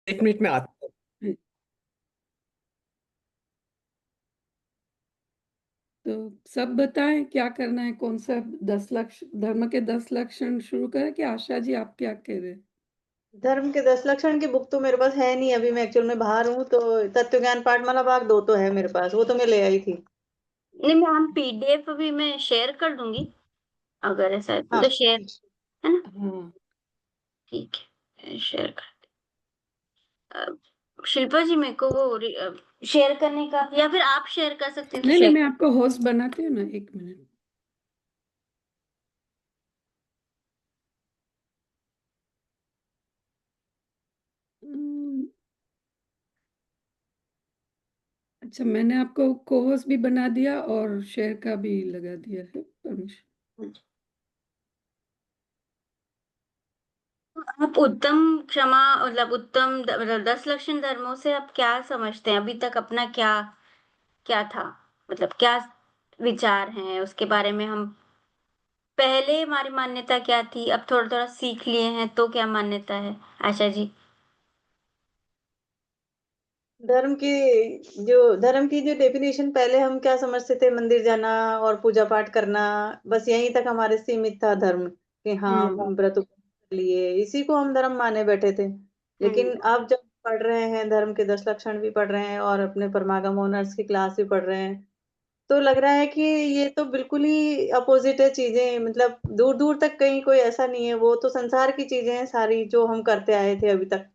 एक मिनट में आता हूँ। तो सब बताएं क्या करना है, कौन सा 10 लक्ष्य, धर्म के 10 लक्षण शुरू करें कि आशा जी आप क्या कह रहे हैं? धर्म के 10 लक्षण की बुक तो मेरे पास है नहीं, अभी मैं एक्चुअल में बाहर हूँ। तो तत्व ज्ञान पाठमाला भाग 2 तो है मेरे पास, वो तो मैं ले आई थी। नहीं मैम, पीडीएफ भी मैं शेयर कर दूंगी, अगर ऐसा है हाँ तो शेयर, है ना? हाँ ठीक है, शेयर कर। शिल्पा जी, मेरे को वो शेयर करने का, या फिर आप शेयर कर सकते हैं तो नहीं, शेयर। मैं आपको होस्ट बनाती हूँ ना, 1 मिनट। हम्म, अच्छा, मैंने आपको को होस्ट भी बना दिया और शेयर का भी लगा दिया है परमिशन। आप उत्तम क्षमा, मतलब उत्तम मतलब 10 लक्षण धर्मों से आप क्या समझते हैं? अभी तक अपना क्या क्या था, मतलब क्या विचार हैं उसके बारे में? हम पहले हमारी मान्यता क्या थी, अब थोड़ा थोड़ा सीख लिए हैं तो क्या मान्यता है, आशा जी? धर्म की जो डेफिनेशन, पहले हम क्या समझते थे, मंदिर जाना और पूजा पाठ करना, बस यहीं तक हमारे सीमित था धर्म, कि हाँ व्रत उपवास कर लिए, इसी को हम धर्म माने बैठे थे। हम्म। लेकिन अब जब पढ़ रहे हैं, धर्म के 10 लक्षण भी पढ़ रहे हैं और अपने परमागम ऑनर्स की क्लास भी पढ़ रहे हैं, तो लग रहा है कि ये तो बिल्कुल ही अपोजिट है चीजें। मतलब दूर दूर तक कहीं कोई ऐसा नहीं है, वो तो संसार की चीजें हैं सारी जो हम करते आए थे अभी तक,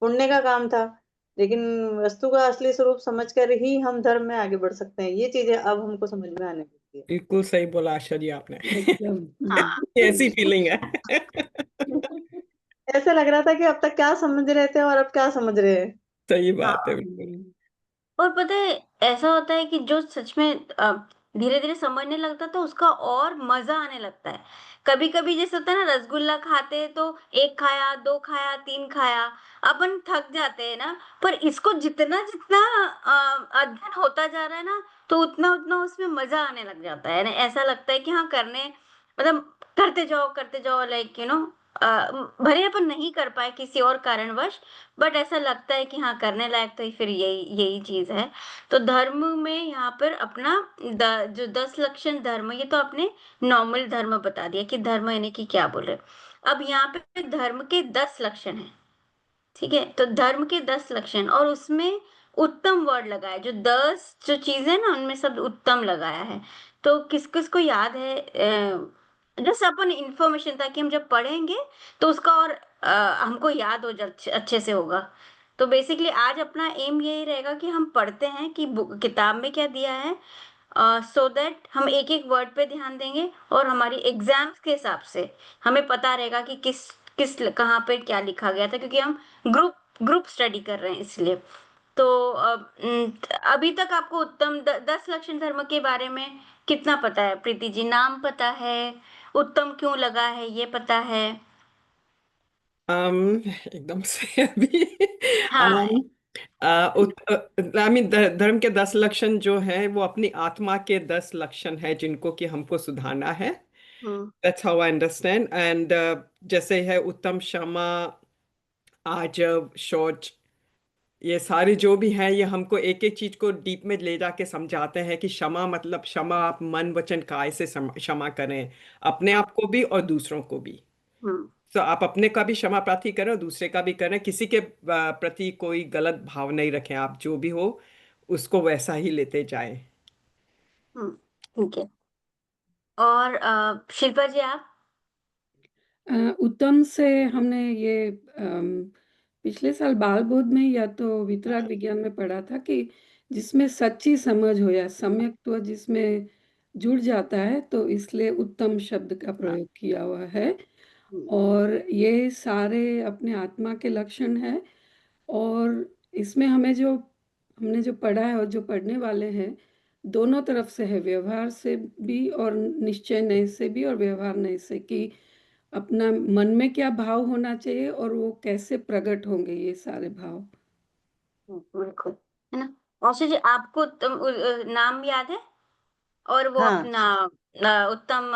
पुण्य का काम था। लेकिन वस्तु का असली स्वरूप समझकर ही हम धर्म में आगे बढ़ सकते हैं, ये चीजें अब हमको समझ में आने लगी है। बिल्कुल सही बोला आशा जी आपने। एकदम हाँ। ऐसी फीलिंग है। ऐसा लग रहा था कि अब तक क्या समझ रहे थे और अब क्या समझ रहे हैं। सही बात है, हाँ, बिल्कुल। और पता है, ऐसा होता है कि जो सच में धीरे धीरे समझने लगता है तो उसका और मजा आने लगता है। कभी कभी जैसे होता है ना, रसगुल्ला खाते हैं तो एक खाया, दो खाया, तीन खाया, अपन थक जाते हैं ना। पर इसको जितना जितना अध्ययन होता जा रहा है ना, तो उतना उतना उसमें मजा आने लग जाता है ना। ऐसा लगता है कि हाँ, करने मतलब करते जाओ, लाइक भले अपन नहीं कर पाए किसी और कारणवश, बट ऐसा लगता है कि हाँ, करने लायक तो फिर यही यही चीज है। तो धर्म में यहाँ पर अपना जो 10 लक्षण धर्म, ये तो आपने नॉर्मल धर्म बता दिया कि धर्म यानी कि क्या बोल रहे हो। अब यहाँ पे धर्म के 10 लक्षण हैं, ठीक है? तो धर्म के 10 लक्षण, और उसमें उत्तम वर्ड लगाया, जो 10 जो चीजें ना उनमें सब उत्तम लगाया है। तो किस किस को याद है? जैसे अपन इंफॉर्मेशन था कि हम जब पढ़ेंगे तो उसका और हमको याद हो जा, अच्छे से होगा। तो बेसिकली आज अपना एम यही रहेगा कि हम पढ़ते हैं कि किताब में क्या दिया है, सो दैट हम एक एक वर्ड पे ध्यान देंगे, और हमारी एग्जाम्स के हिसाब से हमें पता रहेगा कि किस किस कहाँ पे क्या लिखा गया था, क्योंकि हम ग्रुप ग्रुप स्टडी कर रहे हैं इसलिए। तो अभी तक आपको उत्तम 10 लक्षण धर्म के बारे में कितना पता है प्रीति जी? नाम पता है, उत्तम क्यों लगा है ये पता है? एकदम से अभी। हाँ। आई मीन धर्म के 10 लक्षण जो है वो अपनी आत्मा के 10 लक्षण है जिनको कि हमको सुधारना है। Hmm. That's how I understand. And जैसे है उत्तम, क्षमा, आजव, शौच, ये सारे जो भी हैं ये हमको एक एक चीज को डीप में ले जाके समझाते हैं कि क्षमा मतलब क्षमा आप मन वचन काय से क्षमा करें, अपने आप को भी और दूसरों को भी। हम्म। तो आप अपने का भी क्षमा प्रार्थी करें और दूसरे का भी करें, किसी के प्रति कोई गलत भाव नहीं रखें, आप जो भी हो उसको वैसा ही लेते जाएं। ठीक है। और शिल्पा जी, आप? उत्तम से हमने ये पिछले साल बाल बोध में या तो वितराग विज्ञान में पढ़ा था कि जिसमें सच्ची समझ हो या सम्यक्त्व जिसमें जुड़ जाता है, तो इसलिए उत्तम शब्द का प्रयोग किया हुआ है। और ये सारे अपने आत्मा के लक्षण हैं। और इसमें हमने जो पढ़ा है और जो पढ़ने वाले हैं, दोनों तरफ से है, व्यवहार से भी और निश्चय नय से भी और व्यवहार नय से, कि अपना मन में क्या भाव होना चाहिए और वो कैसे प्रकट होंगे ये सारे भाव। बिल्कुल, है ना? औषधि जी, आपको उत्तम नाम याद है? और वो हाँ अपना उत्तम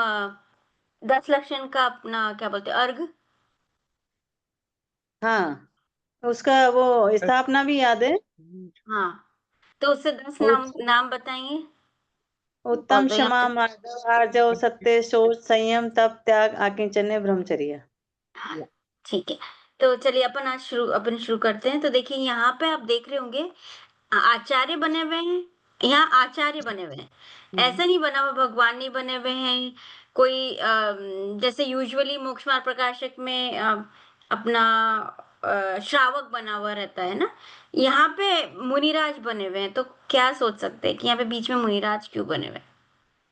10 लक्षण का अपना क्या बोलते हैं, अर्घ? हाँ उसका वो स्थापना भी याद है। हाँ, तो उससे 10 नाम उत- नाम बताएंगे। उत्तम, तो यहाँ क्षमा, पे मार्दव, आर्जव, सत्य, शौच, संयम, तप, त्याग, आकिंचन्य, ब्रह्मचर्य। हाँ, ठीक है। तो चलिए अपन शुरू करते हैं। तो देखिए यहाँ पे आप देख रहे होंगे आचार्य बने हुए हैं। यहाँ आचार्य बने हुए हैं, ऐसा नहीं बना हुआ भगवान नहीं बने हुए हैं। कोई जैसे यूजुअली मोक्ष मार्ग प्रकाशक में अपना श्रावक बना हुआ रहता है ना, यहाँ पे मुनिराज बने हुए हैं। तो क्या सोच सकते हैं कि यहाँ पे बीच में मुनिराज क्यों बने हुए हैं?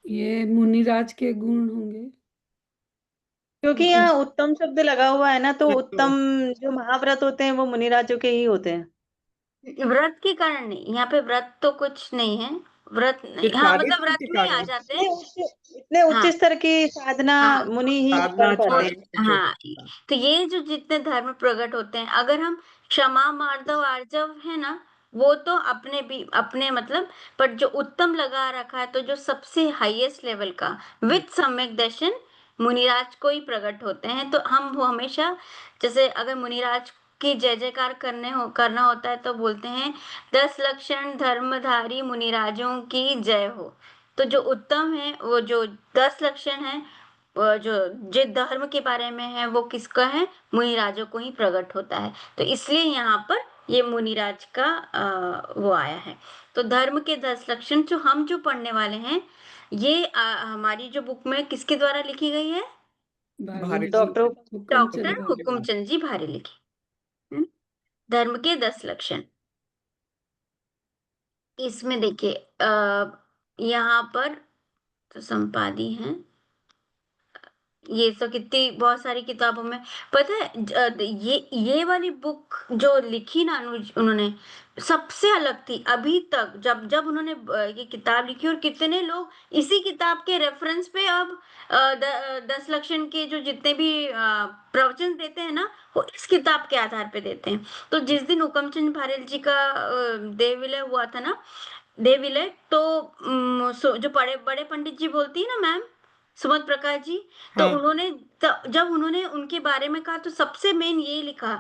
ये मुनिराज के गुण होंगे। क्योंकि मतलब यहाँ उत्तम शब्द लगा हुआ है ना, तो उत्तम जो महाव्रत होते हैं वो मुनिराजों के ही होते हैं। व्रत के कारण नहीं, यहाँ पे व्रत तो कुछ नहीं है। व्रत ये नहीं, हाँ मतलब चारित्र व्रत के में ही आ कारण, जाते हैं। इतने उच्च हाँ स्तर की साधना हाँ मुनि ही कर साधना पाते हैं। चारित्र जो हाँ। होता तो ये जो जितने धर्म प्रकट होते हैं, अगर हम क्षमा मार्दव आर्जव है ना, वो तो अपने भी अपने मतलब, पर जो उत्तम लगा रखा है, तो जो सबसे हाईएस्ट लेवल का है। विद सम्यक दर्शन मुनिराज को ही प्रकट होते हैं। तो हम वो हमेशा, जैसे अगर मुनिराज की जय जयकार करना होता है तो बोलते हैं 10 लक्षण धर्मधारी मुनिराजों की जय हो। तो जो उत्तम है, वो जो 10 लक्षण है, जो जिस धर्म के बारे में है, वो किसका है? मुनिराजों को ही प्रकट होता है। तो इसलिए यहाँ पर ये मुनिराज का वो आया है। तो धर्म के 10 लक्षण जो पढ़ने वाले हैं, ये हमारी जो बुक में किसके द्वारा लिखी गई है? भारे भारत जी, डॉक्टर हुकुमचंद डॉक्टर भारे। हुकुमचंद जी भारे लिखी। हम्म, धर्म के 10 लक्षण। इसमें देखिए यहाँ पर तो संपादी हैं, ये तो कितनी बहुत सारी किताबों में। पता है ये वाली बुक जो लिखी ना उन्होंने, सबसे अलग थी अभी तक। जब जब उन्होंने ये किताब लिखी, और कितने लोग इसी किताब के रेफरेंस पे अब 10 लक्षण के जो जितने भी प्रवचन देते हैं ना, वो इस किताब के आधार पे देते हैं। तो जिस दिन हुकमचंद भारेल जी का देह विलय हुआ था ना, देह विलय, तो जो बड़े बड़े पंडित जी बोलती है ना मैम, सुमत प्रकाश जी, तो हाँ उन्होंने जब उन्होंने उनके बारे में कहा, तो सबसे मेन ये लिखा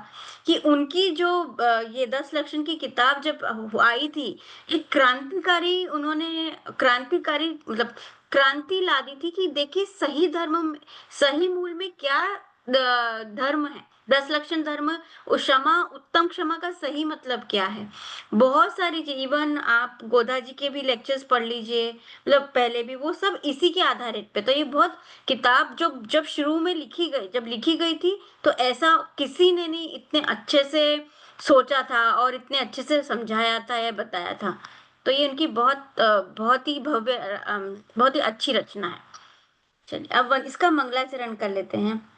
कि उनकी जो ये 10 लक्षण की किताब जब आई थी, एक क्रांतिकारी, उन्होंने क्रांतिकारी मतलब क्रांति ला दी थी कि देखिए सही धर्म, सही मूल में क्या धर्म है। 10 लक्षण धर्म, क्षमा, उत्तम क्षमा का सही मतलब क्या है। बहुत सारी चीज, इवन आप गोदा जी के भी लेक्चर्स पढ़ लीजिए, मतलब पहले भी वो सब इसी के आधारित पे। तो ये बहुत किताब जो जब शुरू में जब लिखी गई थी, तो ऐसा किसी ने नहीं इतने अच्छे से सोचा था और इतने अच्छे से समझाया था या बताया था। तो ये उनकी बहुत ही भव्य बहुत ही अच्छी रचना है। चलिए अब इसका मंगलाचरण कर लेते हैं।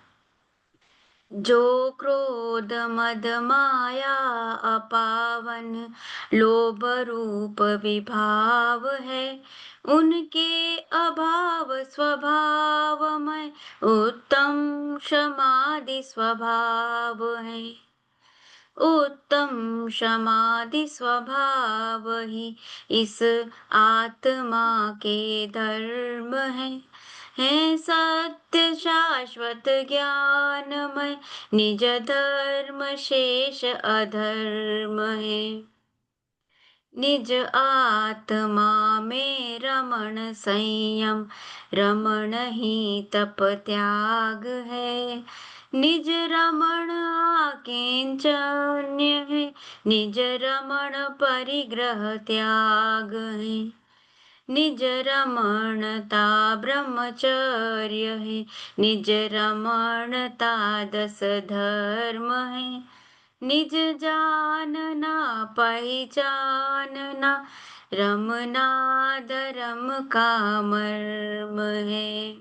जो क्रोध मद माया अपावन लोभ रूप विभाव है, उनके अभाव स्वभावमय उत्तम समाधि स्वभाव है। उत्तम समाधि स्वभाव ही इस आत्मा के धर्म है सत्य शाश्वत ज्ञानमय निज धर्म शेष अधर्म है। निज आत्मा में रमण संयम, रमण ही तप त्याग है। निज रमण आकिंचन्य है, निज रमण परिग्रह त्याग है। निज रमणता ब्रह्मचर्य है, निज रमणता 10 धर्म है। निज जानना पहचानना, रमना धर्म का मर्म है।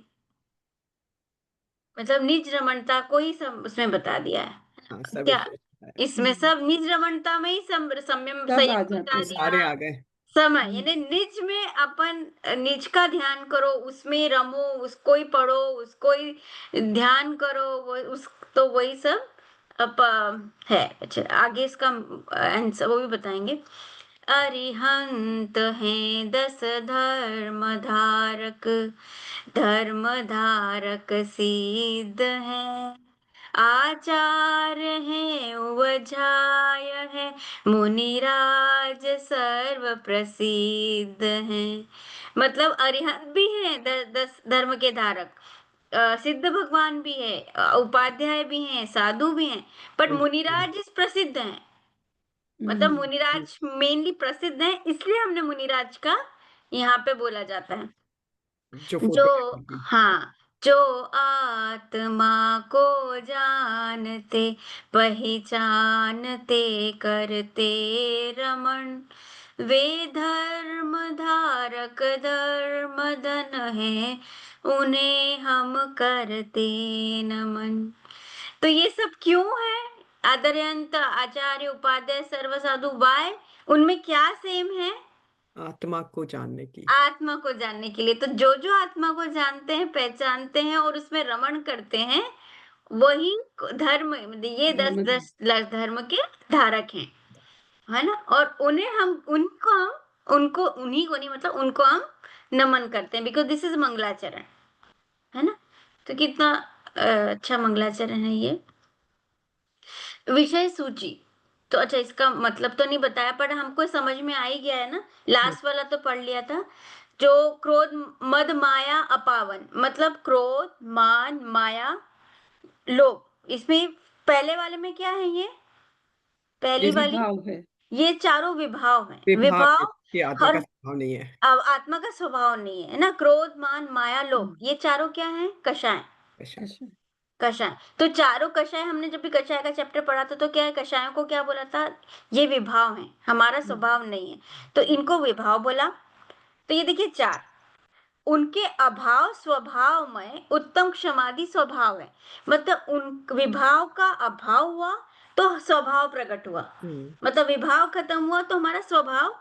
मतलब निज रमणता को ही उसमें बता दिया है। हाँ, सब क्या इसमें है। इसमें सब निज रमणता में ही संयम सब आ संयम जाते बता ये हैं। सारे दिया। आ गए। समय यानी निज में अपन निज का ध्यान करो, उसमें ही रमो, उसको ही पढ़ो, उसको ही ध्यान करो, वो उस तो वही सब अप है। अच्छा आगे इसका आंसर वो भी बताएंगे। अरिहंत हैं 10 धर्म धारक, धर्म धारक सिद्ध हैं। आचार है उवझाय है, मुनिराज सर्व प्रसिद्ध है। मतलब अरिहंत भी है, 10 धर्म के धारक, सिद्ध भगवान भी है, उपाध्याय भी हैं, साधु भी हैं, बट मुनिराज प्रसिद्ध हैं। मतलब मुनिराज मेनली प्रसिद्ध हैं, इसलिए हमने मुनिराज का यहाँ पे बोला जाता है। जो जो फोटो हाँ, जो आत्मा को जानते पहचानते करते रमण, वे धर्म धारक धर्म धन है, उन्हें हम करते नमन। तो ये सब क्यों है? आदर्यंत, आचार्य, उपाध्याय, सर्व साधु, वाय उनमें क्या सेम है? आत्मा को जानने की। आत्मा को जानने के लिए। तो जो जो आत्मा को जानते हैं, पहचानते हैं और उसमें रमण करते हैं, वही धर्म, ये धर्म 10 धर्म के धारक हैं, है ना। और उन्हें हम उनको उन्हीं को नहीं, मतलब उनको हम नमन करते हैं, बिकॉज दिस इज मंगलाचरण, है ना। तो कितना अच्छा मंगलाचरण है ये। विषय सूची, तो अच्छा इसका मतलब तो नहीं बताया, पर हमको समझ में आ ही गया है ना, लास्ट वाला तो पढ़ लिया था। जो क्रोध मद माया अपावन, मतलब क्रोध मान माया लोभ, इसमें पहले वाले में क्या है? ये पहली ये वाली, विभाव है। ये चारों विभाव हैं। विभाग विभाव की आत्मा हर का स्वभाव नहीं है। अब आत्मा का स्वभाव नहीं है ना। क्रोध मान माया लोभ, ये चारों क्या है? कषाय। अच्छा। अच्छा। कषाय, तो चारों कषाय, हमने जब भी कषाय का चैप्टर पढ़ा था तो क्या है, कषायों को क्या बोला था? ये विभाव है, हमारा स्वभाव नहीं है, तो इनको विभाव बोला। तो ये देखिए 4, उनके अभाव स्वभाव में उत्तम क्षमादि स्वभाव है। मतलब उन विभाव का अभाव हुआ तो स्वभाव प्रकट हुआ, मतलब विभाव खत्म हुआ तो हमारा स्वभाव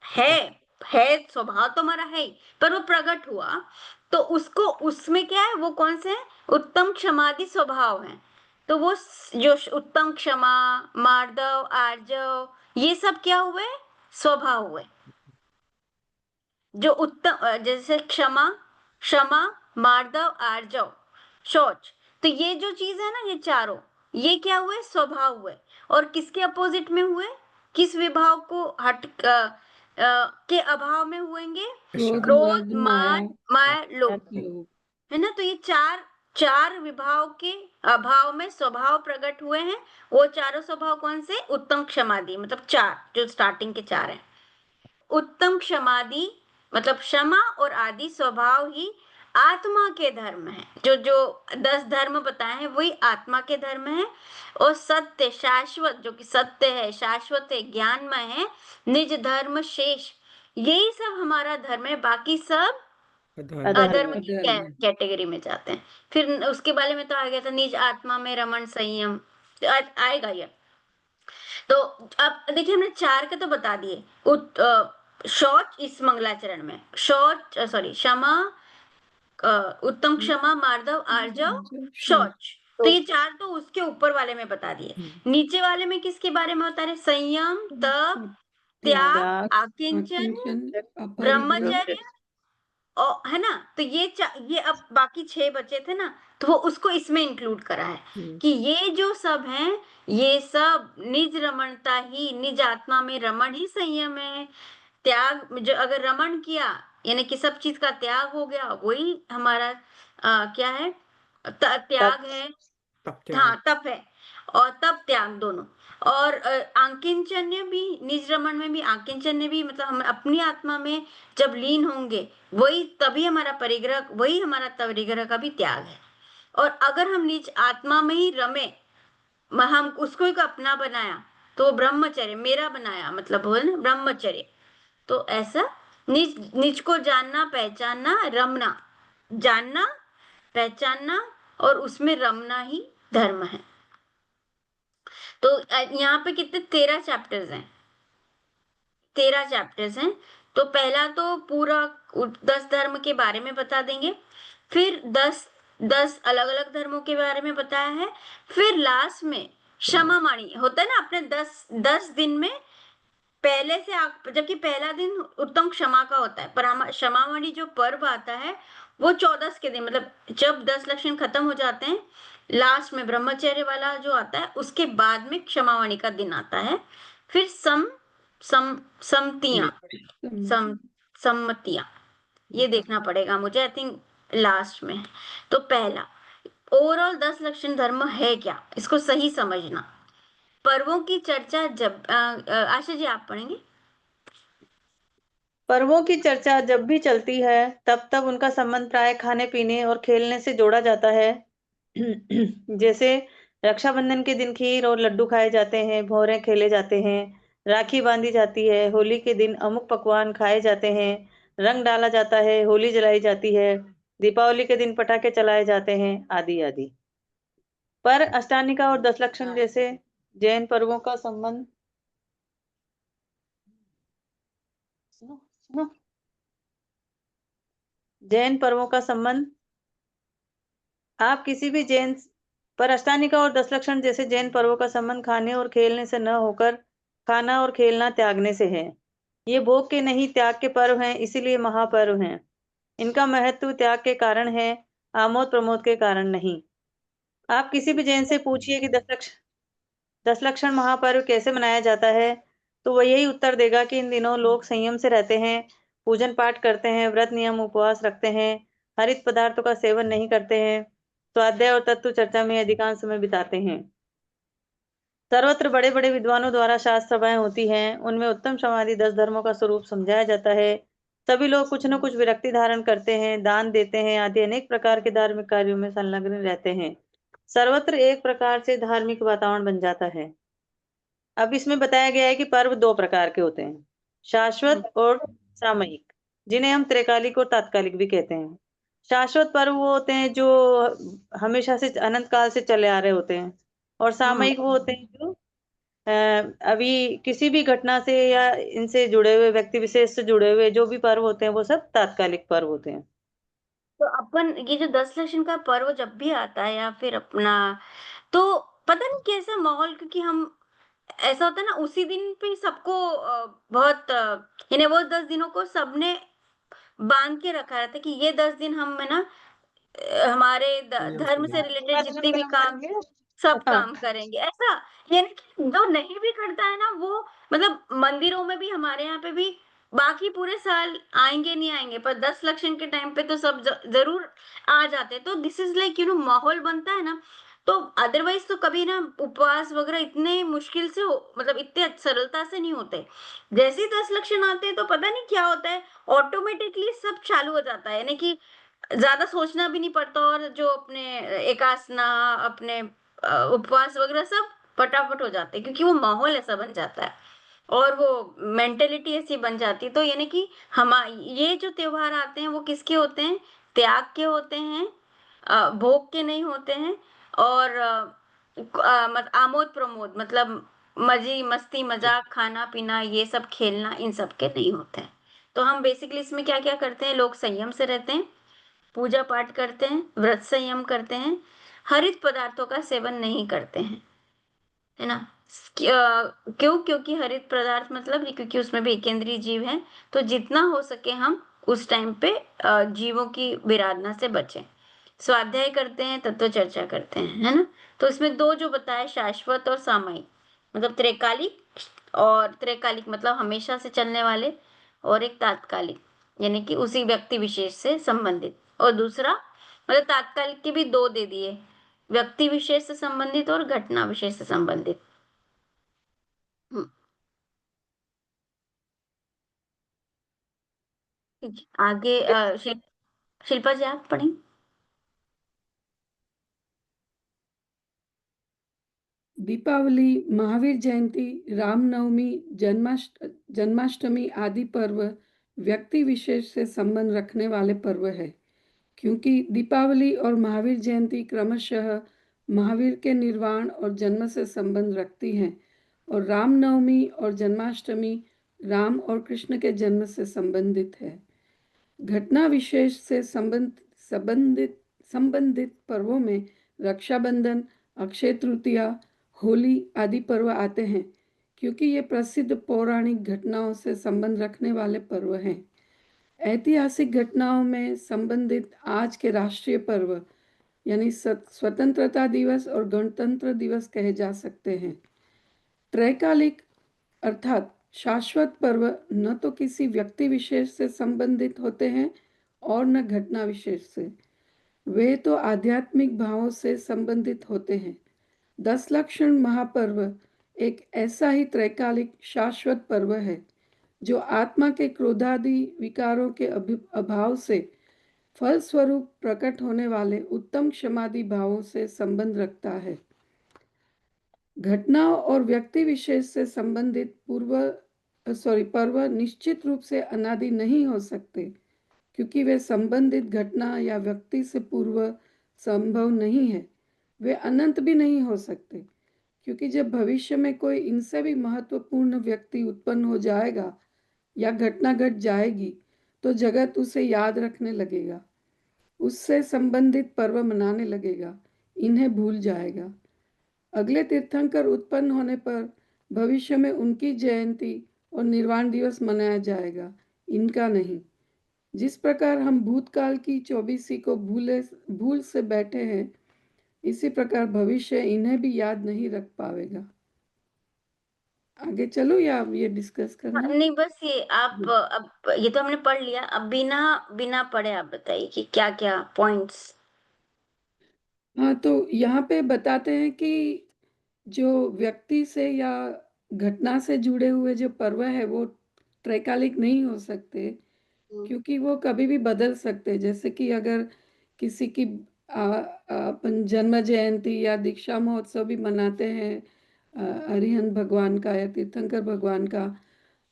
है स्वभाव तो हमारा है ही, पर वो प्रकट हुआ तो उसको, उसमें क्या है, वो कौन से है? उत्तम क्षमादि स्वभाव है। तो वो जो उत्तम क्षमा, मार्दव, आर्जव, ये सब क्या हुए? स्वभाव हुए। जो उत्तम, जैसे क्षमा, क्षमा, मार्दव, आर्जव, शौच, तो ये जो चीज है ना, ये चारों, ये क्या हुए? स्वभाव हुए। और किसके अपोजिट में हुए? किस विभाव को के अभाव में हुएंगे? क्रोध क्रोध मद माया माया लोभ, लोभ। है ना। तो ये चार विभाव के अभाव में स्वभाव प्रकट हुए हैं। वो चारों स्वभाव कौन से? उत्तम क्षमादि, मतलब 4 जो स्टार्टिंग के 4 हैं। उत्तम क्षमादि मतलब क्षमा और आदि स्वभाव ही आत्मा के धर्म है। जो जो 10 धर्म बताए हैं वही आत्मा के धर्म है। और सत्य शाश्वत, जो कि सत्य है, शाश्वत है, ज्ञानमय है, निज धर्म शेष, यही सब हमारा धर्म है। बाकी सब अधर्म की अधर्म है। कैटेगरी में जाते हैं। फिर उसके बारे में तो आ गया था, निज आत्मा में रमण संयम, तो आएगा ये। तो अब देखिए, हमने 4 के तो बता दिए। शौच इस मंगलाचरण में, शौच सॉरी क्षमा, उत्तम क्षमा, मार्दव, आर्जव, शौच, तो ये 4 तो उसके ऊपर वाले में बता दिए। नीचे वाले में किसके बारे में बता रहे? संयम, तप, त्याग, आकिंचन, ब्रह्मचर्य, और है ना। तो ये अब बाकी 6 बचे थे ना, तो वो उसको इसमें इंक्लूड करा है कि ये जो सब हैं, ये सब निज रमणता ही, निज आत्मा में रमण ही संयम है। त्याग, जो अगर रमण किया यानी कि सब चीज का त्याग हो गया, वही हमारा क्या है? त्याग है। हाँ, तप है, और तप त्याग दोनों। और आकिंचन्य भी, निज रमण में भी आकिंचन्य भी, मतलब हम अपनी आत्मा में जब लीन होंगे, वही तभी हमारा परिग्रह, वही हमारा परिग्रह का भी त्याग है। और अगर हम निज आत्मा में ही रमे, हम उसको ही अपना बनाया, तो वो ब्रह्मचर्य मेरा बनाया, मतलब वो ना ब्रह्मचर्य। तो ऐसा निज निज को जानना, पहचानना, रमना, जानना, पहचानना और उसमें रमना ही धर्म है। तो यहाँ पे कितने 13 चैप्टर्स हैं, 13 चैप्टर्स हैं। तो पहला तो पूरा 10 धर्म के बारे में बता देंगे, फिर 10 अलग अलग धर्मों के बारे में बताया है, फिर लास्ट में क्षमा वाणी होता है ना अपने 10 दिन में, पहले से जबकि पहला दिन उत्तम क्षमा का होता है, पर क्षमा वाणी जो पर्व आता है वो 14 के दिन, मतलब जब 10 लक्षण खत्म हो जाते हैं, लास्ट में ब्रह्मचर्य वाला जो आता है उसके बाद में क्षमावाणी का दिन आता है। फिर सम्मतियां सम्मतियां ये देखना पड़ेगा मुझे, आई थिंक लास्ट में। तो पहला ओवरऑल 10 लक्षण धर्म है क्या, इसको सही समझना। पर्वों की चर्चा जब आशा जी आप पढ़ेंगे। पर्वों की चर्चा जब भी चलती है तब तब उनका संबंध प्राय खाने पीने और खेलने से जोड़ा जाता है। जैसे रक्षाबंधन के दिन खीर और लड्डू खाए जाते हैं, भौरे खेले जाते हैं, राखी बांधी जाती है, होली के दिन अमुक पकवान खाए जाते हैं, रंग डाला जाता है, होली जलाई जाती है, दीपावली के दिन पटाखे चलाए जाते हैं, आदि आदि। पर अष्टानिका और 10 लक्षण जैसे जैन पर्वों का संबंध सुनो जैन पर्वों का संबंध आप किसी भी जैन पर अष्टानिका और 10 लक्षण जैसे जैन पर्वों का संबंध खाने और खेलने से न होकर खाना और खेलना त्यागने से है। ये भोग के नहीं त्याग के पर्व हैं, इसीलिए महापर्व हैं। इनका महत्व त्याग के कारण है, आमोद प्रमोद के कारण नहीं। आप किसी भी जैन से पूछिए कि 10 लक्षण महापर्व कैसे मनाया जाता है, तो वह यही उत्तर देगा कि इन दिनों लोग संयम से रहते हैं, पूजन पाठ करते हैं, व्रत नियम उपवास रखते हैं, हरित पदार्थों का सेवन नहीं करते हैं, स्वाध्याय और तत्व चर्चा में अधिकांश समय बिताते हैं। सर्वत्र बड़े बड़े विद्वानों द्वारा शास्त्र सभाएं होती हैं, उनमें उत्तम समाधि 10 धर्मों का स्वरूप समझाया जाता है। सभी लोग कुछ न कुछ विरक्ति धारण करते हैं, दान देते हैं, आदि अनेक प्रकार के धार्मिक कार्यों में संलग्न रहते हैं। सर्वत्र एक प्रकार से धार्मिक वातावरण बन जाता है। अब इसमें बताया गया है कि पर्व 2 प्रकार के होते हैं, शाश्वत और सामयिक, जिन्हें हम त्रैकालिक और तात्कालिक भी कहते हैं। शाश्वत पर्व वो होते हैं जो हमेशा से अनंत काल से चले आ रहे होते हैं, और सामयिक वो होते हैं जो अभी किसी भी घटना से या इनसे जुड़े हुए व्यक्ति विशेष से जुड़े हुए जो भी पर्व होते हैं वो सब तात्कालिक पर्व होते हैं। तो अपन ये जो 10 लक्षण का पर्व जब भी आता है या फिर अपना, तो पता नहीं कैसा माहौल, क्योंकि हम ऐसा होता है ना उसी दिन पे सबको बहुत यानी वो 10 दिनों को सबने बांध के रखा रहता है कि ये 10 दिन हम है ना हमारे धर्म से रिलेटेड जितने भी काम सब हाँ। काम करेंगे, ऐसा। यानी कि जो नहीं भी करता है ना वो, मतलब मंदिरों में भी हमारे यहाँ पे भी बाकी पूरे साल आएंगे नहीं आएंगे, पर 10 लक्षण के टाइम पे तो सब जरूर आ जाते हैं। तो दिस इज लाइक माहौल बनता है ना। तो अदरवाइज तो कभी ना उपवास वगैरह इतने मुश्किल से मतलब इतने सरलता से नहीं होते। जैसे ही 10 लक्षण आते हैं तो पता नहीं क्या होता है, ऑटोमेटिकली सब चालू हो जाता है, यानी कि ज्यादा सोचना भी नहीं पड़ता, और जो अपने एकासना अपने उपवास वगैरह सब फटाफट हो जाते हैं, क्योंकि वो माहौल ऐसा बन जाता है और वो मेंटेलिटी ऐसी बन जाती है। तो यानी कि हम ये जो त्योहार आते हैं वो किसके होते हैं, त्याग के होते हैं, भोग के नहीं होते हैं। और आमोद प्रमोद मतलब मजी मस्ती मजाक खाना पीना ये सब खेलना इन सब के नहीं होते हैं। तो हम बेसिकली इसमें क्या क्या करते हैं, लोग संयम से रहते हैं, पूजा पाठ करते हैं, व्रत संयम करते हैं, हरित पदार्थों का सेवन नहीं करते हैं, है ना। क्यों, क्योंकि हरित पदार्थ मतलब क्योंकि उसमें भी एकेंद्रीय जीव है, तो जितना हो सके हम उस टाइम पे जीवों की विराधना से बचें। स्वाध्याय करते हैं, तत्व चर्चा करते हैं, है ना। तो इसमें दो जो बताए, शाश्वत और सामयिक, मतलब त्रैकालिक, और त्रैकालिक मतलब हमेशा से चलने वाले, और एक तात्कालिक यानी कि उसी व्यक्ति विशेष से संबंधित, और दूसरा मतलब तात्कालिक के भी दो दे दिए, व्यक्ति विशेष से संबंधित और घटना विशेष से संबंधित। ठीक है, आगे शिल्पा जी आप पढ़ें। दीपावली, महावीर जयंती, रामनवमी, जन्माष्टमी आदि पर्व व्यक्ति विशेष से संबंध रखने वाले पर्व है, क्योंकि दीपावली और महावीर जयंती क्रमशः महावीर के निर्वाण और जन्म से संबंध रखती हैं, और रामनवमी और जन्माष्टमी राम और कृष्ण के जन्म से संबंधित है। घटना विशेष से संबंधित पर्वों में रक्षाबंधन, अक्षय तृतीया, होली आदि पर्व आते हैं, क्योंकि ये प्रसिद्ध पौराणिक घटनाओं से संबंध रखने वाले पर्व हैं। ऐतिहासिक घटनाओं में संबंधित आज के राष्ट्रीय पर्व यानी स्वतंत्रता दिवस और गणतंत्र दिवस कहे जा सकते हैं। त्रैकालिक अर्थात शाश्वत पर्व न तो किसी व्यक्ति विशेष से संबंधित होते हैं और न घटना विशेष से, वे तो आध्यात्मिक भावों से संबंधित होते हैं। 10 लक्षण महापर्व एक ऐसा ही त्रैकालिक शाश्वत पर्व है जो आत्मा के क्रोधादि विकारों के अभाव से फलस्वरूप प्रकट होने वाले उत्तम क्षमादि भावों से संबंध रखता है। घटनाओं और व्यक्ति विशेष से संबंधित पर्व निश्चित रूप से अनादि नहीं हो सकते, क्योंकि वे संबंधित घटना या व्यक्ति से पूर्व संभव नहीं है। वे अनंत भी नहीं हो सकते, क्योंकि जब भविष्य में कोई इनसे भी महत्वपूर्ण व्यक्ति उत्पन्न हो जाएगा या घटना घट जाएगी तो जगत उसे याद रखने लगेगा, उससे संबंधित पर्व मनाने लगेगा, इन्हें भूल जाएगा। अगले तीर्थंकर उत्पन्न होने पर भविष्य में उनकी जयंती और निर्वाण दिवस मनाया जाएगा, इनका नहीं। जिस प्रकार हम भूतकाल की 24वीं को भूल से बैठे हैं, इसी प्रकार भविष्य इन्हें भी याद नहीं रख पाएगा। आगे चलो या ये डिस्कस करना है? नहीं, बस ये आप अब ये तो हमने पढ़ लिया, अब बिना बिना पढ़े आप बताइए कि क्या क्या पॉइंट्स। हाँ, तो यहाँ पे बताते हैं कि जो व्यक्ति से या घटना से जुड़े हुए जो पर्व है वो त्रैकालिक नहीं हो सकते, क्योंकि वो कभी भी बदल सकते हैं। जैसे कि अगर किसी की अपन जन्म जयंती या दीक्षा महोत्सव भी मनाते हैं अरिहंत भगवान का या तीर्थंकर भगवान का,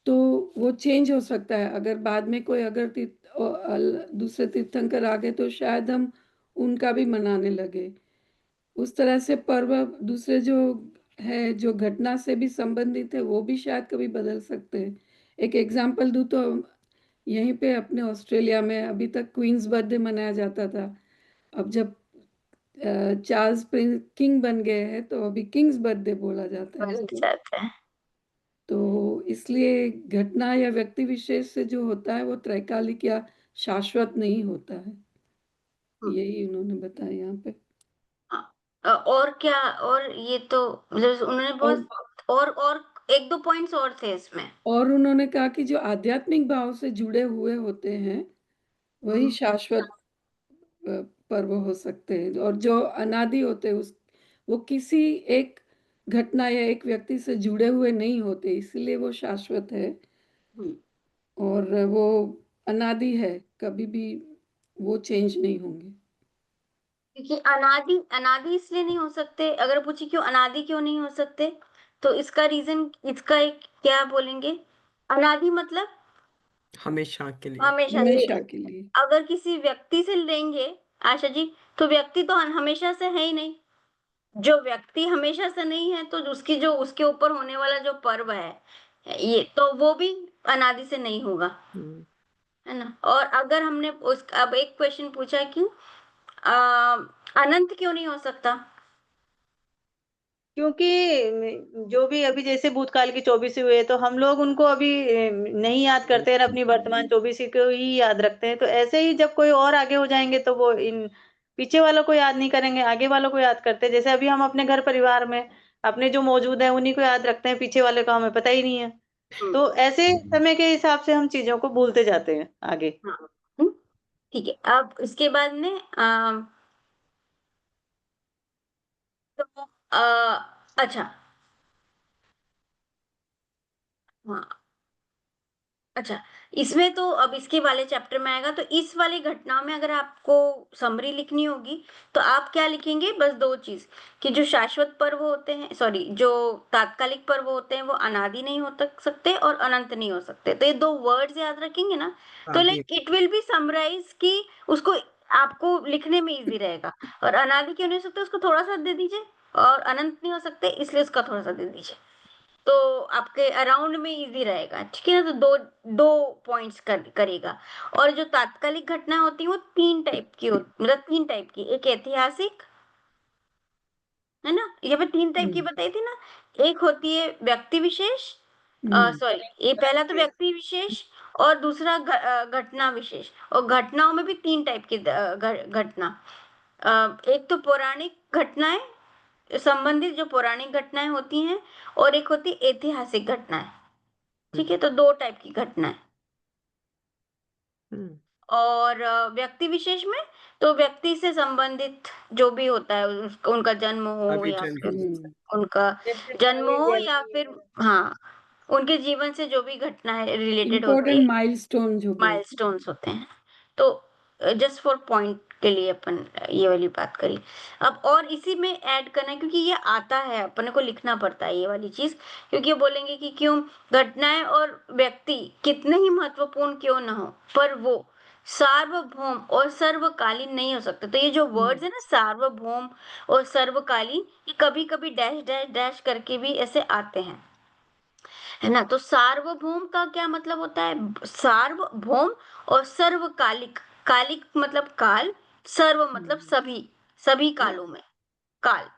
तो वो चेंज हो सकता है। अगर बाद में कोई अगर दूसरे तीर्थंकर आ गए तो शायद हम उनका भी मनाने लगे। उस तरह से पर्व दूसरे जो है जो घटना से भी संबंधित है वो भी शायद कभी बदल सकते हैं। एक एग्जांपल दूं तो यहीं पे अपने ऑस्ट्रेलिया में अभी तक क्वींस बर्थडे मनाया जाता था। अब जब चार्ल्स प्रिंस किंग बन गए हैं तो अभी किंग्स बर्थडे बोला जाता है उसको। जाता है। तो इसलिए घटना या व्यक्ति विशेष से जो होता है वो त्रैकालिक या शाश्वत नहीं होता है। यही उन्होंने बताया यहाँ पे। और क्या, और ये तो मतलब उन्होंने बहुत और एक दो पॉइंट्स और थे इसमें। और उन्होंने कहा कि जो आध्यात्मिक भाव से जुड़े हुए होते हैं वही शाश्वत पर्व हो सकते हैं, और जो अनादि होते हैं वो किसी एक घटना या एक व्यक्ति से जुड़े हुए नहीं होते, इसलिए वो शाश्वत है और वो अनादि है, कभी भी वो चेंज नहीं होंगे। क्योंकि अनादि अनादि इसलिए नहीं हो सकते, अगर पूछे क्यों अनादि क्यों नहीं हो सकते, तो इसका रीजन, इसका एक क्या बोलेंगे, अनादि मतलब हमेशा के लिए। हमेशा से। हमेशा के लिए। अगर किसी व्यक्ति से लेंगे आशा जी, तो व्यक्ति तो हमेशा से है ही नहीं। जो व्यक्ति हमेशा से नहीं है तो उसकी जो उसके ऊपर होने वाला जो पर्व है ये तो वो भी अनादि से नहीं होगा, है ना। और अगर हमने अब एक क्वेश्चन पूछा कि अनंत क्यों नहीं हो सकता, क्योंकि जो भी अभी जैसे भूतकाल की 24 हुए तो हम लोग उनको अभी नहीं याद करते हैं, अपनी वर्तमान 24 को ही याद रखते हैं। तो ऐसे ही जब कोई और आगे हो जाएंगे तो वो इन पीछे वालों को याद नहीं करेंगे, आगे वालों को याद करते हैं। जैसे अभी हम अपने घर परिवार में अपने जो मौजूद है उन्हीं को याद रखते हैं, पीछे वाले का हमें पता ही नहीं है। तो ऐसे समय के हिसाब से हम चीजों को भूलते जाते हैं आगे। ठीक है। अब इसके बाद में तो अच्छा, हाँ, अच्छा, इसमें तो अब इसके वाले चैप्टर में आएगा, तो इस वाली घटना में अगर आपको समरी लिखनी होगी तो आप क्या लिखेंगे, बस दो चीज, कि जो शाश्वत पर्व होते हैं, सॉरी, जो तात्कालिक पर्व होते हैं वो अनादि नहीं हो सकते और अनंत नहीं हो सकते। तो ये दो वर्ड्स याद रखेंगे ना, तो like it will be summarise कि उसको आपको लिखने में इजी रहेगा। और अनादि क्यों नहीं हो सकते उसको थोड़ा सा दे दीजिए, और अनंत नहीं हो सकते इसलिए उसका थोड़ा सा दे दीजिए, तो आपके अराउंड में इजी रहेगा। ठीक है ना, तो दो दो पॉइंट्स करेगा। और जो तात्कालिक घटना होती है वो तीन टाइप की होती, मतलब तीन टाइप की, एक ऐतिहासिक, है ना, ये मैं तीन टाइप की बताई थी ना। एक होती है व्यक्ति विशेष, सॉरी, ये पहला तो व्यक्ति विशेष और दूसरा घटना विशेष। और घटनाओं में भी तीन टाइप की घटना, एक तो पौराणिक घटनाएं संबंधित जो पौराणिक घटनाएं होती हैं और एक होती ऐतिहासिक घटनाएं। ठीक है, तो 2 टाइप की घटनाएं। और व्यक्ति विशेष में तो व्यक्ति से संबंधित जो भी होता है उनका जन्म हो अभी या जन फिर उनका जैसे जन्म महावीर हो या जयंती फिर है। हाँ उनके जीवन से जो भी घटनाएं रिलेटेड होती इम्पोर्टेंट है, माइलस्टोन जो बोलते माइलस्टोन्स होते हैं। तो जस्ट फॉर पॉइंट के लिए अपन ये वाली बात करी। अब और इसी में ऐड करना है क्योंकि ये आता है अपने को लिखना पड़ता है ये वाली चीज, क्योंकि ये बोलेंगे कि क्यों घटनाएं और व्यक्ति कितने ही महत्वपूर्ण क्यों ना हो पर वो सार्वभौम और सर्वकालीन नहीं हो सकते। तो ये जो वर्ड्स है ना सार्वभौम और सर्वकालीन, ये कभी कभी डैश डैश डैश करके भी ऐसे आते हैं, है ना। तो सार्वभौम का क्या मतलब होता है? सार्वभौम और सर्वकालिक, कालिक मतलब काल, सर्व मतलब सभी, सभी कालों में काल,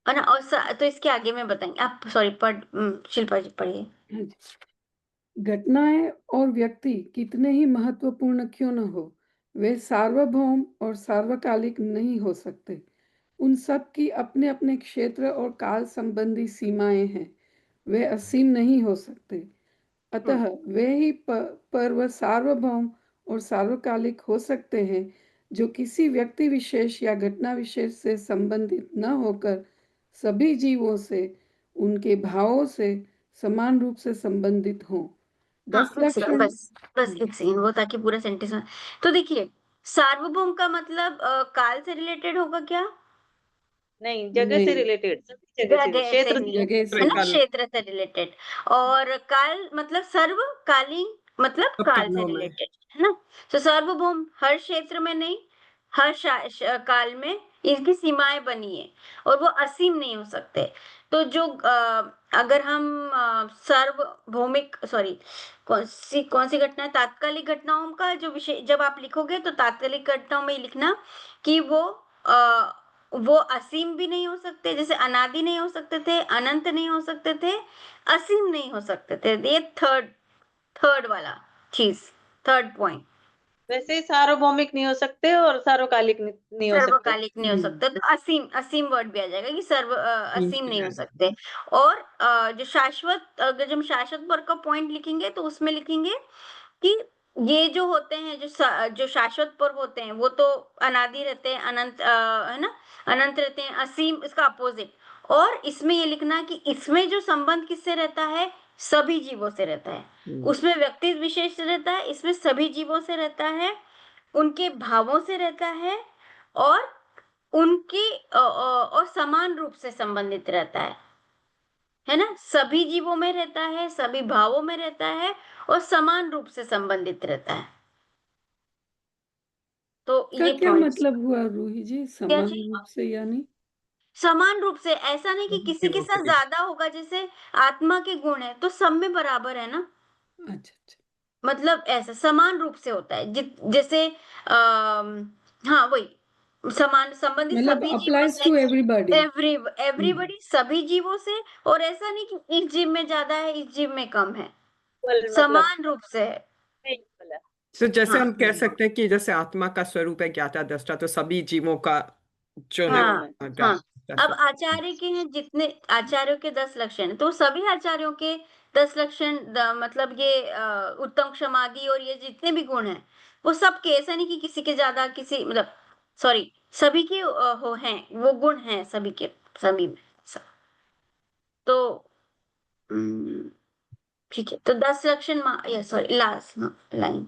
है ना। और तो इसके आगे में बताएंगे आप, सॉरी शिल्पा जी पढ़िए। हैं। घटनाएं और व्यक्ति कितने ही महत्वपूर्ण क्यों न हो, वे सार्वभौम और सार्वकालिक नहीं हो सकते। उन सब की अपने अपने क्षेत्र और काल संबंधी सीमाएं हैं, वे असीम नहीं हो सकते। अतः वे ही पर्व सार्वभौम और सार्वकालिक हो सकते हैं जो किसी व्यक्ति विशेष या घटना विशेष से संबंधित न होकर सभी जीवों से, उनके भावों से समान रूप से संबंधित हों। हाँ 10 लक्षण बस बस एक सेकंड, वो ताकि पूरा सेंटेंस में। तो देखिए सार्वभौम का मतलब काल से रिलेटेड होगा क्या? नहीं, जगह से नहीं, रिलेटेड, सभी जगह से, जगह से क्षेत्र से। जगह रिलेटेड, है से ना, क्षेत्र से रिलेटेड। और काल मतलब सर्वकालीन, मतलब सब काल से कालों में। रिलेटेड, है ना। तो सार्वभौम हर क्षेत्र में नहीं, हर काल में इनकी सीमाएं बनी है और वो असीम नहीं हो सकते। तो जो अगर हम सार्वभौमिक, सॉरी, कौन सी घटना है, तात्कालिक घटनाओं का जो विषय जब आप लिखोगे तो तात्कालिक घटनाओं में लिखना कि वो असीम भी नहीं हो सकते, जैसे अनादि नहीं हो सकते थे, अनंत नहीं हो सकते थे, असीम नहीं हो सकते थे। ये थर्ड वाला चीज, थर्ड पॉइंट। वैसे सार्वभौमिक नहीं हो सकते और सार्वकालिक नहीं हो सकते। सर्वकालिक नहीं हो सकता, तो असीम, असीम वर्ड भी आ जाएगा कि असीम नहीं हो जाएगा। सकते। और जो शाश्वत, अगर जब शाश्वत वर्ग का पॉइंट लिखेंगे तो उसमें लिखेंगे कि ये जो होते हैं जो शाश्वत पर्व होते हैं वो तो अनादि रहते हैं, अनंत है ना, अनंत रहते हैं, असीम इसका अपोजिट। और इसमें ये लिखना कि इसमें जो संबंध किससे रहता है, सभी जीवों से रहता है। उसमें व्यक्ति विशेष से रहता है, इसमें सभी जीवों से रहता है, उनके भावों से रहता है और उनकी और समान रूप से संबंधित रहता है ना। सभी जीवों में रहता है, सभी भावों में रहता है और समान रूप से संबंधित रहता है। तो का ये क्या पॉइंट्स। मतलब हुआ रूही जी, क्या समान जी? रूप से यानी? समान रूप से ऐसा नहीं कि किसी के जीवों साथ से। ज्यादा होगा, जैसे आत्मा के गुण है तो सब में बराबर है ना, अच्छा अच्छा, मतलब ऐसा समान रूप से होता है जैसे हाँ वही समान संबंधित मतलब सभी जीवों अप्लाइज से, टू एवरीबॉडी। एवरीबॉडी सभी जीवों से। और ऐसा नहीं कि इस जीव में ज्यादा है इस जीव में कम है, मतलब समान रूप से है। नहीं बोला। तो जैसे हाँ हम कह सकते हैं कि जैसे आत्मा का स्वरूप है ज्ञाता दृष्टा, तो सभी जीवों का जो है जीवों हाँ में हाँ। ज्ञाता अब दृष्टा। आचार्य के हैं जितने आचार्यों के 10 लक्षण, तो सभी आचार्यों के 10 लक्षण, मतलब ये उत्तम क्षमादि और ये जितने भी गुण हैं वो सब के, ऐसा नहीं कि किसी के ज्यादा, किसी मतलब सॉरी, सभी के हो हैं वो गुण हैं सभी के, सभी में तो ठीक है। तो 10 लक्षण या सॉरी लास्ट लाइन।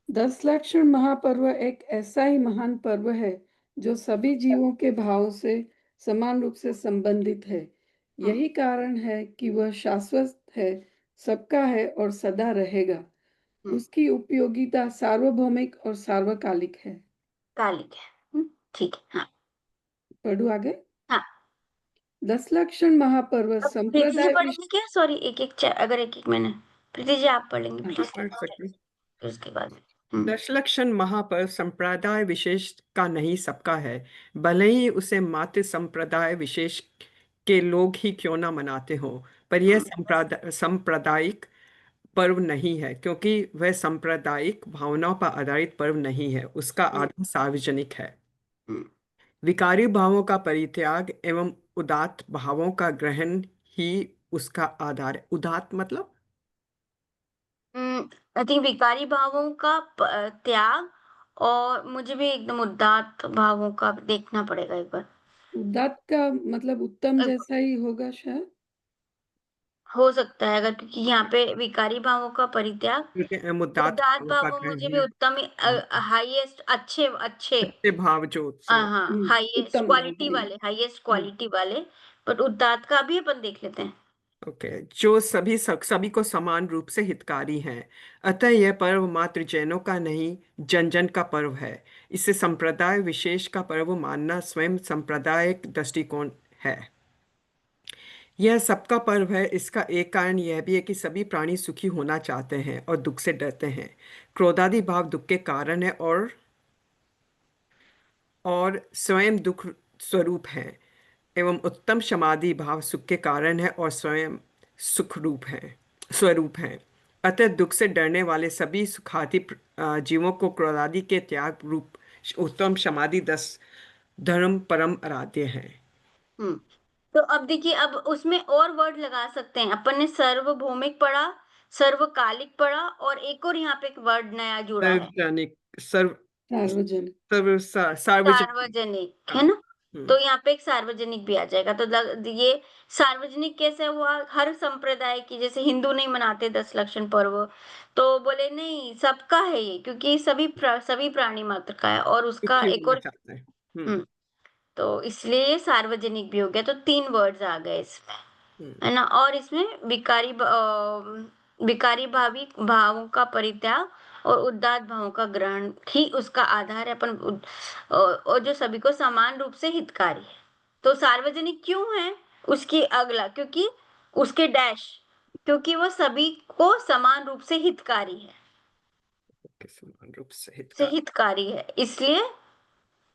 10 लक्षण महापर्व एक ऐसा ही महान पर्व है जो सभी जीवों के भाव से समान रूप से संबंधित है। यही कारण है कि वह शाश्वत है, सबका है और सदा रहेगा। उसकी उपयोगिता सार्वभौमिक और सार्वकालिक है। कालिक है, ठीक है। हाँ पढ़ू आगे। हाँ। 10 लक्षण महापर्व अब प्रीति जी संप्रदाय पढ़ेंगे क्या? सॉरी एक एक अगर एक एक मैंने, प्रीति जी आप पढ़ लेंगे प्लीज, पढ़ सकते हैं। फिर उसके बाद दशलक्षण महापर्व संप्रदाय विशेष का नहीं, सबका है। भले ही उसे मात्र संप्रदाय विशेष के लोग ही क्यों ना मनाते हो, पर यह सांप्रदायिक पर्व नहीं है, क्योंकि वह सांप्रदायिक भावनाओं पर आधारित पर्व नहीं है, उसका आधार सार्वजनिक है। विकारी भावों का परित्याग एवं उदात्त भावों का ग्रहण ही उसका आधार है। उदात्त मतलब आई थिंक विकारी भावों का त्याग, और मुझे भी एकदम उदात्त भावों का देखना पड़ेगा एक बार। उदात्त का मतलब उत्तम अ, जैसा ही होगा शायद। हो सकता है, अगर क्योंकि यहाँ पे विकारी भावों का परित्याग, क्योंकि उदात्त उदात्त भावों का भावों ग्रहण मुझे भी ही उत्तम, हाईएस्ट, अच्छे अच्छे, अच्छे भाव जो हाँ, हाईएस्ट उत्तम क्वालिटी भाव। वाले, हाईएस्ट क्वालिटी वाले। बट उदात्त का भी अपन देख लेते हैं। ओके, जो सभी को समान रूप से हितकारी हैं। अतः यह पर्व मात्र जैनों का नहीं, जन जन का पर्व है। इसे संप्रदाय विशेष का पर्व मानना स्वयं सांप्रदायिक दृष्टिकोण है। यह सबका पर्व है। इसका एक कारण यह भी है कि सभी प्राणी सुखी होना चाहते हैं और दुख से डरते हैं। क्रोधादि भाव दुख के कारण है और स्वयं दुख स्वरूप है, एवं उत्तम समाधि भाव सुख के कारण है और स्वयं सुख रूप है, स्वरूप है। अतः दुख से डरने वाले सभी सुखाती जीवों को क्रोधादि के त्याग रूप उत्तम समाधि 10 धर्म परम आराध्य है। हम्म तो अब देखिए, अब उसमें और वर्ड लगा सकते हैं अपन ने। सार्वभौमिक पढ़ा, सर्वकालिक पढ़ा, और एक और यहाँ पे एक वर्ड नया जुड़ा है, सार्वजनिक सर्व सार्वजनिक। सार्वजनिक। सार्वजनिक, हाँ। है ना। हम्म। तो यहाँ पे एक सार्वजनिक भी आ जाएगा। तो ये सार्वजनिक कैसे हुआ? हर संप्रदाय की, जैसे हिंदू नहीं मनाते 10 लक्षण पर्व, तो बोले नहीं, सबका है ये, क्योंकि सभी प्राणी मात्र का है, और उसका सुखी एक होना और। चाहता है। हम्म। हम्म तो इसलिए ये सार्वजनिक भी हो गया। तो 3 वर्ड्स आ गए इसमें, हम्म। है ना। और इसमें विकारी भावी भावों का परित्याग और उदात्त भावों का ग्रहण ही उसका आधार है। और जो सभी को समान रूप से हितकारी है। तो सार्वजनिक क्यों है? उसकी अगला, क्योंकि उसके डैश, क्योंकि वो सभी को समान रूप से हितकारी है, ओके, समान रूप से से हितकार। हितकारी है, इसलिए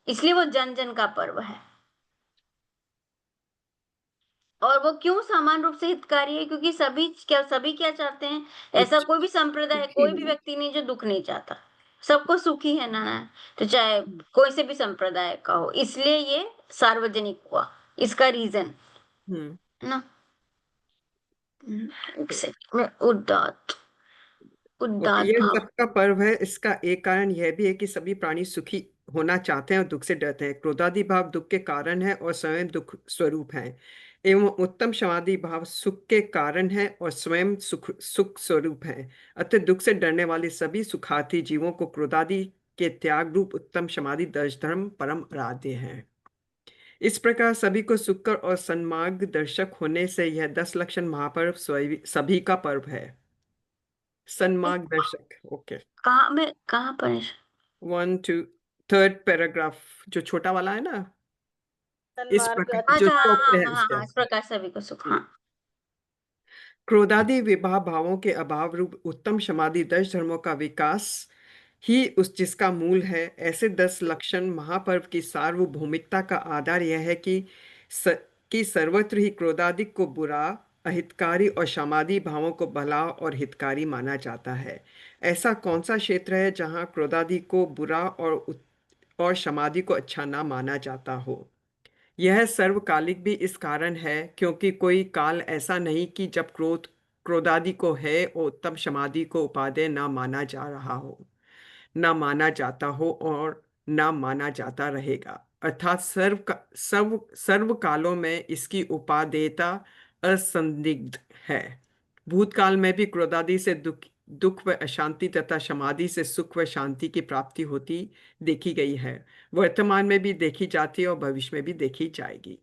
इसलिए वो जन जन का पर्व है। और वो क्यों समान रूप से हितकारी है? क्योंकि सभी क्या चाहते हैं? ऐसा उच्च। कोई भी संप्रदाय, सुखी कोई भी होना। व्यक्ति नहीं जो दुख नहीं चाहता। सबको सुखी है ना। तो चाहे कोई से भी संप्रदाय का हो, इसलिए ये सार्वजनिक हुआ, इसका रीजन, हम्म। है ना। एक सेकंड में, उदात्त ओके, उदात्त यह भाव। सबका पर्व है। इसका एक कारण यह भी है कि सभी प्राणी सुखी होना चाहते हैं और दुख से डरते हैं। क्रोधादि भाव दुख के कारण है और स्वयं दुख स्वरूप है, एवं उत्तम समाधि भाव सुख के कारण है और स्वयं सुख स्वरूप है। अतः दुख से डरने वाले सभी सुखार्थी जीवों को क्रोधादि के त्याग रूप उत्तम समाधि दर्श धर्म परम आराध्य है। इस प्रकार सभी को सुखकर और सन्मार्ग दर्शक होने से यह 10 लक्षण महापर्व सभी का पर्व है। सन्मार्ग दर्शक। ओके। कहाँ पर है? 1 2 3rd पैराग्राफ जो छोटा वाला है ना, इस सन्मार्ग प्रकार जो अच्छा, हाँ टॉप पे हाँ है हाँ उसके हाँ, इस आगे। प्रकार सभी को सुख, हाँ। क्रोधादि विभाव भावों के अभाव रूप उत्तम समाधि 10 धर्मों का विकास ही उस जिसका मूल है। ऐसे 10 लक्षण महापर्व की सार्वभौमिकता का आधार यह है कि सर्वत्र ही क्रोधादि को बुरा, अहितकारी और समाधि भावों को भला और हितकारी माना जाता है। ऐसा कौन सा क्षेत्र है जहाँ क्रोधादि को बुरा और समाधि को अच्छा ना माना जाता हो? यह सर्वकालिक भी इस कारण है क्योंकि कोई काल ऐसा नहीं कि जब क्रोधादि को है और उत्तम समाधि को उपादेय ना माना जा रहा हो, ना माना जाता हो और ना माना जाता रहेगा। अर्थात सर्व कालों में इसकी उपादेयता असंदिग्ध है। भूतकाल में भी क्रोधादि से दुख व अशांति तथा समाधि से सुख व शांति की प्राप्ति होती देखी गई है। वर्तमान में भी देखी जाती है और भविष्य में भी देखी जाएगी।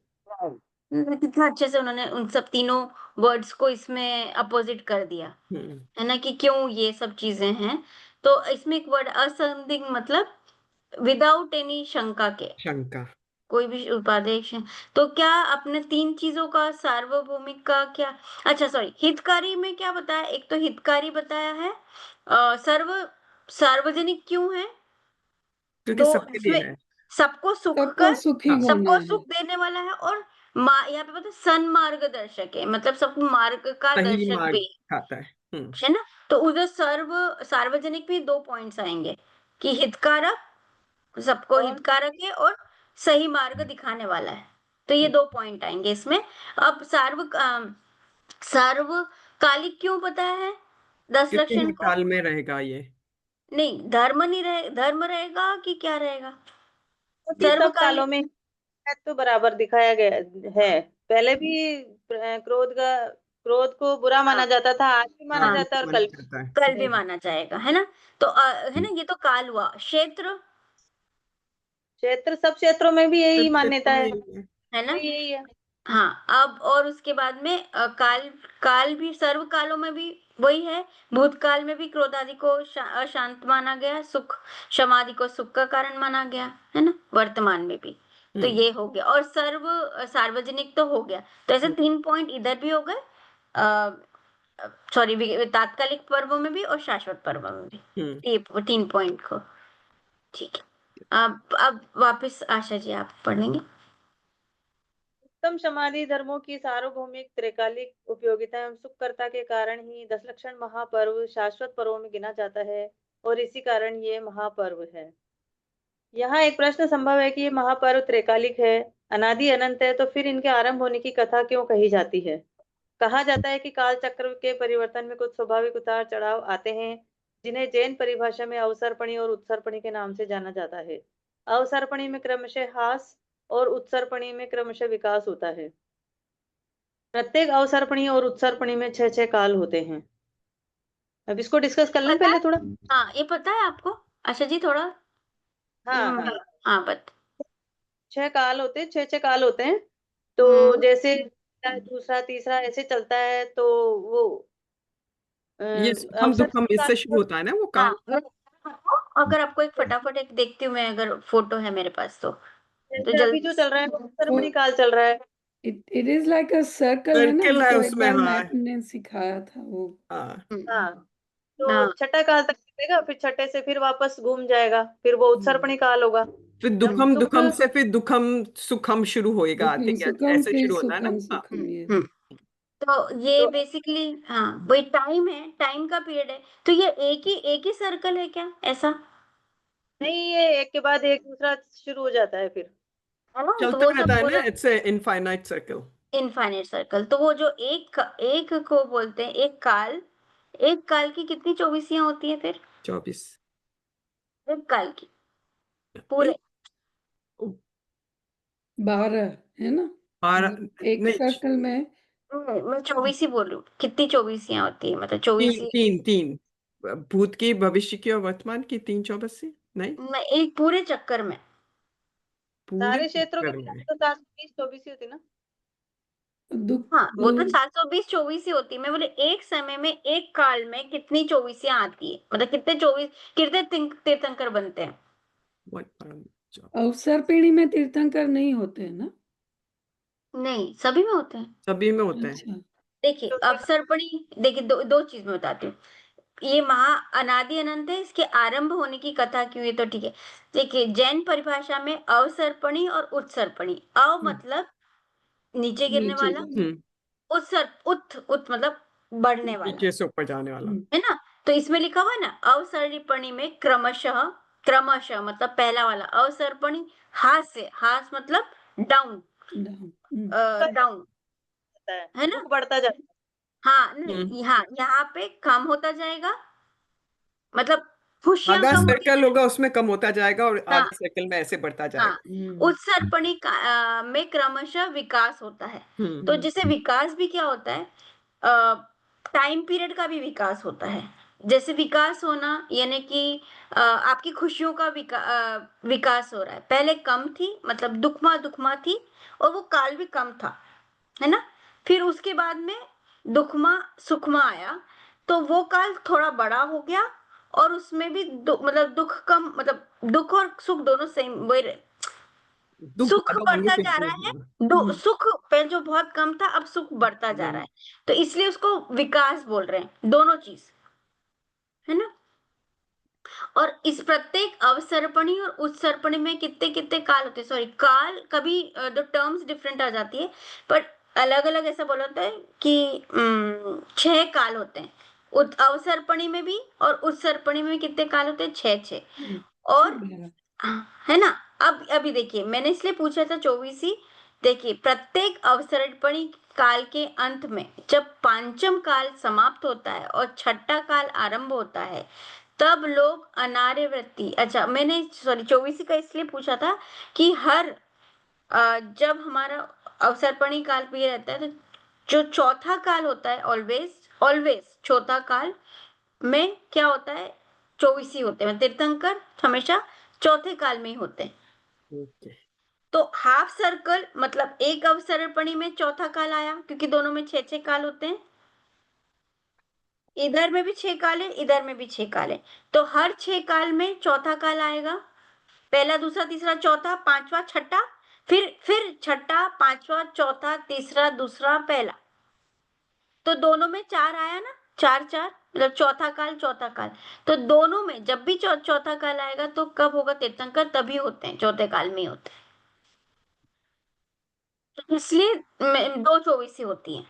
कितना अच्छे से उन्होंने उन सब तीनों वर्ड्स को इसमें अपोजिट कर दिया, हम्म। है ना, कि क्यों ये सब चीजें हैं। तो इसमें एक वर्ड असंदिग्ध, मतलब विदाउट एनी शंका के, शंका। कोई भी उपादेय तो क्या अपने 3 चीजों का, सार्वभौमिक का क्या, अच्छा सॉरी, हितकारी में क्या बताया? एक तो हितकारी बताया है, सार्वजनिक क्यों है? क्योंकि तो सबके लिए इसमें है। सबको सुख सबको कर, सुखी हाँ। होना सबको है। सुख देने वाला है, और यहाँ पे पता है सन्मार्गदर्शक है, मतलब सबको मार्ग का सही दर्शक मार्ग भी खाता है। हम्म। है ना। तो उधर सार्वजनिक भी 2 पॉइंट्स आएंगे, कि हितकारक, सबको और हितकारक है, और सही मार्ग दिखाने वाला है। तो ये 2 पॉइंट आएंगे इसमें। अब सार्वकालिक क्यों पता है 10 कितने लक्षण ही को? काल में रहेगा ये? नहीं, धर्म रहेगा कि क्या रहेगा? क्योंकि सब सर्वकालिक। कालों में तो बराबर दिखाया गया है। पहले भी क्रोध को बुरा हाँ माना जाता था, आज भी माना हाँ, हाँ, जाता है और माना कल जाता है। कल भी माना जाएगा, है ना? तो है ना, ये तो काल हुआ। क्षेत्र, क्षेत्र, सब क्षेत्रों में भी यही सब मान्यता क्षेत्रों में है, यही है। है ना? यही है। हाँ, अब और उसके बाद में काल भी सर्व कालों में भी वही है। भूतकाल में भी क्रोध आदि को अशांत माना गया, सुख समाधि को सुख का कारण माना गया, है ना? वर्तमान में भी। तो ये हो गया। और सार्वजनिक तो हो गया। तो ऐसे 3 पॉइंट इधर भी हो गए, सॉरी, तात्कालिक पर्वों में भी और शाश्वत पर्वों में भी। ये 3 पॉइंट को, ठीक है। अब वापस आशा जी आप पढ़ेंगे। उत्तम समाधि धर्मों की सार्वभौमिक त्रिकालिक उपयोगिता एवं सुखकर्ता के कारण ही 10 लक्षण महापर्व शाश्वत पर्वों में गिना जाता है और इसी कारण ये महापर्व है। यहाँ एक प्रश्न संभव है कि ये महापर्व त्रिकालिक है, अनादि अनंत है, तो फिर इनके आरंभ होने की कथा क्यों कही जाती है? कहा जाता है कि काल चक्र के परिवर्तन में कुछ स्वाभाविक उतार चढ़ाव आते हैं, जिन्हें जैन परिभाषा में अवसर्पणी और उत्सर्पणी के नाम से जाना जाता है। अवसर्पणी में क्रमशः ह्रास और उत्सर्पणी में क्रमशः विकास होता है। प्रत्येक अवसर्पणी और उत्सर्पणी में 6 काल होते हैं। अब इसको डिस्कस कर लें पता है? पहले थोड़ा। हाँ, ये पता है आपको आशा जी थोड़ा? हाँ हाँ, हाँ, बत 6 काल होते हैं, 6 काल होते हैं। तो जैसे दूसरा तीसरा ऐसे चलता है, तो वो ये सुखम अवसर दुखम इससे शुरू होता है ना वो हाँ, काल? अगर आपको एक फटाफट एक देखती हूँ मैं, अगर फोटो है मेरे पास तो जैसे अभी जल्दी जो चल रहा है वो अवसर्पणी काल चल रहा है। It is like a circle, है ना? सर्किल है हमको एक उसमें, बार हाँ। मैम ने सिखाया था वो। हाँ, हाँ, तो हाँ, 6 काल तक चलेगा, फिर 6 से फिर वापस घूम जाएगा, फिर वो उत्सर्पणी काल होगा। फिर जब दुखम सुख दुखम से फिर दुखम सुखम शुरू होएगा, आई दुखम थिंक सुखम ऐसे फिर शुरू होता है ना? सुखम हाँ। सुखम, ये तो ये तो बेसिकली हाँ वही टाइम है, टाइम का पीरियड है। तो ये एक ही सर्कल है क्या ऐसा? नहीं, ये एक के बाद एक दूसरा शुरू हो जाता है फिर। है ना? तो चलता वो रहता सब है ना, पूरा it's a infinite circle. Infinite circle. तो वो जो एक को बोलते हैं एक काल की कितनी चौबीसियां होती है फिर? 24। एक काल की पूरे 12 है ना? 12 एक नहीं, सर्कल में मैं 24 ही बोल रही हूँ। कितनी चौबीसियां होती है, मतलब 24 तीन तीन तीन, भूत की, भविष्य की और वर्तमान की 3 24 नहीं, मैं एक पूरे चक्कर में। पूरे सारे क्षेत्रों के चक्कर मिला में। के तो 720 24 ही होती ना। दुख हाँ, वो तो 720 24 ही होती है। मैं बोले एक समय में एक काल में कितनी चौबीसियां आती है, मतलब कितने तीर्थंकर बनते हैं? अवसर पीढ़ी में तीर्थंकर नहीं होते हैं ना? नहीं, सभी में होते हैं। सभी में होते हैं। अच्छा, देखिए तो अवसर्पणी, देखिए दो चीज में बताती हूँ। ये महा अनादि अनंत है, इसके आरंभ होने की कथा क्यों है तो ठीक है। देखिए जैन परिभाषा में अवसर्पणी और उत्सर्पणी। अव मतलब नीचे गिरने नीचे वाला, जाना। उत मतलब बढ़ने वाला, नीचे से ऊपर जाने वाला। है ना? तो इसमें लिखा हुआ है ना, अवसर्पणी में क्रमशः, क्रमशः मतलब पहला वाला अवसर्पणी, हास मतलब डाउन, डाउन। डाउन, होता है, है ना? दुख बढ़ता जाता है। हाँ नहीं, यहाँ पे कम होता जाएगा, मतलब खुशियां आधा कम होती सर्कल होगा जाएगी। उसमें कम होता जाएगा और हाँ आधे सर्कल में ऐसे बढ़ता हाँ, जाएगा। उत्सर्पणी में क्रमशः विकास होता है। तो जैसे विकास भी क्या होता है, टाइम पीरियड का भी विकास होता है। जैसे विकास होना यानी कि आपकी खुशियों का विकास हो रहा है। पहले कम थी, मतलब दुखमा थी, और वो काल भी कम था, है ना? फिर उसके बाद में दुखमा सुखमा आया, तो वो काल थोड़ा बड़ा हो गया, और उसमें भी मतलब दुख कम, मतलब दुख और सुख दोनों सेम वही, दुख सुख ज्यादा होंगे बढ़ता फिर जा रहा है, सुख पहले जो बहुत कम था अब सुख बढ़ता जा रहा है। तो इसलिए उसको विकास बोल रहे हैं, दोनों चीज, है ना? और इस प्रत्येक अवसर्पणी और उत्सर्पणी में कितने कितने काल होते हैं, सॉरी काल कभी दो टर्म्स डिफरेंट आ जाती है, पर अलग अलग ऐसा बोला होता है कि 6 काल होते हैं। अवसर्पणी में भी और उत्सर्पणी में कितने काल होते हैं? 6 और है ना? अब अभी देखिए, मैंने इसलिए पूछा था 24 देखिए, प्रत्येक अवसर्पणी काल के अंत में जब पांचम काल समाप्त होता है और छठा काल आरंभ होता है, तब लोग अनार्यवृत्ति, अच्छा मैंने सॉरी 24 का इसलिए पूछा था कि हर जब हमारा अवसर्पणी काल भी रहता है, तो जो चौथा काल होता है, ऑलवेज ऑलवेज चौथा काल में क्या होता है, 24 होते हैं, तीर्थंकर हमेशा चौथे काल में ही होते हैं। ओके। तो हाफ सर्कल मतलब एक अवसर्पणी में चौथा काल आया, क्योंकि दोनों में 6 काल होते हैं, इधर में भी 6 काल है, इधर में भी 6 काल है, तो हर 6 काल में चौथा काल आएगा, पहला दूसरा तीसरा चौथा पांचवा छठा, फिर छठा पांचवा चौथा तीसरा दूसरा पहला, तो दोनों में 4 आया ना, 4 मतलब चौथा काल, तो दोनों में जब भी चौथा काल आएगा तो कब होगा तीर्थंकर, तभी होते हैं, चौथे काल में ही होते हैं, तो इसलिए दो 24 होती हैं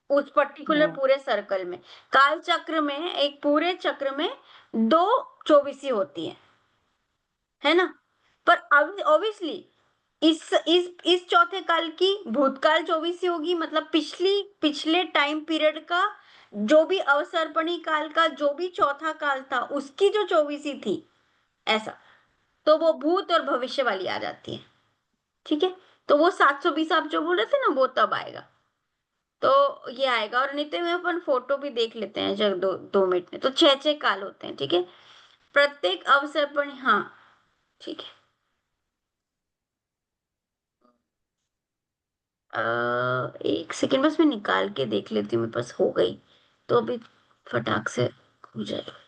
उस पर्टिकुलर पूरे सर्कल में। काल चक्र में, एक पूरे चक्र में दो 24 होती है ना। पर ऑब्वियसली इस चौथे काल की भूतकाल 24 होगी, मतलब पिछले टाइम पीरियड का जो भी अवसर्पणी काल का जो भी चौथा काल था, उसकी जो 24 थी, ऐसा, तो वो भूत और भविष्य वाली आ जाती है, ठीक है। तो वो 720 आप जो बोल रहे थे ना, वो तब आएगा, तो ये आएगा। और नित्य में अपन फोटो भी देख लेते हैं जब 2 मिनट में, तो 6 काल होते हैं, ठीक है, प्रत्येक अवसर्पणी, हाँ ठीक है। एक सेकेंड बस मैं निकाल के देख लेती हूँ, मेरे पास हो गई तो अभी फटाक से हो जाएगा।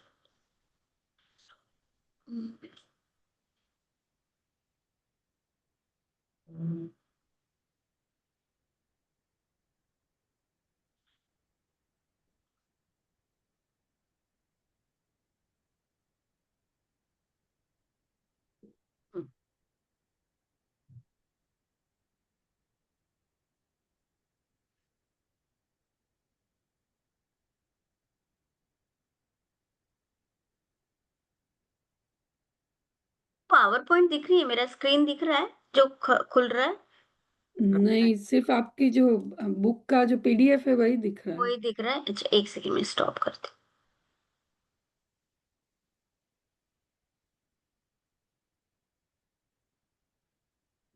पावर पॉइंट दिख रही है, मेरा स्क्रीन दिख रहा है जो खुल रहा है, नहीं, सिर्फ आपकी जो बुक का जो पीडीएफ है वही दिख रहा है। वही दिख रहा है। अच्छा एक सेकेंड में स्टॉप करती हूँ।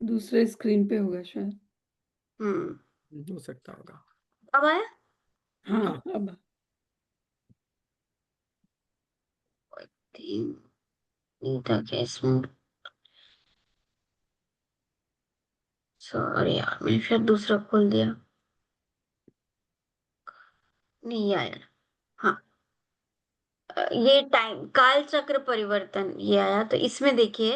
दूसरे स्क्रीन पे होगा शायद। हो सकता होगा। अब आया? हाँ, अब सॉरी यार, मैंने शायद दूसरा खोल दिया, नहीं आया। हाँ, ये टाइम काल चक्र परिवर्तन ये आया, तो इसमें देखिए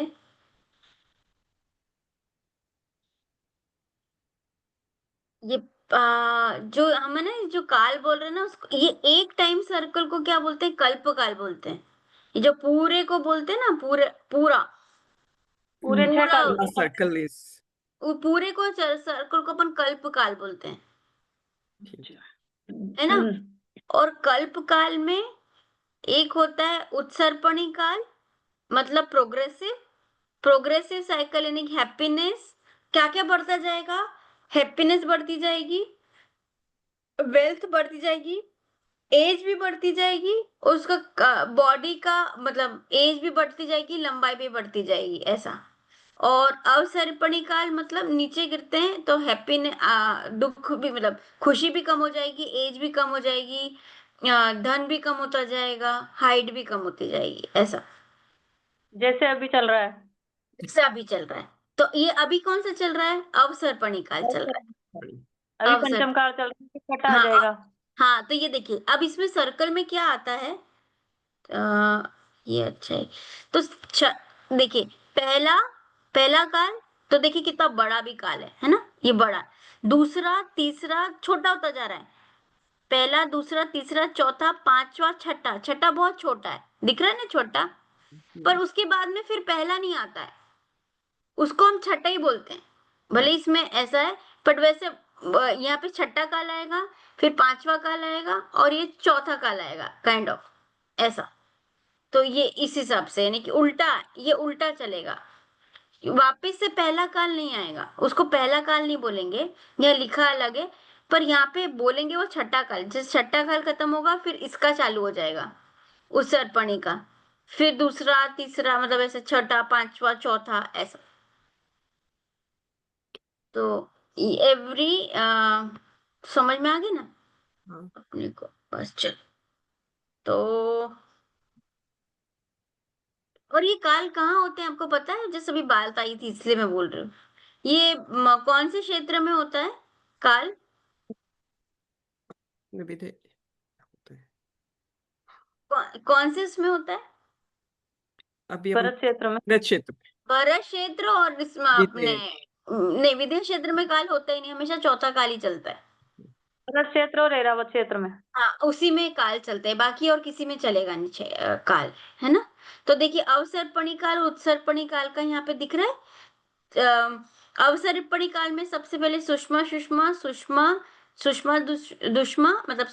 ये जो हम है ना, जो काल बोल रहे हैं ना, उसको ये एक टाइम सर्कल को क्या बोलते हैं, कल्प काल बोलते हैं। ये जो पूरे को बोलते हैं ना, पूरे पूरा पूरे 6 पूरा काल। सर्कल इज वो पूरे को सर्कल को अपन कल्प काल बोलते हैं, है ना। और कल्प काल में एक होता है उत्सर्पणी काल, मतलब प्रोग्रेसिव साइकिल, यानी हैप्पीनेस, क्या क्या बढ़ता जाएगा, हैप्पीनेस बढ़ती जाएगी, वेल्थ बढ़ती जाएगी, एज भी बढ़ती जाएगी, और उसका बॉडी का मतलब एज भी बढ़ती जाएगी, लंबाई भी बढ़ती जाएगी, ऐसा। और अवसर्पणी काल मतलब नीचे गिरते हैं तो हैप्पीनेस, दुख भी मतलब खुशी भी कम हो जाएगी, एज भी कम हो जाएगी, धन भी कम होता जाएगा, हाइट भी कम होती जाएगी, ऐसा। जैसे अभी चल रहा है। जैसे अभी चल रहा है, तो ये अभी कौन सा चल रहा है, अवसर्पणी काल चल रहा है। अभी अवसर पंचम काल चल रहा है, छठा आ हाँ जाएगा। हाँ, तो ये देखिए अब इसमें सर्कल में क्या आता है, ये अच्छा है, तो देखिए पहला पहला काल, तो देखिए कितना बड़ा भी काल है ना, ये बड़ा, दूसरा तीसरा छोटा होता जा रहा है, पहला दूसरा तीसरा चौथा पांचवा छठा, छठा बहुत छोटा है, दिख रहा है ना छोटा, पर उसके बाद में फिर पहला नहीं आता है, उसको हम छठा ही बोलते हैं, भले इसमें ऐसा है, बट वैसे यहाँ पे छठा काल आएगा, फिर पांचवा काल आएगा, और ये चौथा काल आएगा, काइंड ऑफ ऐसा। तो ये इस हिसाब से, यानी कि उल्टा, ये उल्टा चलेगा, वापस से पहला काल नहीं आएगा, उसको पहला काल नहीं बोलेंगे, या लिखा अलग है, पर यहाँ पे बोलेंगे वो छठा काल। जब छठा काल खत्म होगा फिर इसका चालू हो जाएगा, उत्सर्पणी का, फिर दूसरा तीसरा, मतलब ऐसे छठा पांचवा चौथा ऐसा। तो एवरी समझ में आ गई ना हाँ अपने को? बस चल। तो और ये काल कहाँ होते हैं आपको पता है? जैसे अभी बात आई थी इसलिए मैं बोल रही हूँ। ये कौन से क्षेत्र में होता है काल? विधि होते हैं। कौन से उसमें होता है? अभी हम भरत क्षेत्र में। भरत क्षेत्र में, भरत क्षेत्र, और इसमें अपने विधि नहीं, विदेश क्षेत्र में काल होता ही नहीं, हमेशा चौथा काल ही चलता है। भरत क्षेत्र और ऐरावत क्षेत्र में। हाँ, उसी में काल चलते हैं, बाकी और किसी में चलेगा नहीं काल, है ना? तो देखिए, अवसर्पणी काल, उत्सर्पणी काल का यहाँ पे दिख रहा है। अवसर्पणी काल में सबसे पहले सुषमा सुषमा सुषमा सुषमा दुष्मा, मतलब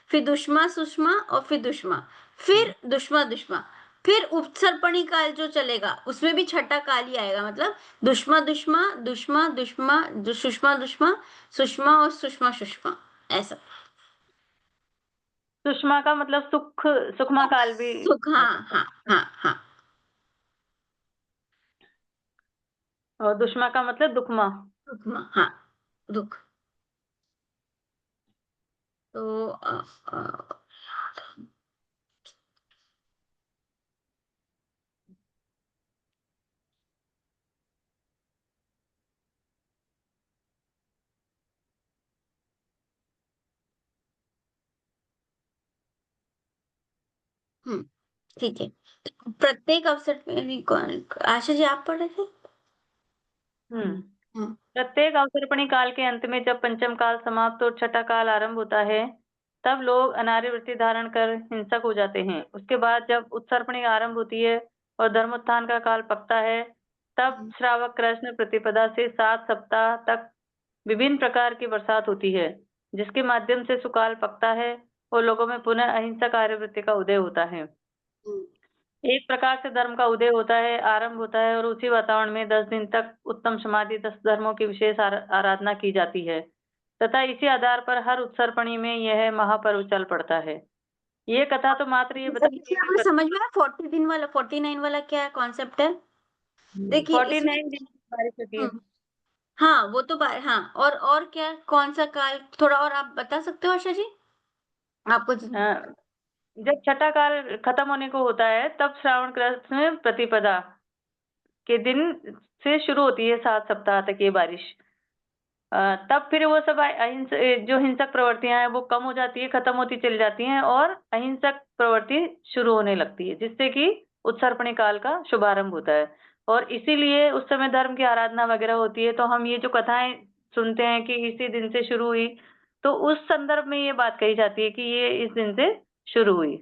फिर दुष्मा सुषमा, और फिर दुष्मा, फिर दुष्मा दुष्मा, फिर उत्सर्पणी काल जो चलेगा उसमें भी छठा काल ही आएगा, मतलब दुष्मा दुष्मा दुष्मा दुष्मा सुषमा दुष्मा सुषमा और सुषमा सुषमा, ऐसा। सुषमा का मतलब सुखमा काल भी सुख, हो हाँ सकता है। हाँ हाँ हाँ। और दुष्मा का मतलब दुखमा। दुखमा, हाँ, दुख। तो ठीक है। तो प्रत्येक अवसर पे आशा जी आप पढ़ रहे थे? हम्म हाँ। प्रत्येक अवसर्पणी काल के अंत में जब पंचम काल समाप्त और छठा काल आरंभ होता है, तब लोग अनार्य वृत्ति धारण कर हिंसक हो जाते हैं। उसके बाद जब उत्सर्पणी आरंभ होती है और धर्मोत्थान का काल पकता है, तब श्रावक कृष्ण प्रतिपदा से 7 सप्ताह तक विभिन्न प्रकार की बरसात होती है, जिसके माध्यम से सुकाल पकता है और लोगों में पुनः अहिंसक आर्यवृत्ति का उदय होता है। एक प्रकार से धर्म का उदय होता है, आरंभ होता है, और उसी वातावरण में 10 दिन तक उत्तम समाधि 10 धर्मों की विशेष आराधना की जाती है, तथा इसी आधार पर हर उत्सर्पणी में यह महापर्व चल पड़ता है। ये कथा तो मात्र ये इससे बताती है आपको कि समझ में आया 40 दिन वाला, 49 वाला क्या कॉन्सेप्ट है? देखिए इसमें 49 दिन की बारिश होती है। हम्म, हाँ वो तो हाँ, और क्या, कौन सा काल, थोड़ा और आप बता सकते हो आशा जी? आपको अ, जब छठा काल खत्म होने को होता है, तब श्रावण कृष्ण प्रतिपदा के दिन से शुरू होती है 7 सप्ताह तक ये बारिश। तब फिर वो सब जो हिंसक प्रवृत्तियां हैं वो कम हो जाती है, खत्म होती चली जाती हैं, और अहिंसक प्रवृत्ति शुरू होने लगती है, जिससे कि उत्सर्पणी काल का शुभारंभ होता है। और इसीलिए उस समय धर्म की आराधना वगैरह होती है। तो हम ये जो कथाएं सुनते हैं कि इसी दिन से शुरू हुई, तो उस संदर्भ में ये बात कही जाती है कि ये इस दिन से शुरू हुई,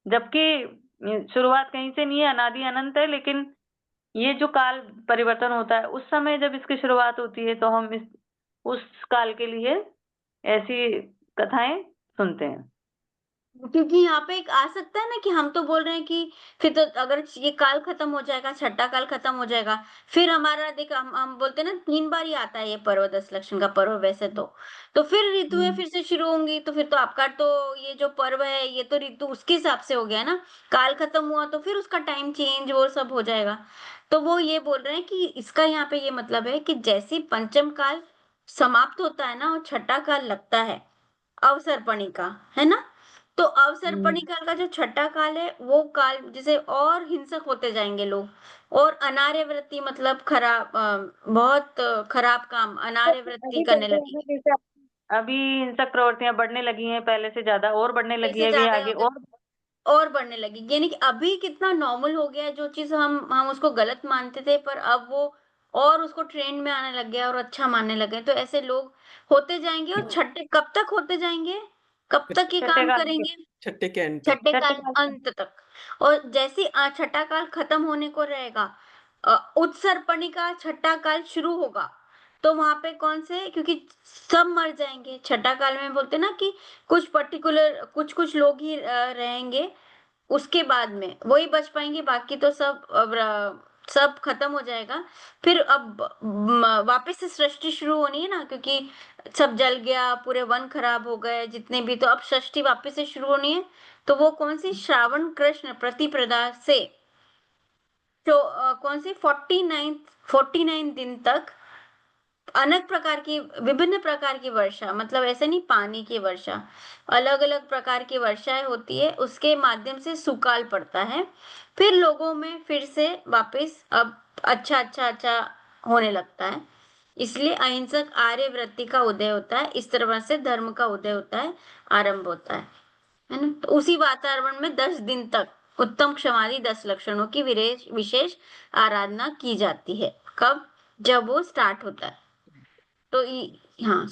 जबकि शुरुआत कहीं से नहीं है, अनादि अनंत है। लेकिन ये जो काल परिवर्तन होता है उस समय जब इसकी शुरुआत होती है, तो हम इस उस काल के लिए ऐसी कथाएं सुनते हैं। क्योंकि यहाँ पे एक आ सकता है ना कि हम तो बोल रहे हैं कि फिर तो अगर ये काल खत्म हो जाएगा, छठा काल खत्म हो जाएगा, फिर हमारा देख, हम बोलते हैं ना 3 बार ही आता है ये पर्व, 10 लक्षण का पर्व वैसे तो फिर ऋतुएं फिर से शुरू होंगी, तो फिर तो आपका तो ये जो पर्व है ये तो ऋतु उसके हिसाब से हो गया ना। काल खत्म हुआ तो फिर उसका टाइम चेंज वो सब हो जाएगा। तो वो ये बोल रहे हैं कि इसका यहाँ पे ये मतलब है कि जैसे पंचम काल समाप्त होता है ना और छठा काल लगता है अवसर्पणी का, है ना? तो अवसर्पणी काल का जो छठा काल है वो काल जैसे और हिंसक होते जाएंगे लोग, और अनार्य वृत्ति मतलब खराब, बहुत खराब काम अनार्य वृत्ति अभी करने चलते हैं ना, लगेंगे। जैसे अभी हिंसक प्रवृत्तियां बढ़ने लगी हैं, पहले से ज्यादा और बढ़ने लगी जैसे है अभी ज्यादा आगे होते और। और बढ़ने लगी, यानी कि अभी कितना नॉर्मल हो गया है, जो चीज हम उसको गलत मानते थे पर अब वो और उसको ट्रेंड में आने लग गया और अच्छा मानने लगे। तो ऐसे लोग होते जाएंगे, और छठे कब तक होते जाएंगे, कब फिर तक ये छठे काम काल के करेंगे? छठे के अंत तक। छठे छठे काल काल के अंत तक। और जैसे छठा काल खत्म होने को रहेगा, उत्सर्पणी का छठा काल शुरू होगा, तो वहां पे कौन से, क्योंकि सब मर जाएंगे छठा काल में, बोलते ना कि कुछ पर्टिकुलर कुछ कुछ लोग ही रहेंगे, उसके बाद में वही बच पाएंगे, बाकी तो सब सब खत्म हो जाएगा। फिर अब वापस से सृष्टि शुरू होनी है ना, क्योंकि सब जल गया, पूरे वन खराब हो गए जितने भी, तो अब सृष्टि वापस से शुरू होनी है। तो वो कौन सी, श्रावण कृष्ण प्रतिपदा से तो कौन सी 49 दिन तक अनेक प्रकार की, विभिन्न प्रकार की वर्षा, मतलब ऐसे नहीं पानी की वर्षा, अलग अलग प्रकार की वर्षाएं होती है, उसके माध्यम से सुकाल पड़ता है। फिर लोगों में फिर से वापस अब अच्छा होने लगता है। इसलिए अहिंसक आर्यवृत्ति का उदय होता है, इस तरह से धर्म का उदय होता है, आरंभ होता है ना। तो उसी वातावरण में 10 दिन तक उत्तम क्षमादि 10 लक्षणों की विशेष आराधना की जाती है। कब? जब वो स्टार्ट होता है। तो हाँ,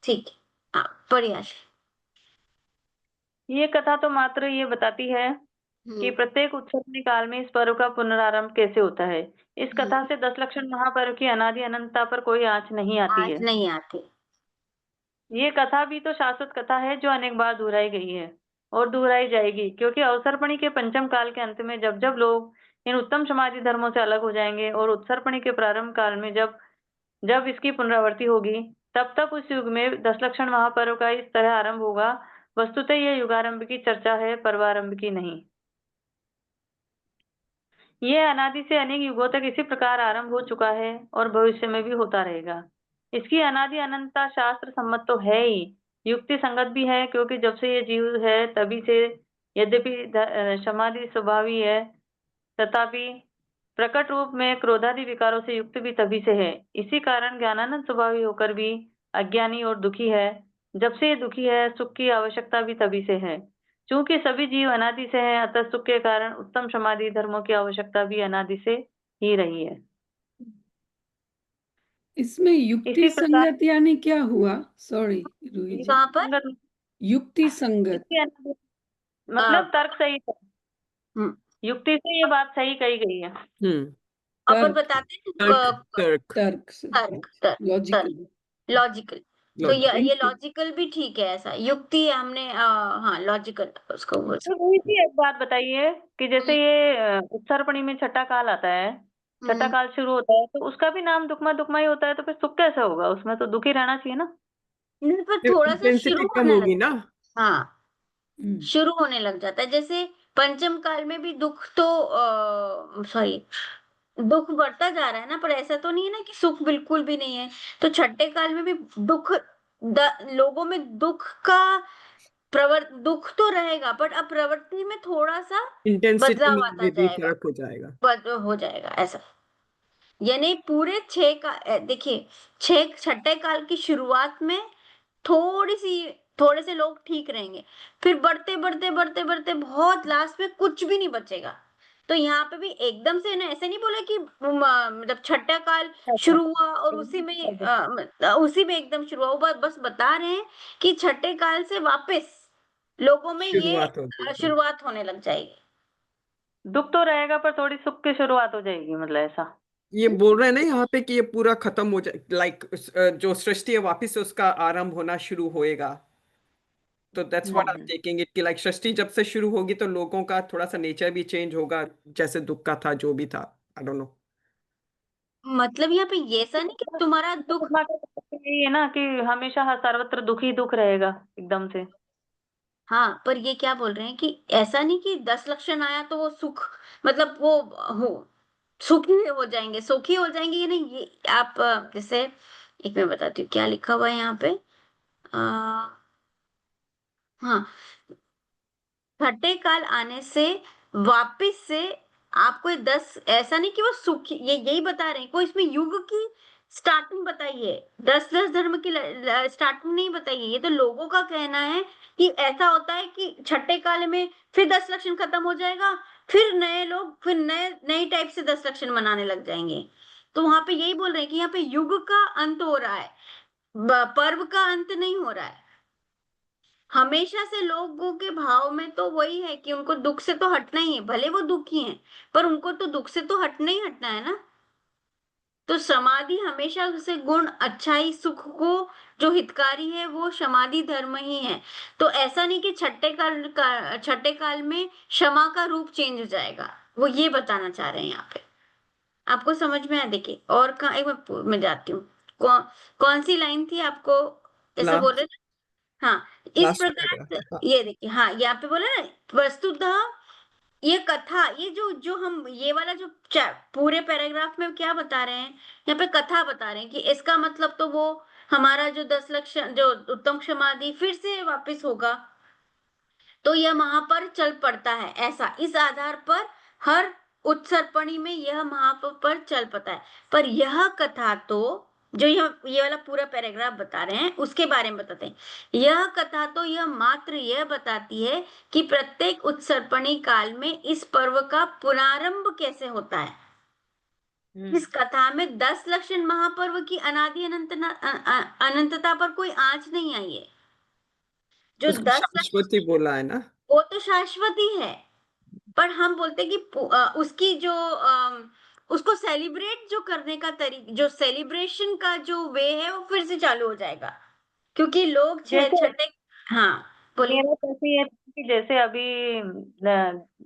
ठीक है। हाँ, बढ़िया। ये कथा तो मात्र ये बताती है कि प्रत्येक उत्सव के काल में इस पर्व का पुनरारंभ कैसे होता है। इस कथा से 10 लक्षण महापर्व की अनादि अनंतता पर कोई आंच नहीं आती आज है। नहीं आती। ये कथा भी तो शाश्वत कथा है जो अनेक बार दोहराई गई है और दोहराई जाएगी, क्योंकि अवसर्पणी के पंचम काल के अंत में जब जब लोग इन उत्तम समाधि धर्मों से अलग हो जाएंगे और उत्सर्पणी के प्रारंभ काल में जब जब इसकी पुनरावृत्ति होगी, तब तक उस युग में 10 लक्षण महापर्व का इस तरह आरंभ होगा। वस्तुतः यह युगारंभ की चर्चा है, पर्वारंभ की नहीं। यह अनादि से अनेक युगों तक इसी प्रकार आरंभ हो चुका है और भविष्य में भी होता रहेगा। इसकी अनादि अनंतता शास्त्र सम्मत तो है ही, युक्ति संगत भी है, क्योंकि जब से ये जीव है तभी से, यद्यपि समाधि स्वभावी है, तथापि प्रकट रूप में क्रोधादि विकारों से युक्त भी तभी से है। इसी कारण ज्ञानानंद स्वभावी होकर भी अज्ञानी और दुखी है। जब से ये दुखी है, सुख की आवश्यकता भी तभी से है। चूंकि सभी जीव अनादि से हैं, अतः सुख के कारण उत्तम समाधि धर्मों की आवश्यकता भी अनादि से ही रही है। इसमें युक्ति इसी प्रकार संगत यानी क्या हुआ? सॉरी रूही जी। कहाँ पर? संगत युक्ति संगत इसके मतलब तर्क सही है। हम्म, युक्ति से ये बात सही कही गई है। अपन तर्क बताते हैं तर्क तर्क तर्क से तर्क तर्क लॉजिकल। लॉजिकल। तो लॉजिक। ये लॉजिकल भी ठीक है, ऐसा युक्ति हमने हाँ लॉजिकल उसको बोल तो सकते वही सी एक बात बताइए कि जैसे हैं। ये उत्सर्पणी में छठा काल आता है, छठा काल शुरू होता है, तो उसका भी नाम दुखमा दुखमा ही होता है, तो फिर सुख कैसे होगा? उसमें तो दुख ही रहना चाहिए ना। नहीं, पर थोड़ा सा इंटेंसिटी शुरू कम होने होगी लगता ना। है। हाँ, हम्म। शुरू होने लग जाता है। जैसे पंचम काल में भी दुख तो सॉरी, दुख बढ़ता जा रहा है ना, पर ऐसा तो नहीं है ना कि सुख बिल्कुल भी नहीं है। तो छठे काल में भी दुख, लोगों में दुख का दुख तो रहेगा, बट अब प्रवृत्ति में थोड़ा सा इंटेंसिटी बदलाव आता में भी जाएगा, फर्क हो जाएगा। हो जाएगा ऐसा। यानी पूरे छह का देखिए, छठे काल की शुरुआत में थोड़ी सी, थोड़े से लोग ठीक रहेंगे, फिर बढ़ते बढ़ते बढ़ते बढ़ते बहुत लास्ट में कुछ भी नहीं बचेगा। तो यहाँ पे भी एकदम से ना, ऐसे नहीं बोला कि मतलब छठा काल अच्छा। शुरू हुआ और उसी में एकदम शुरू हुआ। वो बस बता रहे हैं कि छठे काल से वापस लोगों में ये शुरुआत होगी। शुरुआत होने लग जाएगी। दुख तो रहेगा पर थोड़ी सुख की शुरुआत हो जाएगी, मतलब ऐसा। ये बोल रहे हैं ना यहाँ पे कि ये पूरा खत्म हो जाए, लाइक जो सृष्टि है वापिस से उसका आरंभ होना शुरू होएगा। तो that's what I am hmm. Taking it, कि लाइक सृष्टि जब से शुरू होगी तो लोगों का थोड़ा सा नेचर भी चेंज होगा, जैसे दुख का था जो भी था। I don't know. मतलब यहाँ पे ये ऐसा नहीं कि तुम्हारा दुख, यही है ना कि हमेशा हर सर्वत्र दुख ही दुख रहेगा एकदम से। हाँ, पर ये क्या बोल रहे हैं कि ऐसा नहीं कि 10 लक्षण आया तो वो सुख, मतलब वो हो सुखी हो जाएंगे, ये नहीं। ये आप जैसे, एक मैं बताती हूँ क्या लिखा हुआ है यहाँ पे। आ, हाँ, छठे काल आने से वापिस से आपको ये 10, ऐसा नहीं कि वो सुखी, ये यही बता रहे हैं, कोई इसमें युग की स्टार्टिंग बताई है, 10 धर्म की स्टार्टिंग नहीं बताई है। ये तो लोगों का कहना है कि ऐसा होता है कि छठे काल में फिर 10 लक्षण खत्म हो जाएगा, फिर नए लोग फिर नई टाइप से 10 लक्षण मनाने लग जाएंगे। तो वहां पे यही बोल रहे हैं कि यहाँ पे युग का अंत हो रहा है, पर्व का अंत नहीं हो रहा है। हमेशा से लोगों के भाव में तो वही है कि उनको दुख से तो हटना ही है, भले वो दुखी हैं, पर उनको तो दुख से तो हटना ही हटना है ना। तो समाधि हमेशा से गुण, अच्छाई, सुख को जो हितकारी है वो समाधि धर्म ही है। तो ऐसा नहीं कि छठे काल में क्षमा का रूप चेंज हो जाएगा, वो ये बताना चाह रहे हैं यहाँ पे। आपको समझ में आया? देखिए और कहाँ एक मैं जाती हूँ। कौन सी लाइन थी आपको ऐसे बोल रहे लास्ट थे? हाँ, इस लास्ट प्रकार पैराग्राफ से है, हाँ। ये देखिए, हाँ, यहाँ पे बोला ना वस्तुतः ये कथा, ये जो जो हम ये वाला जो पूरे पैराग्राफ में क्या बता रहे हैं, यहाँ पे कथा बता रहे हैं कि इसका मतलब तो वो हमारा जो 10 लक्षण जो उत्तम समाधि फिर से वापस होगा, तो यह वहां पर चल पड़ता है। ऐसा इस आधार पर हर उत्सर्पणी में यह वहां पर चल पड़ता है। पर यह कथा तो जो ये वाला पूरा पैराग्राफ बता रहे हैं उसके बारे में बताते हैं। यह कथा तो यह मात्र यह बताती है कि प्रत्येक उत्सर्पणी काल में इस पर्व का पुनरारंभ कैसे होता है। इस कथा में 10 लक्षण महापर्व की अनादि अनंतता पर कोई आंच नहीं आई है। जो उसको 10 लक्षण शाश्वती बोला है ना। वो तो शाश्वत ही है, पर हम बोलते हैं कि उसकी जो उसको सेलिब्रेट जो करने का जो सेलिब्रेशन का जो वे है वो फिर से चालू हो जाएगा, क्योंकि लोग जैसे छठे। हाँ बोलिए। मेरा कैसे ये कि जैसे अभी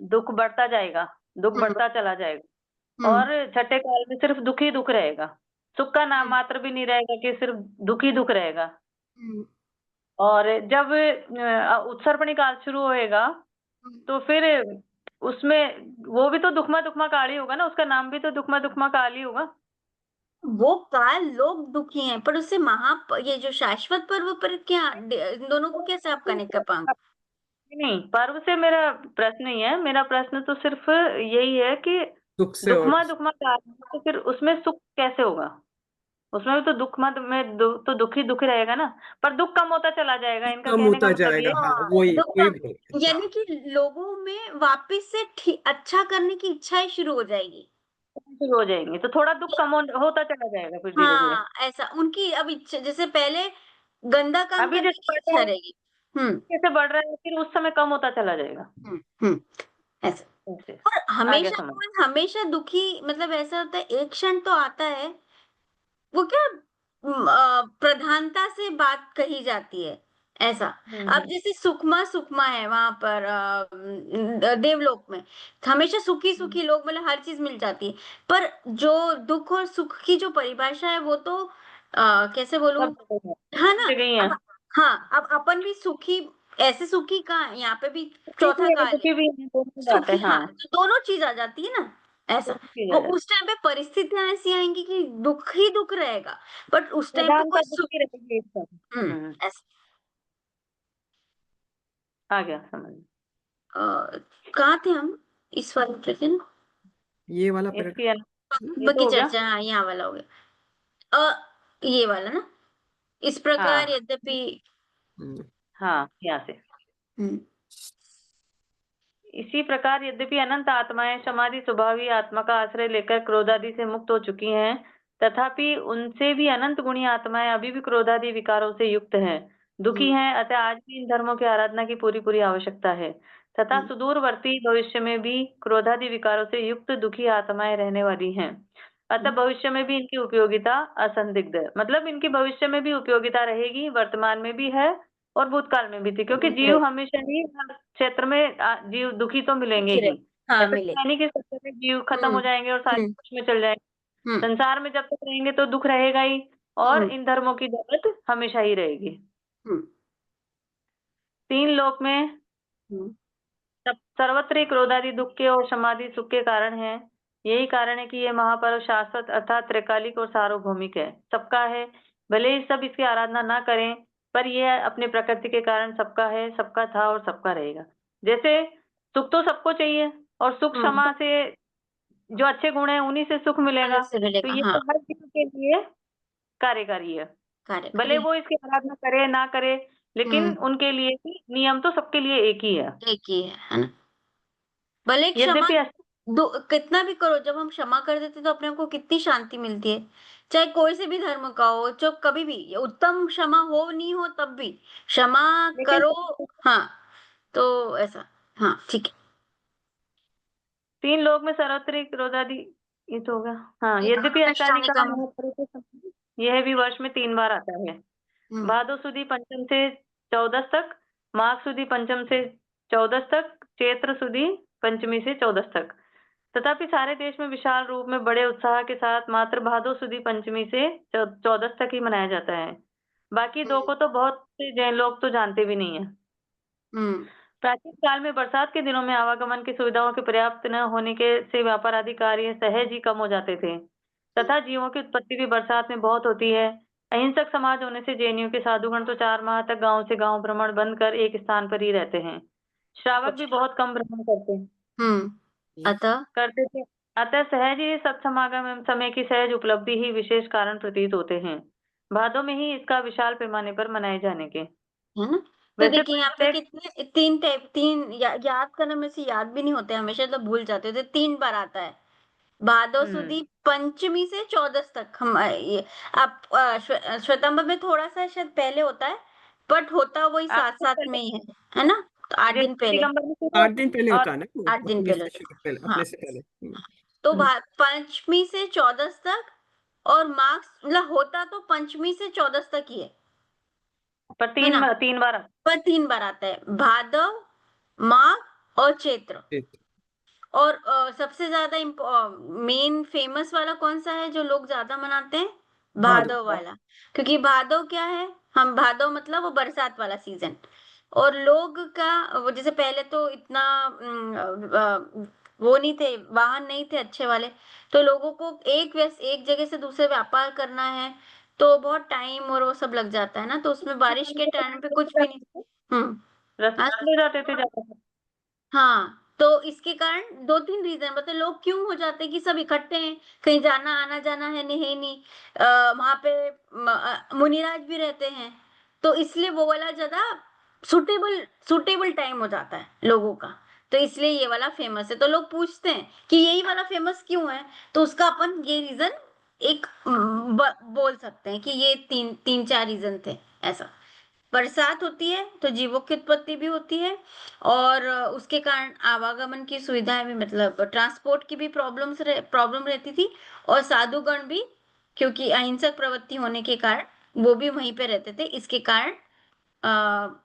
दुख बढ़ता जाएगा, दुख हम्म बढ़ता चला जाएगा हम्म और छठे काल में सिर्फ दुख ही दुख रहेगा, सुख का नाम हम्म मात्र भी नहीं रहेगा कि सिर्फ दुख ही दुख रहेगा। हम्म, और जब उत्सर्पणी काल शुरू होएगा हम्म। तो फिर उसमें वो भी तो दुखमा दुखमा काल ही होगा ना, उसका नाम भी तो दुखमा दुखमा काल ही होगा। वो काल लोग दुखी हैं, पर उससे ये जो शाश्वत पर्व पर क्या इन दोनों को कैसे आप कनेक्ट कर पाएंगे? नहीं, पर्व से मेरा प्रश्न नहीं है, मेरा प्रश्न तो सिर्फ यही है कि दुख से और दुखमा दुखमा काल है, तो फिर उसमें सुख कैसे होगा? उसमें भी तो तो दुख ही दुख ही रहेगा ना, पर दुख कम होता चला जाएगा, इनका कम कहने का होता मतलब जाएगा, ये। हाँ, हाँ, वही दुख वही का बोल रहे हैं, हाँ। यानी कि लोगों में वापस से अच्छा करने की इच्छाएं शुरू हो जाएगी। शुरू हो जाएंगे तो थोड़ा दुख कम होता चला जाएगा फिर धीरे धीरे। हाँ, ऐसा उनकी अब इच्छा, जैसे पहले गंदा काम अभी करने जैसे की बढ़ रहा इच्छा है, रहेगी। हम्म कैसे बढ़ रहा है, फिर उस समय कम होता चला जाएगा। हम्म, ऐसा। ऐसे और आ गया हमेशा समझ। कोई हमेशा दुखी, मतलब ऐसा होता है एक क्षण तो आता है वो क्या प्रधानता से बात कही जाती है, ऐसा। अब हम्म जैसे सुकमा सुकमा है वहां पर देवलोक में, हमेशा सुखी हम्म सुखी लोग, मतलब हर चीज मिल जाती है। पर जो दुख और सुख की जो परिभाषा है वो तो कैसे बोलूं, सब जगह है, है सब ना? जगह ही है। अब हाँ, अब अपन भी सुखी, ऐसे सुखी कहाँ है? यहाँ पे भी सुखी चौथा भी है, काल है, दुखी भी है, दोनों बात सुखी, है, हाँ। हाँ, तो दोनों चीज आ जाती है ना, ऐसा। दोनों चीज वो आ जाती उस टाइम पे परिस्थितियां ऐसी आएंगी कि दुख ही दुख रहेगा, बट उस है। टाइम पे कोई प्रधानता सुख। दुखी रहेगी एक साथ। ऐसा। आ गया समझ। कहाँ थे हम इस वाले प्रश्न? ये वाला इसकी पैराग्राफ। ये तो बाकी हो गया। चर्चा, हाँ, यहाँ वाला हो गया। ये वाला ना, इस प्रकार हाँ यद्यपि। हाँ, यहाँ से। हम्म इसी प्रकार यद्यपि अनंत आत्माएं समाधि स्वभावी आत्मा का आश्रय लेकर क्रोधादि से मुक्त हो चुकी हैं, तथापि उनसे भी अनंत गुणी आत्माएं अभी भी क्रोधादि विकारों से युक्त हैं, दुखी हैं। अतः आज भी इन धर्मों की आराधना की पूरी पूरी आवश्यकता है, तथा सुदूरवर्ती भविष्य में भी क्रोधादि विकारों से युक्त दुखी आत्माएं रहने वाली हैं। अतः भविष्य में भी इनकी उपयोगिता असंदिग्ध है, मतलब इनकी भविष्य में भी उपयोगिता रहेगी, वर्तमान में भी है और भूतकाल में भी थी, क्योंकि जीव हमेशा ही हर क्षेत्र में जीव दुखी तो मिलेंगे दुखी रहे, ही। हाँ, ऐसा मिले। तो है नहीं कि सब में जीव खत्म हम्म हो जाएंगे और सारे हम्म कुछ में चल जाएंगे। हम्म संसार में जब तक रहेंगे तो दुख रहेगा ही, और इन धर्मों की जरूरत हमेशा ही रहेगी। हम्म 3 लोक में हम्म सर्वत्र ही क्रोधादि दुख के और समाधि सुख के कारण है। यही कारण है कि ये महापर्व शाश्वत अर्थात त्रिकालिक और सार्वभौमिक है, सबका है। भले ही सब इसकी आराधना ना करें, पर यह अपने प्रकृति के कारण सबका है, सबका था और सबका रहेगा। जैसे सुख तो सबको चाहिए, और सुख हम्म क्षमा से जो अच्छे गुण है उन्हीं से सुख मिलेगा, से तो मिलेगा, ये हाँ, तो हर जीव के लिए कार्यकारी है। भले कार्यकारी। वो इसकी आराधना करे ना करे, लेकिन हम्म उनके लिए भी नियम तो सबके लिए एक ही है। एक ही है ना? भले क्षमा यद्यपि कितना भी करो, जब हम क्षमा कर देते तो अपने को कितनी शांति मिलती है। चाहे कोई से भी धर्म का हो, जो कभी भी ये उत्तम क्षमा हो नहीं हो तब भी क्षमा लेकिन करो। हाँ, तो ऐसा, हाँ, ठीक है। 3 लोक में सर्वत्र क्रोधादि, ये तो होगा। हाँ, ये यद्यपि अनुष्ठाने अष्टानिका का। महापर्व के समय यह भी वर्ष में 3 बार आता है। हम्म भादो सुदी पंचम से 14 तक, माघ सुदी पंचम से 14 तक, चैत्र सुदी पंचमी से 14 तक। तथापि सारे देश में विशाल रूप में बड़े उत्साह के साथ मात्र भादो सुदी पंचमी से चौदस तक ही मनाया जाता है। बाकी दो को तो बहुत से जैन लोग तो जानते भी नहीं है। प्राचीन काल में बरसात के दिनों में आवागमन की सुविधाओं के पर्याप्त न होने के से व्यापार आदि कार्य सहज ही कम हो जाते थे तथा जीवों की उत्पत्ति भी बरसात में बहुत होती है। अहिंसक समाज होने से जैनियों के साधुगण तो 4 माह तक गांव से गांव भ्रमण बंद कर एक स्थान पर ही रहते हैं। श्रावक भी बहुत कम भ्रमण करते थे। अतः सहज ही सत्समागम एवं समय की सहज उपलब्धि ही विशेष कारण प्रतीत होते हैं। भादों में ही इसका विशाल पैमाने पर मनाए जाने के। है ना। तो वैसे देखिए यहाँ पे प्रत्येक कितने तीन याद करने में से याद भी नहीं होते, हमेशा तो भूल जाते थे। 3 बार आता है भादो सुदी पंचमी से चौदस तक। हम ये आप श्वेतांबर में थोड़ा सा शायद पहले होता है, बट होता वही साथ आपसे साथ पहले में ही है ना। तो 8 दिन पहले, दिगंबर में शुरू 8 होता दिन है पहले और होता है ना वो, 8 दिन अपने पहले से होता शुरू पहले, है। हाँ, अपने से पहले। तो पंचमी से चौदस तक, और मार्क्स मतलब होता तो पंचमी से चौदस तक ही है पर है ना। 3 बार पर 3 बार आता है, भादव, माघ और चैत्र। ठीक। और सबसे ज्यादा मेन फेमस वाला कौन सा है जो लोग ज्यादा मनाते हैं? भादो। भादव वाला। क्योंकि भादव क्या है, हम भादव मतलब वो बरसात वाला सीजन। और लोग का वो जैसे पहले तो इतना वो नहीं थे, वाहन नहीं थे अच्छे वाले, तो लोगों को एक जगह से दूसरे व्यापार करना है तो बहुत टाइम और वो सब लग जाता है ना। तो उसमें बारिश के टाइम पे कुछ भी नहीं। हाँ, रास्ते में जाते थे ज्यादातर। हाँ, तो इसके कारण 2-3 रीजन मतलब लोग क्यों हो जाते हैं कि सब इकट्ठे हैं, कहीं जाना आना जाना है नहीं वहां पे मुनिराज भी रहते हैं, तो इसलिए वो वाला ज्यादा सुटेबल सुटेबल टाइम हो जाता है लोगों का। तो इसलिए ये वाला फेमस है। तो लोग पूछते हैं कि यही वाला फेमस क्यों है, तो उसका अपन ये रीजन एक बोल सकते हैं कि ये तीन चार रीजन थे ऐसा। बरसात होती है तो जीवों की उत्पत्ति भी होती है, और उसके कारण आवागमन की सुविधाएं भी, मतलब ट्रांसपोर्ट की भी प्रॉब्लम रहती थी। और साधुगण भी, क्योंकि अहिंसक प्रवृत्ति होने के कारण वो भी वहीं पे रहते थे। इसके कारण अ,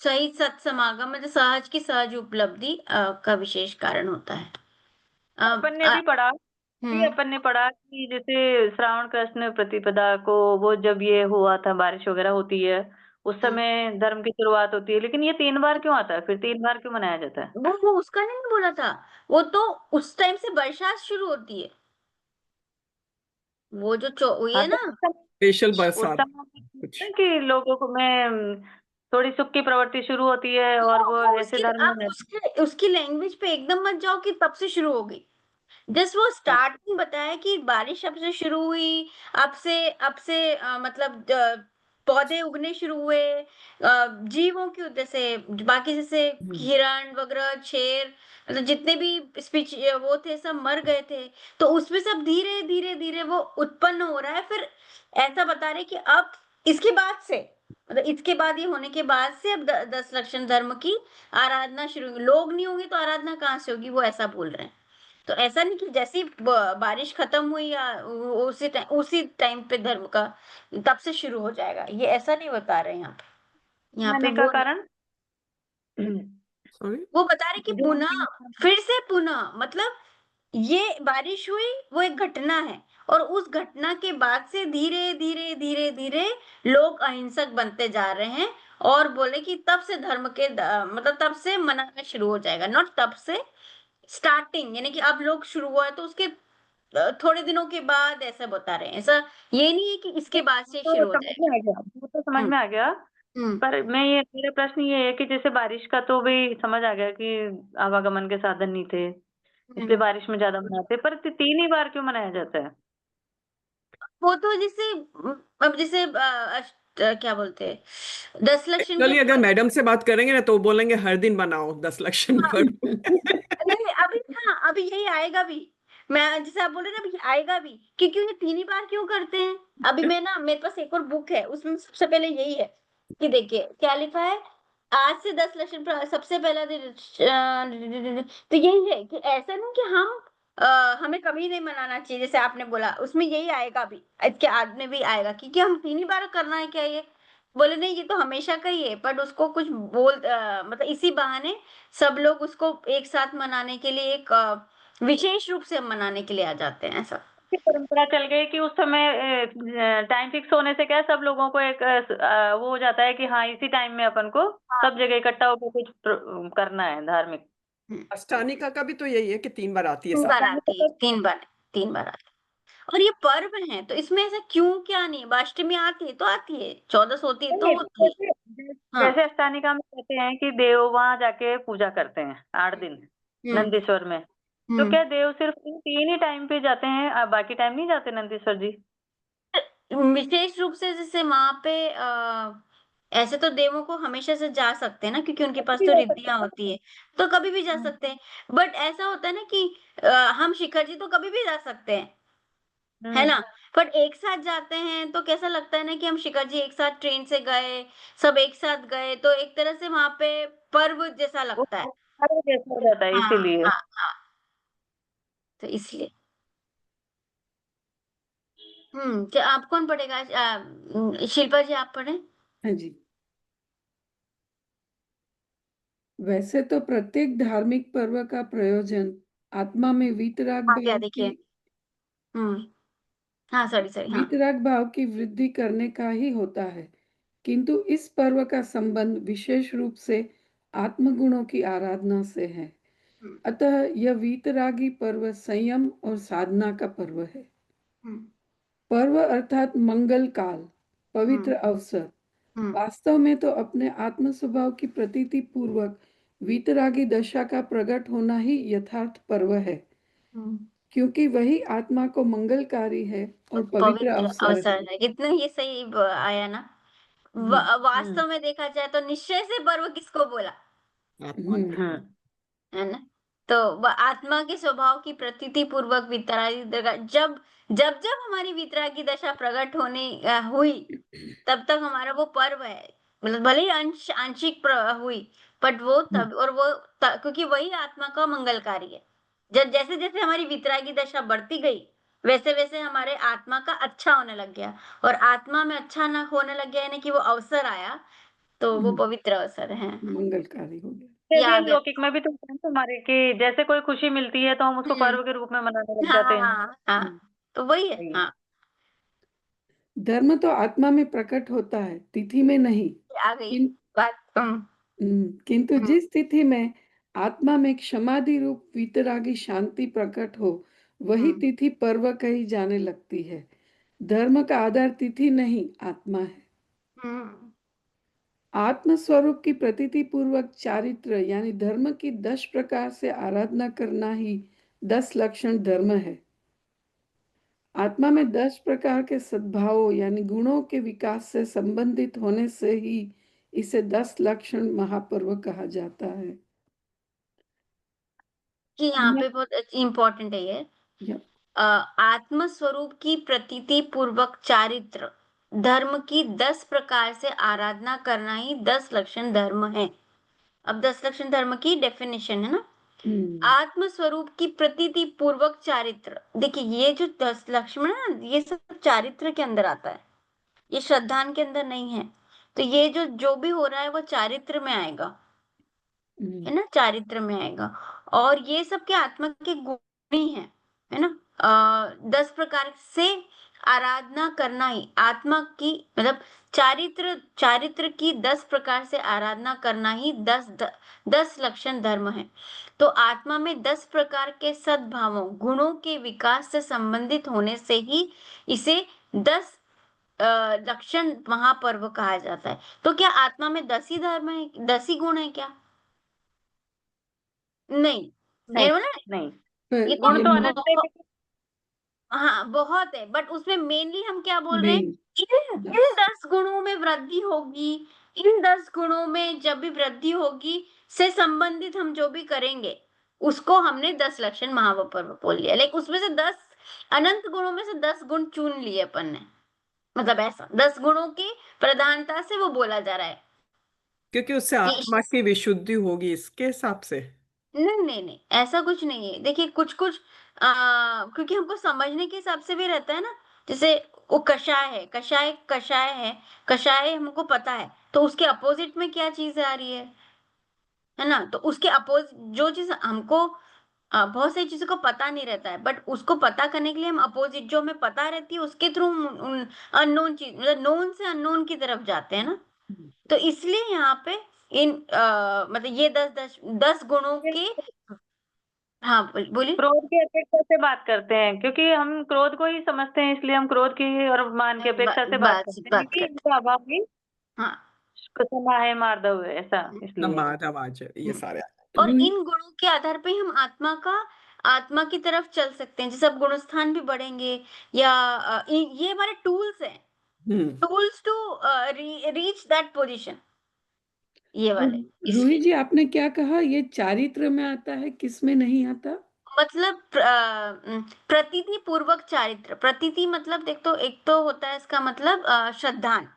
सही सत्समागम मतलब सहज की सहज उपलब्धि का विशेष कारण होता है। अपन ने भी पढ़ा हम्म अपन ने पढ़ा कि जैसे श्रावण कृष्ण प्रतिपदा को वो जब ये हुआ था, बारिश वगैरह होती है उस समय धर्म की शुरुआत होती है। लेकिन ये 3 बार क्यों आता है, फिर 3 बार क्यों मनाया जाता है? वो उसका नहीं बोला था, वो तो उस टाइम से बरसात शुरू होती है। वो जो ये हाँ, है तो ना। स्पेशल उस बरसात समय कुछ। कि लोगों को में थोड़ी सुख की प्रवृत्ति शुरू होती है और वो वो ऐसे उसकी धर्म में आप उसकी लैंग्वेज पे एकदम मत जाओ कि तब से शुरू हो गई। जस्ट वो स्टार्टिंग बताया कि बारिश अब से शुरू हुई, अब से मतलब पौधे उगने शुरू हुए, जीवों की जैसे बाकी जैसे हिरण वगैरह शेर, मतलब जितने भी स्पीच वो थे सब मर गए थे। तो उसमें सब धीरे धीरे धीरे वो उत्पन्न हो रहा है। फिर ऐसा बता रहे कि अब इसके बाद से, मतलब इसके बाद ये होने के बाद से अब 10 लक्षण धर्म की आराधना शुरू होगी। लोग नहीं होंगे तो आराधना कहाँ से होगी, वो ऐसा बोल रहे हैं। तो ऐसा नहीं कि जैसे ही बारिश खत्म हुई या उसी टाइम पे धर्म का तब से शुरू हो जाएगा, ये ऐसा नहीं बता रहे हैं यहाँ पे आने का वो नहीं। कारण सॉरी। वो बता रहे कि जो पुनः, फिर से पुनः मतलब ये बारिश हुई वो एक घटना है, और उस घटना के बाद से धीरे धीरे धीरे धीरे लोग अहिंसक बनते जा रहे हैं। और बोले कि तब से धर्म के मतलब तब से मनाना शुरू हो जाएगा, नॉट तब से स्टार्टिंग, यानी कि अब लोग शुरू हुआ है तो उसके थोड़े दिनों के बाद ऐसा बता रहे हैं। ऐसा ये नहीं है कि इसके बाद से तो शुरू हो समझ में जाएगा। आ गया, वो तो समझ हम्म में आ गया। हम्म पर मेरा प्रश्न ये है कि जैसे बारिश का तो भी समझ आ गया कि आवागमन के साधन नहीं थे इसलिए हम्म। बारिश में ज्यादा मनाते, पर 3 ही बार क्यों मनाया जाता है? वो तो जैसे अब जैसे क्या बोलते हैं 10 लक्षण के एक्चुअली अगर मैडम से बात करेंगे ना तो वो बोलेंगे हर दिन बनाओ 10 लक्षण हाँ, करो। नहीं अभी, हाँ अभी यही आएगा भी। मैं जैसे आप बोले ना अभी आएगा भी, क्योंकि ये 3 ही बार क्यों करते हैं। अभी मैं ना, मेरे पास एक और बुक है, उसमें सबसे पहले यही है कि देखिए क्या लिखा है। आज से 10 लक्षण सबसे पहला दिन तो यही है कि ऐसा नहीं कि हम हमें कभी नहीं मनाना चाहिए, जैसे आपने बोला उसमें यही आएगा भी, इसके बाद में भी आएगा क्योंकि हम 3 ही बार करना है क्या ये। बोले नहीं ये तो हमेशा का ही है, बट उसको कुछ मतलब इसी बहाने सब लोग उसको एक साथ मनाने के लिए एक विशेष रूप से हम मनाने के लिए आ जाते हैं ऐसा। की परंपरा चल गई कि उस समय टाइम फिक्स होने से क्या है, सब लोगों को एक वो हो जाता है कि हाँ इसी टाइम में अपन को सब जगह इकट्ठा होकर कुछ करना है धार्मिक। अष्टानिका का भी तो यही है कि 3 बार आती है 3 साल बार आती है, 3 बार आती है। और ये पर्व है तो इसमें ऐसा क्यों क्या नहीं, अष्टमी आती है तो आती है, 14 होती है तो नहीं, होती है। जैसे हाँ। जैसे अष्टानिका में कहते हैं कि देव वहां जाके पूजा करते हैं 8 दिन नंदीश्वर में, तो क्या देव सिर्फ इन 3 ही टाइम पे जाते हैं, बाकी टाइम नहीं जाते नंदीश्वर जी? विशेष रूप से जैसे वहां पे ऐसे तो देवों को हमेशा से जा सकते हैं ना, क्योंकि उनके पास कभी तो जा सकते रिद्धियां हैं। होती है, तो कभी भी जा सकते हैं। बट ऐसा होता है ना कि हम शिखर जी तो कभी भी जा सकते हैं, है ना। पर एक साथ जाते हैं तो कैसा लगता है ना कि हम शिखर जी एक साथ ट्रेन से गए, सब एक साथ गए, तो एक तरह से वहां पे पर्व जैसा वो लगता है। पर्व जैसा हो जाता है हाँ इसीलिए। हाँ हाँ, तो इसलिए क्या आप कौन पढ़ेगा? शिल्पा जी आप पढ़े। हाँ जी। वैसे तो प्रत्येक धार्मिक पर्व का प्रयोजन आत्मा में वीतराग हाँ क्या भाव देखिए। की हाँ सॉरी हाँ। वीतराग भाव की वृद्धि करने का ही होता है, किंतु इस पर्व का संबंध विशेष रूप से आत्मगुणों की आराधना से है। अतः यह वीतरागी पर्व संयम और साधना का पर्व है। पर्व अर्थात मंगल काल, पवित्र अवसर। वास्तव में तो अपने आत्म स्वभाव की प्रतीति पूर्वक वीतरागी दशा का प्रकट होना ही यथार्थ पर्व है, क्योंकि वही आत्मा को मंगलकारी है और पवित्र पवित्र अवसर है। अवसर है, कितना ये सही आया ना। वास्तव में देखा जाए तो निश्चय से पर्व किसको बोला, आत्मा को। है ना। तो आत्मा के स्वभाव की प्रतीति पूर्वक वितरागी जब जब जब हमारी वितरागी दशा प्रकट होने हुई, तब तक हमारा वो पर्व है। मतलब भले ही आंशिक हुई, बट वो तब और वो क्योंकि वही आत्मा का मंगलकारी है। जब जैसे जैसे हमारी वितरागी दशा बढ़ती गई, वैसे वैसे हमारे आत्मा का अच्छा होने लग गया, और आत्मा में अच्छा ना होने लग गया, यानी कि वो अवसर आया, तो वो पवित्र अवसर है। मंगलकारी हो गया। ये आ गया। लौकिक में भी तो होता है हमारे कि जैसे कोई खुशी मिलती है तो हम उसको पर्व के रूप में मनाने लग जाते हैं। हाँ, तो वही है। हाँ, धर्म तो आत्मा में प्रकट होता है, तिथि में नहीं। आ गई बात। किंतु जिस तिथि में आत्मा में क्षमादि रूप वीतरागी शांति प्रकट हो, वही तिथि पर्व कही जाने लगती है। धर्म का आधार तिथि नहीं, आत्मा है। आत्म स्वरूप की प्रतीति पूर्वक चारित्र यानी धर्म की 10 प्रकार से आराधना करना ही 10 लक्षण धर्म है। आत्मा में 10 प्रकार के सद्भावों यानी गुणों के विकास से संबंधित होने से ही इसे 10 लक्षण महापर्व कहा जाता है। कि यहाँ पे बहुत इम्पोर्टेंट है ये। आत्म स्वरूप की प्रतीति पूर्वक चारित्र धर्म की 10 प्रकार से आराधना करना ही 10 लक्षण धर्म है। अब 10 लक्षण धर्म की डेफिनेशन है ना। आत्म स्वरूप की प्रतीति पूर्वक चारित्र, देखिए ये जो 10 लक्षण है ना, ये सब चारित्र के अंदर आता है, ये श्रद्धान के अंदर नहीं है। तो ये जो भी हो रहा है वो चारित्र में आएगा, है ना, चारित्र में आएगा। और ये सब के आत्मा के गुण ही है ना। 10 प्रकार से आराधना करना ही आत्मा की, मतलब चारित्र की 10 प्रकार से आराधना करना ही 10 लक्षण धर्म है। तो आत्मा में 10 प्रकार के सद्भावों गुणों के विकास से संबंधित होने से ही इसे 10 लक्षण महापर्व कहा जाता है। तो क्या आत्मा में 10 ही धर्म है, 10 ही गुण है क्या? नहीं, नहीं, बोला नहीं, ये गुण तो तो अनंत है। हाँ बहुत है, बट उसमें मेनली हम क्या बोल रहे हैं, मेन इन 10 गुणों में वृद्धि होगी, इन 10 गुणों में जब भी वृद्धि होगी से संबंधित हम जो भी करेंगे उसको हमने 10 लक्षण महापर्व बोल लिया। लाइक उसमें से 10 अनंत गुणों में से 10 गुण चुन लिए अपन ने, मतलब ऐसा 10 गुणों की प्रधानता से वो बोला जा रहा है क्योंकि उससे कि आत्मा की विशुद्धि होगी इसके हिसाब से। नहीं नहीं नहीं, ऐसा कुछ नहीं है। देखिए कुछ कुछ क्योंकि हमको समझने के हिसाब से भी रहता है ना। जैसे वो कषाय है, कषाय कषाय है, कषाय हमको पता है, तो उसके अपोजिट में क्या चीज आ रही है ना। तो उसके अपोजिट जो चीज हमको बहुत सारी चीज़ों को पता नहीं रहता है, बट उसको पता करने के लिए हम अपोज़िट जो हमें पता रहती है उसके थ्रू उन अननोन चीज़ मतलब नोन से अननोन की तरफ जाते हैं ना। तो इसलिए यहाँ पे मतलब ये 10 गुणों के हाँ, बोलिए। क्रोध की अपेक्षा से बात करते हैं, क्योंकि हम क्रोध को ही समझते हैं, इसलिए हम क्रोध की और मान की अपेक्षा से बात करते हैं कि इनका अभाव भी हाँ। क्षमा है मार्दव है, ऐसा इसलिए। माधव आज ये सारे और रूही इन गुणों के आधार पे हम आत्मा की तरफ चल सकते हैं, जैसे अब गुणस्थान भी बढ़ेंगे या ये हमारे टूल्स हैं, hmm tools to reach that position, ये वाले। रूही इसलिए जी आपने क्या कहा, ये चारित्र में आता है, किस में नहीं आता? मतलब प्रतीति पूर्वक चारित्र, प्रतीति मतलब देख तो एक तो होता है इसका मतलब श्रद्धान,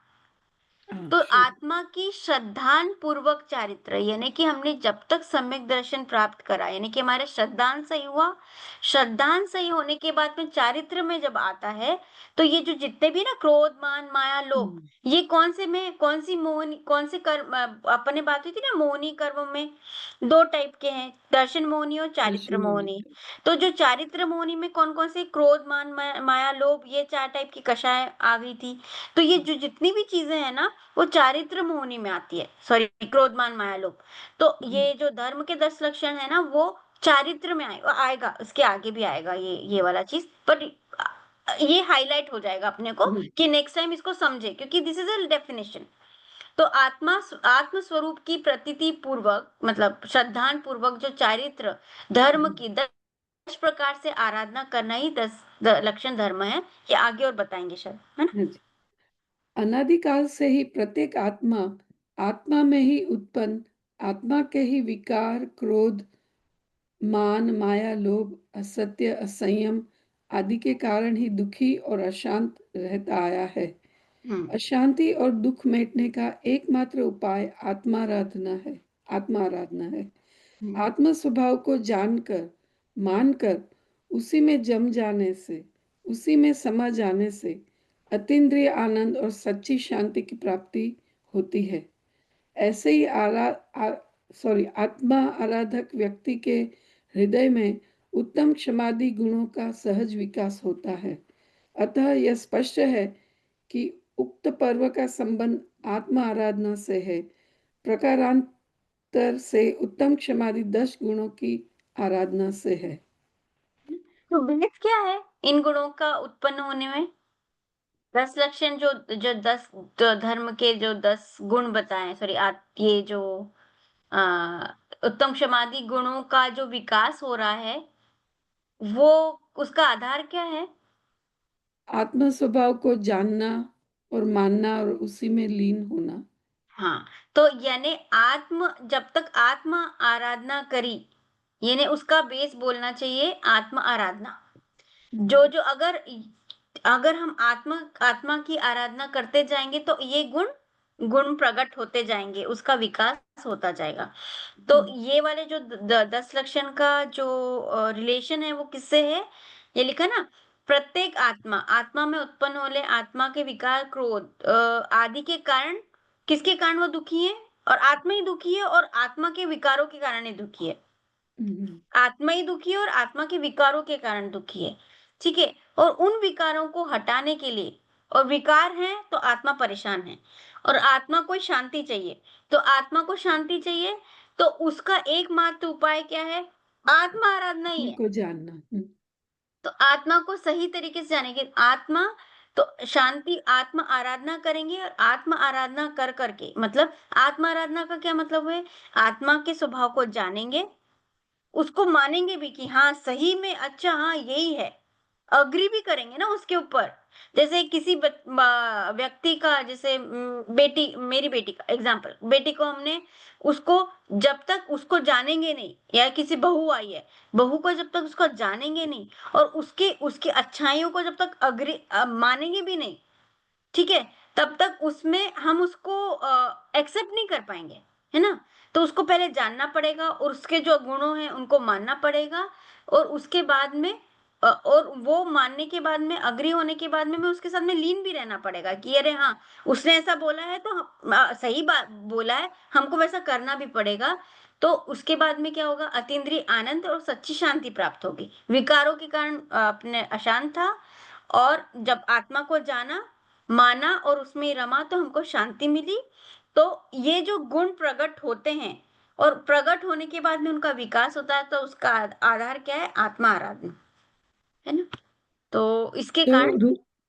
तो अच्छा, आत्मा की श्रद्धान पूर्वक चारित्र, यानी कि हमने जब तक सम्यक दर्शन प्राप्त करा, यानी कि हमारे श्रद्धान सही हुआ, श्रद्धान सही होने के बाद में चारित्र में जब आता है, तो ये जो जितने भी ना क्रोध मान माया लोभ, ये कौन सी मोहनी, कौन से कर्म, अपने बात हुई थी ना मोहनी कर्म में दो टाइप के हैं, दर्शन मोहनी और चारित्र मोहनी। तो जो चारित्र मोहनी में कौन कौन से क्रोध मान माया लोभ, ये 4 टाइप की कषाय आ गई थी। तो ये जो जितनी भी चीजें हैं ना, वो चारित्र मोहनी में आती है, सॉरी क्रोध मान माया लोभ। तो ये जो धर्म के 10 लक्षण है ना, वो चारित्र में आएगा, उसके आगे भी आएगा ये वाला चीज, बट ये हाईलाइट हो जाएगा अपने को कि नेक्स्ट टाइम इसको समझे, क्योंकि दिस इज अ डेफिनेशन। तो आत्म स्वरूप की प्रतीति पूर्वक मतलब श्रद्धान पूर्वक जो चारित्र धर्म की 10 प्रकार से आराधना करना ही 10 लक्षण धर्म है। ये आगे और बताएंगे शायद, है ना। अनादिकाल से ही प्रत्येक आत्मा आत्मा में ही उत्पन्न, आत्मा के ही विकार, क्रोध, मान, माया, लोभ, असत्य, असंयम आदि के कारण ही दुखी और अशांत रहता आया है। अशांति और दुख मिटने का एकमात्र उपाय आत्माराधना है। आत्म स्वभाव को जानकर, मानकर, उसी में जम जाने से, उसी में समा जाने से अतीन्द्रिय आनंद और सच्ची शांति की प्राप्ति होती है। ऐसे ही आत्मा आराधक व्यक्ति के हृदय में उत्तम क्षमादि गुणों का सहज विकास होता है। अतः यह स्पष्ट है कि उक्त पर्व का संबंध आत्मा आराधना से है। प्रकारांतर से उत्तम क्षमादि 10 गुणों की आराधना से है। तो बेस क्या है इन गुणों का उत्पन्न होने में? 10 लक्षण जो जो 10 धर्म के जो 10 गुण बताए, सॉरी ये जो उत्तम क्षमादि गुणों का जो विकास हो रहा है, वो उसका आधार क्या है? आत्म स्वभाव को जानना और मानना और उसी में लीन होना। हाँ, तो यानी जब तक आत्म आराधना करी, यानी उसका बेस बोलना चाहिए आत्म आराधना। जो जो अगर हम आत्मा की आराधना करते जाएंगे तो ये गुण प्रकट होते जाएंगे, उसका विकास होता जाएगा। तो ये वाले जो 10 लक्षण का जो रिलेशन है वो किससे है? ये लिखा ना, प्रत्येक आत्मा में उत्पन्न होने आत्मा के विकार, क्रोध आदि के कारण, किसके कारण वो दुखी है? और आत्मा ही दुखी है और आत्मा के विकारों के कारण ही दुखी है। आत्मा ही दुखी है और आत्मा के विकारों के कारण दुखी है, ठीक है। और उन विकारों को हटाने के लिए, और विकार है तो आत्मा परेशान है, और आत्मा को शांति चाहिए, तो आत्मा को शांति चाहिए, तो उसका एकमात्र उपाय क्या है? आत्मा आराधना ही है। को जानना। तो आत्मा को सही तरीके से जानेंगे, तो शांति आत्मा आराधना करेंगे, और आत्मा आराधना कर करके मतलब आत्मा आराधना का क्या मतलब है? आत्मा के स्वभाव को जानेंगे, उसको मानेंगे भी कि हाँ सही में, अच्छा हाँ यही है, अग्री भी करेंगे ना उसके ऊपर। जैसे किसी व्यक्ति का, जैसे मेरी बेटी का एग्जाम्पल, बेटी को हमने उसको जब तक उसको जानेंगे नहीं, या किसी बहू आई है, बहू को जब तक उसको जानेंगे नहीं और उसके उसकी अच्छाइयों को जब तक मानेंगे भी नहीं, ठीक है, तब तक उसमें हम उसको एक्सेप्ट नहीं कर पाएंगे, है ना। तो उसको पहले जानना पड़ेगा और उसके जो गुणों हैं उनको मानना पड़ेगा, और उसके बाद में और वो मानने के बाद में, अग्री होने के बाद में मैं उसके साथ में लीन भी रहना पड़ेगा कि अरे हाँ उसने ऐसा बोला है तो सही बात बोला है, हमको वैसा करना भी पड़ेगा। तो उसके बाद में क्या होगा, अतीन्द्रिय आनंद और सच्ची शांति प्राप्त होगी। विकारों के कारण अपने अशांत था, और जब आत्मा को जाना, माना और उसमें रमा तो हमको शांति मिली। तो ये जो गुण प्रकट होते हैं और प्रकट होने के बाद में उनका विकास होता है, तो उसका आधार क्या है, आत्मा आराधना है ना। तो इसके तो कारण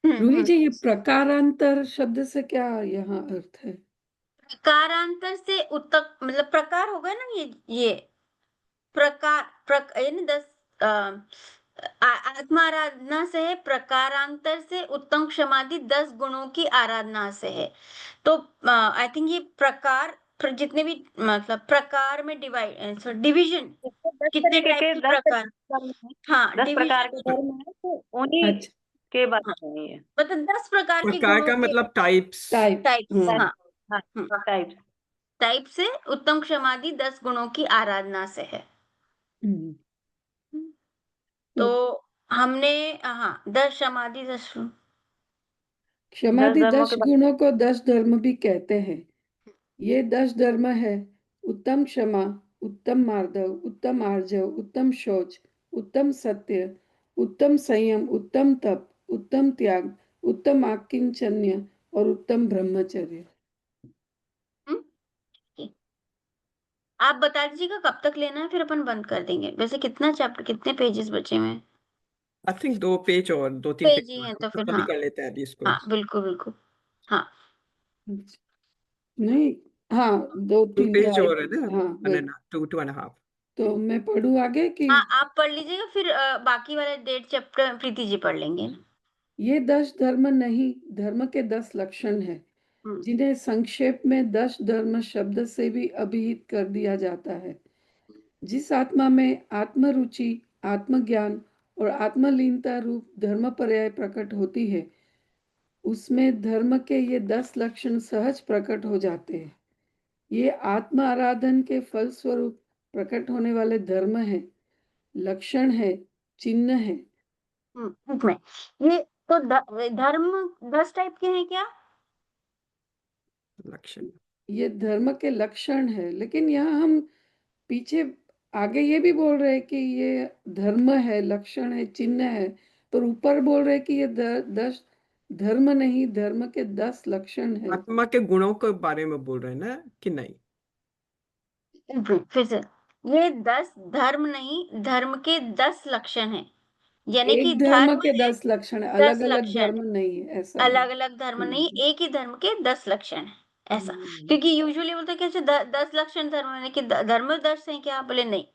रूही जी, ये प्रकारांतर शब्द से क्या यहाँ अर्थ है? प्रकारांतर से उत्तक मतलब प्रकार होगा ना, ये प्रकार यानी 10 आत्मा आराधना से है, प्रकारांतर से उत्तम क्षमादि 10 गुणों की आराधना से है। तो आई थिंक ये प्रकार जितने भी मतलब प्रकार में डिवीजन, इसको 10 कितने तरीके टाइप के की 10 प्रकार, धर्म हैं, हाँ 10 प्रकार के डिवीजन, धर्म हैं, तो उन्हीं अच्छा, के बारे हाँ में ये मतलब 10 प्रकार के प्रकार गुणों का के मतलब टाइप्स। टाइप्स। टाइप, हाँ हाँ टाइप्स। टाइप से उत्तम क्षमादि 10 गुणों की आराधना से है। तो हमने हाँ 10 समाधि 10 क्षमादि 10 धर्मों 10 के बारे गुणों को 10 धर्म भी कहते हैं। ये 10 धर्म है: उत्तम क्षमा, उत्तम मार्दव, उत्तम आर्जव, उत्तम शौच, उत्तम सत्य, उत्तम संयम, उत्तम तप, उत्तम त्याग, उत्तम आकिंचन्य और उत्तम ब्रह्मचर्य। आप बता दीजिएगा कब तक लेना है, फिर अपन बंद कर देंगे। वैसे कितना चैप्टर, कितने पेजेस बचे हुए हैं? आई थिंक 2 पेज और 2-3 पेज पेज ही और हैं, हम तो फिर खत्म ही हाँ कर लेते हैं अभी इसको। हाँ बिल्कुल बिल्कुल हाँ। नहीं, हाँ 2 2-3 पेज और है ना, हाँ बस। 2.5। तो मैं पढ़ूँ आगे कि हाँ आप पढ़ लीजिएगा, फिर बाकी वाले 1.5 चैप्टर प्रीति जी पढ़ लेंगे ना। ये 10 धर्म नहीं, धर्म के 10 लक्षण हैं, जिन्हें संक्षेप में 10 धर्म शब्द से भी अभिहित कर दिया जाता है। जिस आत्मा में आत्मरुचि, आत्मज्ञान और आत्मलीनता रूप धर्म पर्याय प्रकट होती है, उसमें धर्म के ये 10 लक्षण सहज प्रकट हो जाते हैं। ये आत्म आराधन के फलस्वरूप प्रकट होने वाले धर्म हैं, लक्षण है, चिन्ह है। ठीक है। ये तो धर्म 10 टाइप के हैं क्या? लक्षण ये धर्म के लक्षण है, लेकिन यहाँ हम पीछे आगे ये भी बोल रहे हैं कि ये धर्म है, लक्षण है, चिन्ह है, पर ऊपर बोल रहे हैं कि ये 10 धर्म नहीं, धर्म के 10 लक्षण है। आत्मा के गुणों के बारे में बोल रहे हैं ना कि नहीं? फिर से, ये 10 धर्म नहीं, धर्म के 10 लक्षण हैं। यानी कि एक धर्म धर्म के है 10 लक्षण है, 10 अलग अलग लक्षण, धर्म नहीं है, ऐसा है। अलग अलग धर्म नहीं, एक ही धर्म के 10 लक्षण है ऐसा। क्योंकि यूजुअली बोलते हैं कि 10 लक्षण धर्म, यानी कि धर्म 10 हैं क्या? बोले नहीं।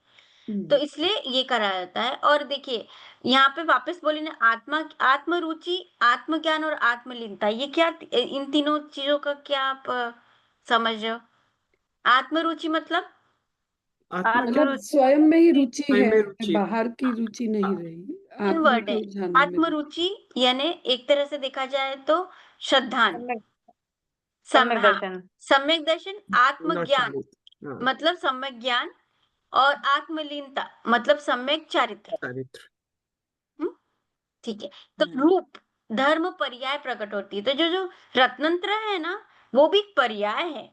तो इसलिए ये करा जाता है। और देखिए यहाँ पे वापस बोली ना, आत्मरुचि, आत्मज्ञान और आत्मलीनता, ये क्या, इन तीनों चीजों का क्या आप समझ रहे हो? आत्मरुचि मतलब मतलब स्वयं में ही रुचि स्वयं है, में रुचि। बाहर की रुचि नहीं रही, आत्मा वर्ड है को जानने में। आत्मरुचि, यानी एक तरह से देखा जाए तो श्रद्धान, सम्यक हाँ, दर्शन। सम्यक दर्शन, आत्मज्ञान हाँ, मतलब सम्यक ज्ञान, और आत्मलीनता मतलब सम्यक चारित्र। चारित्र। ठीक है। तो रूप धर्म पर्याय प्रकट होती है। तो जो जो रत्नंत्र है ना, वो भी पर्याय है।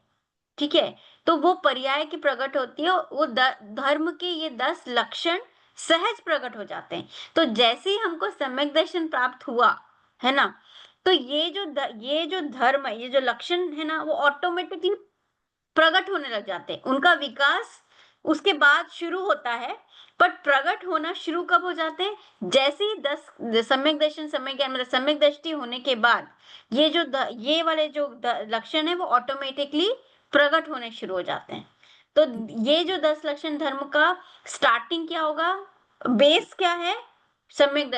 ठीक है। तो वो पर्याय की प्रकट होती है, वो धर्म के ये 10 लक्षण सहज प्रकट हो जाते हैं। तो जैसे ही हमको सम्यक दर्शन प्राप्त हुआ है ना, तो ये जो धर्म है, ये जो लक्षण है ना, वो ऑटोमेटिकली प्रकट होने लग जाते हैं। उनका विकास उसके बाद शुरू होता है, पर प्रकट होना शुरू कब हो जाते हैं? जैसे ही 10 सम्यक दर्शन, सम्यक ज्ञान मतलब सम्यक दृष्टि होने के बाद ये वाले जो लक्षण है, वो ऑटोमेटिकली प्रकट होने शुरू हो जाते हैं। तो ये जो 10 लक्षण धर्म का स्टार्टिंग क्या होगा, बेस क्या है? सम्यक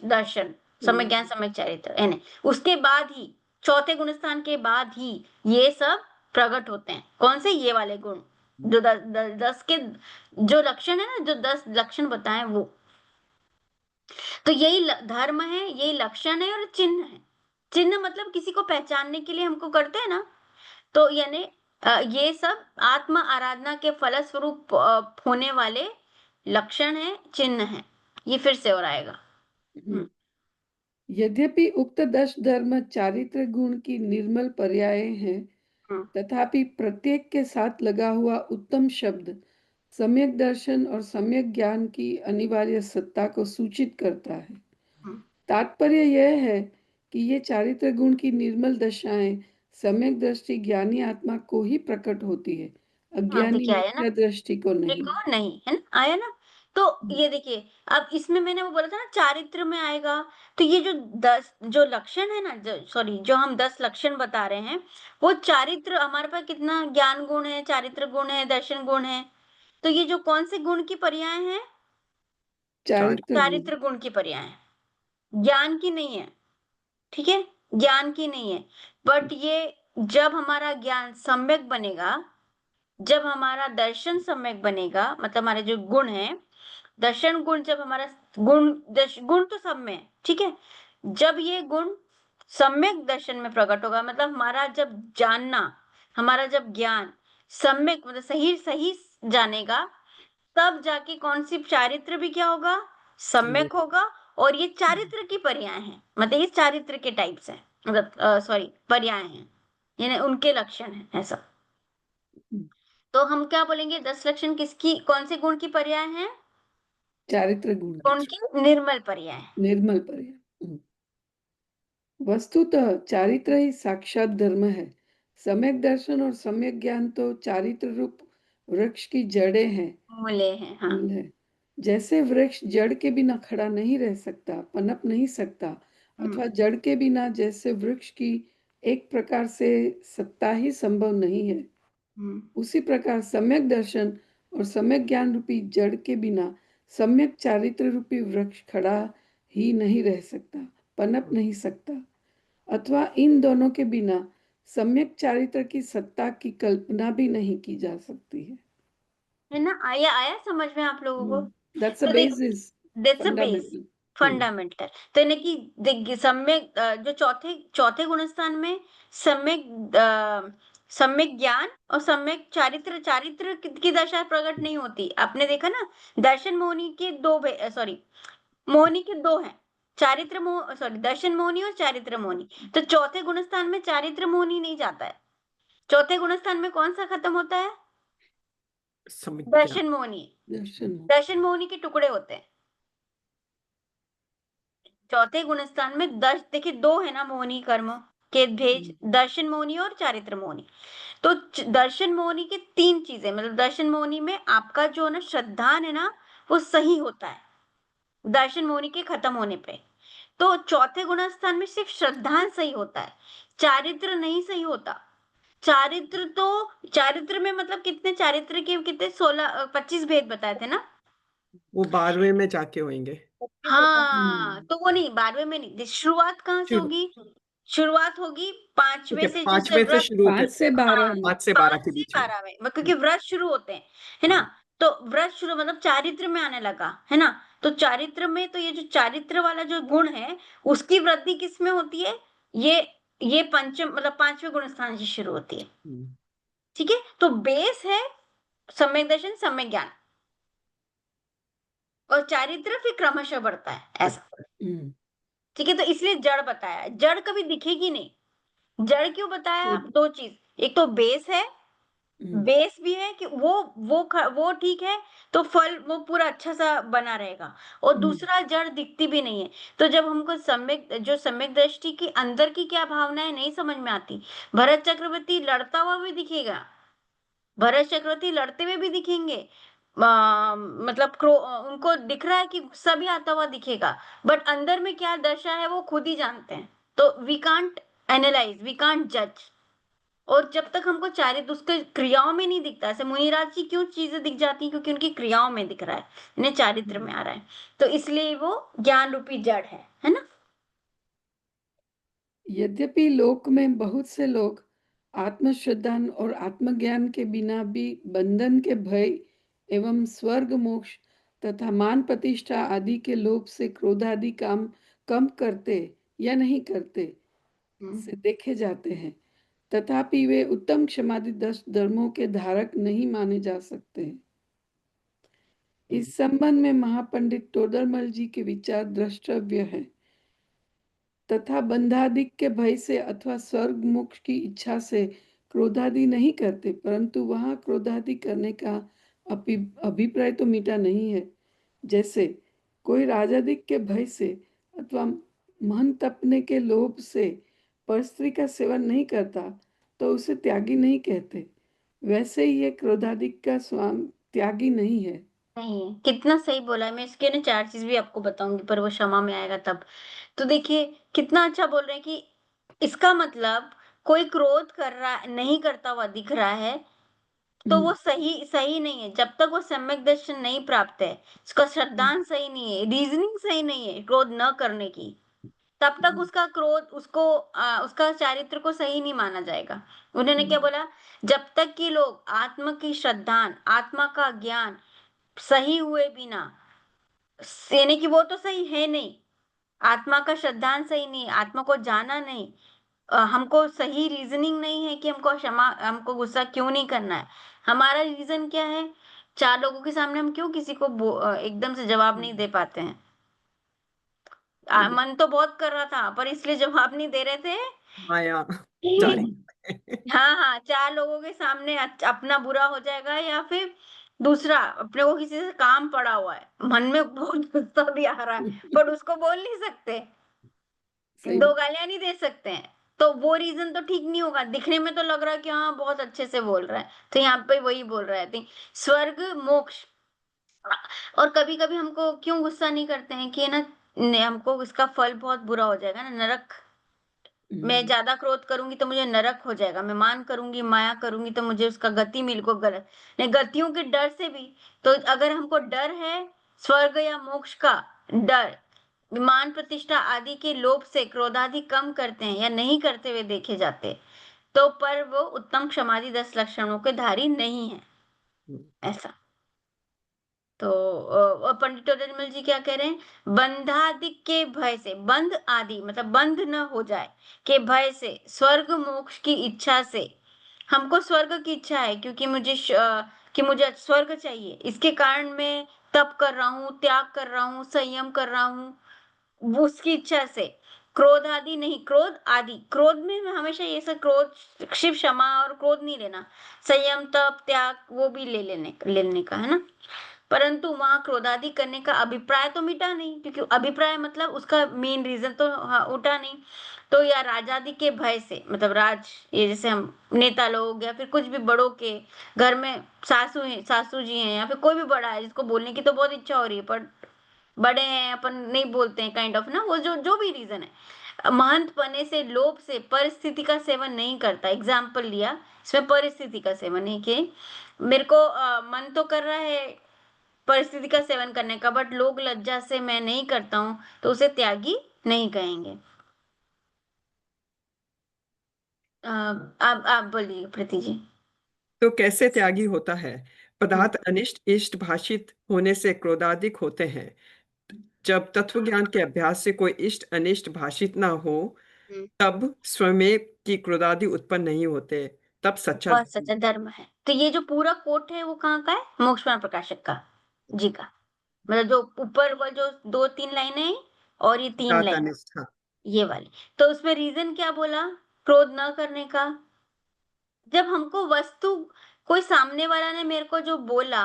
दर्शन, सम्यक ज्ञान, सम्यक चरित्र, यानी उसके बाद ही, चौथे गुणस्थान के बाद ही ये सब प्रकट होते हैं। कौन से? ये वाले गुण जो 10 के जो लक्षण है ना, जो 10 लक्षण बताएं वो। तो यही धर्म है, यही लक्षण है और चिन्ह है। चिन्ह मतलब किसी को पहचानने के लिए हमको करते हैं ना, तो यानी ये सब आत्म आराधना के फलस्वरूप होने वाले लक्षण है, चिन्ह है। ये फिर से और आएगा। यद्यपि उक्त 10 धर्म चारित्र गुण की निर्मल पर्याय हैं, तथापि प्रत्येक के साथ लगा हुआ उत्तम शब्द सम्यक दर्शन और सम्यक ज्ञान की अनिवार्य सत्ता को सूचित करता है। तात्पर्य यह है कि ये चारित्र गुण की निर्मल दशाएं सम्यक दृष्टि ज्ञानी आत्मा को ही प्रकट होती है, अज्ञानी देखिए आया ना, मिथ्या दृष्टि को नहीं। देखो नहीं है ना, आया ना। तो ये देखिए, अब इसमें मैंने वो बोला था ना चारित्र में आएगा, तो ये जो 10 जो लक्षण है ना, सॉरी जो हम 10 लक्षण बता रहे हैं, वो चारित्र हमारे पास कितना ज्ञान गुण है, चारित्र गुण है, दर्शन गुण है। तो ये जो कौन से गुण की पर्याय हैं? चारित्र गुण। चारित्र गुण की पर्याय है, ज्ञान की नहीं है। ठीक है, ज्ञान की नहीं है। बट ये जब हमारा ज्ञान सम्यक बनेगा, जब हमारा दर्शन सम्यक बनेगा, मतलब हमारे जो गुण है, दर्शन गुण, जब हमारा गुण तो सब में है, ठीक है। जब ये गुण सम्यक दर्शन में प्रकट होगा, मतलब हमारा जब जानना, हमारा जब ज्ञान सम्यक मतलब सही सही जानेगा, तब जाके कौन सी चारित्र भी क्या होगा? सम्यक होगा। और ये चारित्र की पर्याय हैं, मतलब ये चारित्र के टाइप्स हैं, मतलब सॉरी पर्याय हैं, यानी उनके लक्षण हैं ऐसा। तो हम क्या बोलेंगे, 10 लक्षण किसकी, कौन से गुण की पर्याय हैं? चारित्र गुण गुण की निर्मल पर्याय। निर्मल पर्याय। वस्तुतः चारित्र ही साक्षात धर्म है। सम्यक दर्शन और सम्यक ज्ञान तो चारित्र रूप वृक्ष की जड़ें हैं, मूल्य है। हाँ, मूल है। जैसे वृक्ष जड़ के बिना खड़ा नहीं रह सकता, पनप नहीं सकता, अथवा जड़ के बिना जैसे वृक्ष की एक प्रकार से सत्ता ही संभव नहीं है, उसी प्रकार सम्यक दर्शन और सम्यक ज्ञान रूपी जड़ के बिना सम्यक चारित्र रूपी वृक्ष खड़ा ही नहीं रह सकता, पनप नहीं सकता, अथवा इन दोनों के बिना सम्यक चारित्र की सत्ता की कल्पना भी नहीं की जा सकती है ना, आया आया समझ में आप लोगों को? That's a तो देखो, basis, that's a base, fundamental. Fundamental. तो यानी कि देखिए, सम्यक जो चौथे चौथे गुणस्थान में सम्यक सम्यक ज्ञान और सम्यक चारित्र, चारित्र की दशा प्रकट नहीं होती। आपने देखा ना, दर्शन मोहिनी के दो, सॉरी मोहिनी के दो हैं, चारित्र मोह, सॉरी दर्शन मोहिनी और चारित्र मोहिनी। तो चौथे गुणस्थान में चारित्र मोहिनी नहीं जाता है। चौथे गुणस्थान में कौन सा खत्म होता है? दर्शन मोहिनी। दर्शन मोहिनी के टुकड़े होते हैं चौथे गुणस्थान में। देखिए दो है ना मोहिनी कर्म के भेज, दर्शन मोहिनी और चारित्र मोहिनी। तो दर्शन मोहिनी की 3 चीजें, मतलब दर्शन मोहिनी में आपका जो ना श्रद्धान है ना, वो सही होता है दर्शन मोहिनी के खत्म होने पे। तो चौथे गुणस्थान में सिर्फ श्रद्धान सही होता है, चारित्र नहीं सही होता। चारित्र तो, चारित्र में मतलब कितने चारित्र के, कितने 16 25 भेद बताए थे ना, वो 12वें में जाके होंगे। हाँ। तो वो नहीं, 12वें में नहीं, शुरुआत कहाँ से होगी? शुरुआत होगी 5वें से, जैसे 5वें से व्रत, शुरू होते 5 से 12 हाँ, 5 से 12 के 5 से बीच में। 12 में, क्योंकि व्रत शुरू होते हैं, है ना। तो व्रत शुरू मतलब चारित्र में आने लगा, है ना। तो चारित्र में, तो ये जो चारित्र वाला जो गुण है, उसकी वृद्धि किस में होती है? ये पंचम मतलब 5वें गुण स्थान से शुरू होती है। ठीक है, तो बेस है सम्यक दर्शन, सम्यक ज्ञान, और चारित्र फिर क्रमशः बढ़ता है ऐसा। ठीक है, तो इसलिए जड़ बताया, जड़ कभी दिखेगी नहीं। जड़ क्यों बताया? 2 चीज, एक तो बेस है, बेस भी है कि वो ठीक है, तो फल वो पूरा अच्छा सा बना रहेगा, और दूसरा जड़ दिखती भी नहीं है। तो जब हमको सम्यक दृष्टि की अंदर की क्या भावनाएं नहीं समझ में आती, भरत चक्रवर्ती लड़ता हुआ भी दिखेगा, भरत चक्रवर्ती लड़ते हुए भी दिखेंगे, मतलब उनको दिख रहा है कि गुस्सा भी आता हुआ दिखेगा, बट अंदर में क्या दशा है वो खुद ही जानते हैं। तो we can't analyse, we can't जज। और जब तक हमको चारित्र उसके क्रियाओं में नहीं दिखता, ऐसे मुनिराज जी क्यों चीजें दिख जाती हैं? क्योंकि उनकी क्रियाओं में दिख रहा है, इन्हें चारित्र में आ रहा है, तो इसलिए वो ज्ञान रूपी जड़ है ना। यद्यपि लोक में बहुत से लोग आत्मश्रद्धा और आत्मज्ञान के बिना भी बंधन के भय एवं स्वर्ग मोक्ष तथा मान प्रतिष्ठा आदि के लोभ से क्रोध आदि काम कम करते या नहीं करते से देखे जाते हैं, तथापि वे उत्तम क्षमादि 10 धर्मों के धारक नहीं माने जा सकते। इस संबंध में महापंडित टोडरमल जी के विचार द्रष्टव्य है। तथा बंधादिक के भय से अथवा स्वर्ग मोक्ष की इच्छा से क्रोधादि नहीं करते, परंतु वहां क्रोधादि करने का अभिप्राय तो मीठा नहीं है। जैसे कोई राजाधिक के भय से अथवा मन तपने के लोभ से परस्त्री का सेवन नहीं करता तो उसे त्यागी नहीं कहते, वैसे ही ये क्रोधाधिक का स्वामी त्यागी नहीं है। नहीं है। कितना सही बोला है। मैं इसके ना 4 चीज भी आपको बताऊंगी, पर वो क्षमा में आएगा तब। तो देखिए कितना अच्छा बोल रहे हैं कि इसका मतलब कोई क्रोध कर रहा नहीं करता हुआ दिख रहा है तो वो सही सही नहीं है। जब तक वो सम्यक दर्शन नहीं प्राप्त है, उसका श्रद्धांत सही नहीं है, रीजनिंग सही नहीं है क्रोध न करने की, तब तक उसका क्रोध उसका चारित्र को सही नहीं माना जाएगा। उन्होंने क्या बोला? जब तक कि लोग आत्मा की श्रद्धान, आत्मा का ज्ञान सही हुए बिना, यानी कि वो तो सही है नहीं, आत्मा का श्रद्धांत सही नहीं, आत्मा को जाना नहीं, हमको सही रीजनिंग नहीं है कि हमको गुस्सा क्यों नहीं करना है। हमारा रीजन क्या है? 4 लोगों के सामने हम क्यों किसी को एकदम से जवाब नहीं दे पाते हैं? मन तो बहुत कर रहा था पर इसलिए जवाब नहीं दे रहे थे। माया जारी। हाँ हाँ, 4 लोगों के सामने अपना बुरा हो जाएगा, या फिर दूसरा अपने को किसी से काम पड़ा हुआ है, मन में बहुत गुस्सा भी आ रहा है पर उसको बोल नहीं सकते, सही 2 गालियां नहीं दे सकते हैं, तो वो रीजन तो ठीक नहीं होगा। दिखने में तो लग रहा है कि हाँ बहुत अच्छे से बोल रहा है, तो यहाँ पे वही बोल रहा है स्वर्ग मोक्ष। और कभी कभी हमको क्यों गुस्सा नहीं करते हैं कि ना, हमको इसका फल बहुत बुरा हो जाएगा ना, नरक। मैं ज्यादा क्रोध करूंगी तो मुझे नरक हो जाएगा, मैं मान करूंगी, माया करूंगी तो मुझे उसका गति मिल को गलत नहीं, गतियों के डर से भी। तो अगर हमको डर है स्वर्ग या मोक्ष का डर, मान प्रतिष्ठा आदि के लोभ से क्रोधादि कम करते हैं या नहीं करते हुए देखे जाते, तो पर वो उत्तम क्षमादि 10 लक्षणों के धारी नहीं है, ऐसा। तो पंडित टोडरमल जी क्या कह रहे हैं? बंधादिक के भय से, बंध आदि मतलब बंध न हो जाए के भय से, स्वर्ग मोक्ष की इच्छा से, हमको स्वर्ग की इच्छा है क्योंकि कि मुझे स्वर्ग चाहिए, इसके कारण मैं तप कर रहा हूँ, त्याग कर रहा हूँ, संयम कर रहा हूँ, उसकी इच्छा से। क्रोध आदि नहीं, क्रोध आदि, क्रोध में हमेशा ये सब क्रोध, शिव क्षमा और क्रोध नहीं लेना, संयम तप त्याग वो भी लेने का है ना। परंतु वहां क्रोधादि करने का अभिप्राय तो मिटा नहीं, क्योंकि अभिप्राय मतलब उसका मेन रीजन तो उठा नहीं। तो या राजादि के भय से, मतलब ये जैसे हम नेता लोग या फिर कुछ भी बड़ों के घर में सासू जी हैं या फिर कोई भी बड़ा है जिसको बोलने की तो बहुत इच्छा हो रही है पर बड़े हैं, अपन नहीं बोलते हैं, काइंड ऑफ ना, वो जो जो भी रीजन है, महंत पने से, लोभ से परिस्थिति का सेवन नहीं करता। एग्जाम्पल लिया, इसमें परिस्थिति का सेवन है कि मेरे को मन तो कर रहा है परिस्थिति का सेवन करने का, बट लोग लज्जा से मैं नहीं करता हूं, तो उसे त्यागी नहीं कहेंगे। आप बोलिए प्रीति जी। तो कैसे त्यागी होता है? पदार्थ अनिष्ट इष्ट भाषित होने से क्रोधाधिक होते हैं। जब तत्व ज्ञान के अभ्यास से कोई इष्ट अनिष्ट भाषित ना हो, तब स्वयं की क्रोधादि उत्पन्न नहीं होते, तब सच्चा बहुत सच्चा धर्म है। तो ये जो पूरा कोट है वो कहाँ का है? मोक्षवाण प्रकाशक का जी का, मतलब जो ऊपर वो जो 2-3 लाइनें हैं और ये 3 पदार्थ लाइन, अनिष्ट। हाँ। ये वाली। तो उसमें रीजन क्या बोला क्रोध न करने का? जब हमको वस्तु, कोई सामने वाला ने मेरे को जो बोला,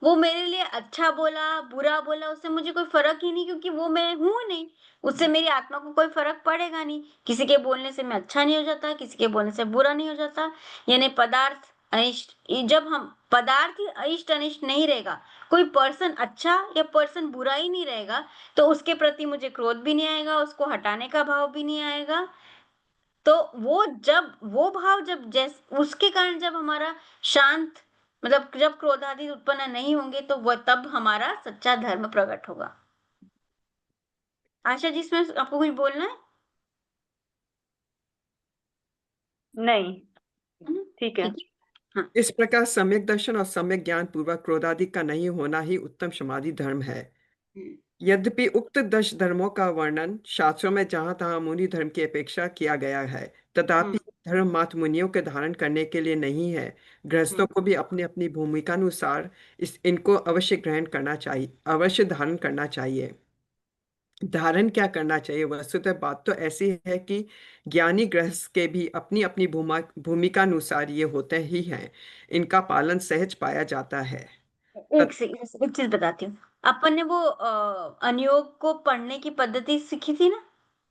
वो मेरे लिए अच्छा बोला बुरा बोला, उससे मुझे कोई फर्क ही नहीं, क्योंकि वो मैं हूं नहीं, उससे मेरी आत्मा को कोई फर्क पड़ेगा नहीं। किसी के बोलने से मैं अच्छा नहीं हो जाता, किसी के बोलने से बुरा नहीं हो जाता। यानी पदार्थ अनिष्ट, जब हम पदार्थ ही अनिष्ट अनिष्ट नहीं रहेगा, कोई पर्सन अच्छा या पर्सन बुरा ही नहीं रहेगा, तो उसके प्रति मुझे क्रोध भी नहीं आएगा, उसको हटाने का भाव भी नहीं आएगा। तो वो भाव जब उसके कारण जब हमारा शांत, मतलब जब क्रोधादि उत्पन्न नहीं होंगे, तो वह तब हमारा सच्चा धर्म प्रकट होगा। आशा जी, इसमें आपको कुछ बोलना है? नहीं, ठीक है। ठीक है। हाँ। इस प्रकार सम्यक दर्शन और सम्यक ज्ञान पूर्वक क्रोधादि का नहीं होना ही उत्तम समाधि धर्म है। यद्यपि उक्त 10 धर्मों का वर्णन शास्त्रों में जहां तहां मुनि धर्म की अपेक्षा किया गया है, तथापि धर्म मात्र मुनियों के धारण करने के लिए नहीं है। गृहस्थों को भी अपनी अपनी भूमिका अनुसार इनको अवश्य ग्रहण करना चाहिए, अवश्य धारण करना चाहिए। धारण क्या करना चाहिए? वस्तुतः बात तो ऐसी है कि ज्ञानी गृहस्थ के भी अपनी अपनी भूमिका अनुसार ये होते ही हैं, इनका पालन सहज पाया जाता है। एक चीज बताती हूँ। अपन ने वो अनुयोग को पढ़ने की पद्धति सीखी थी ना,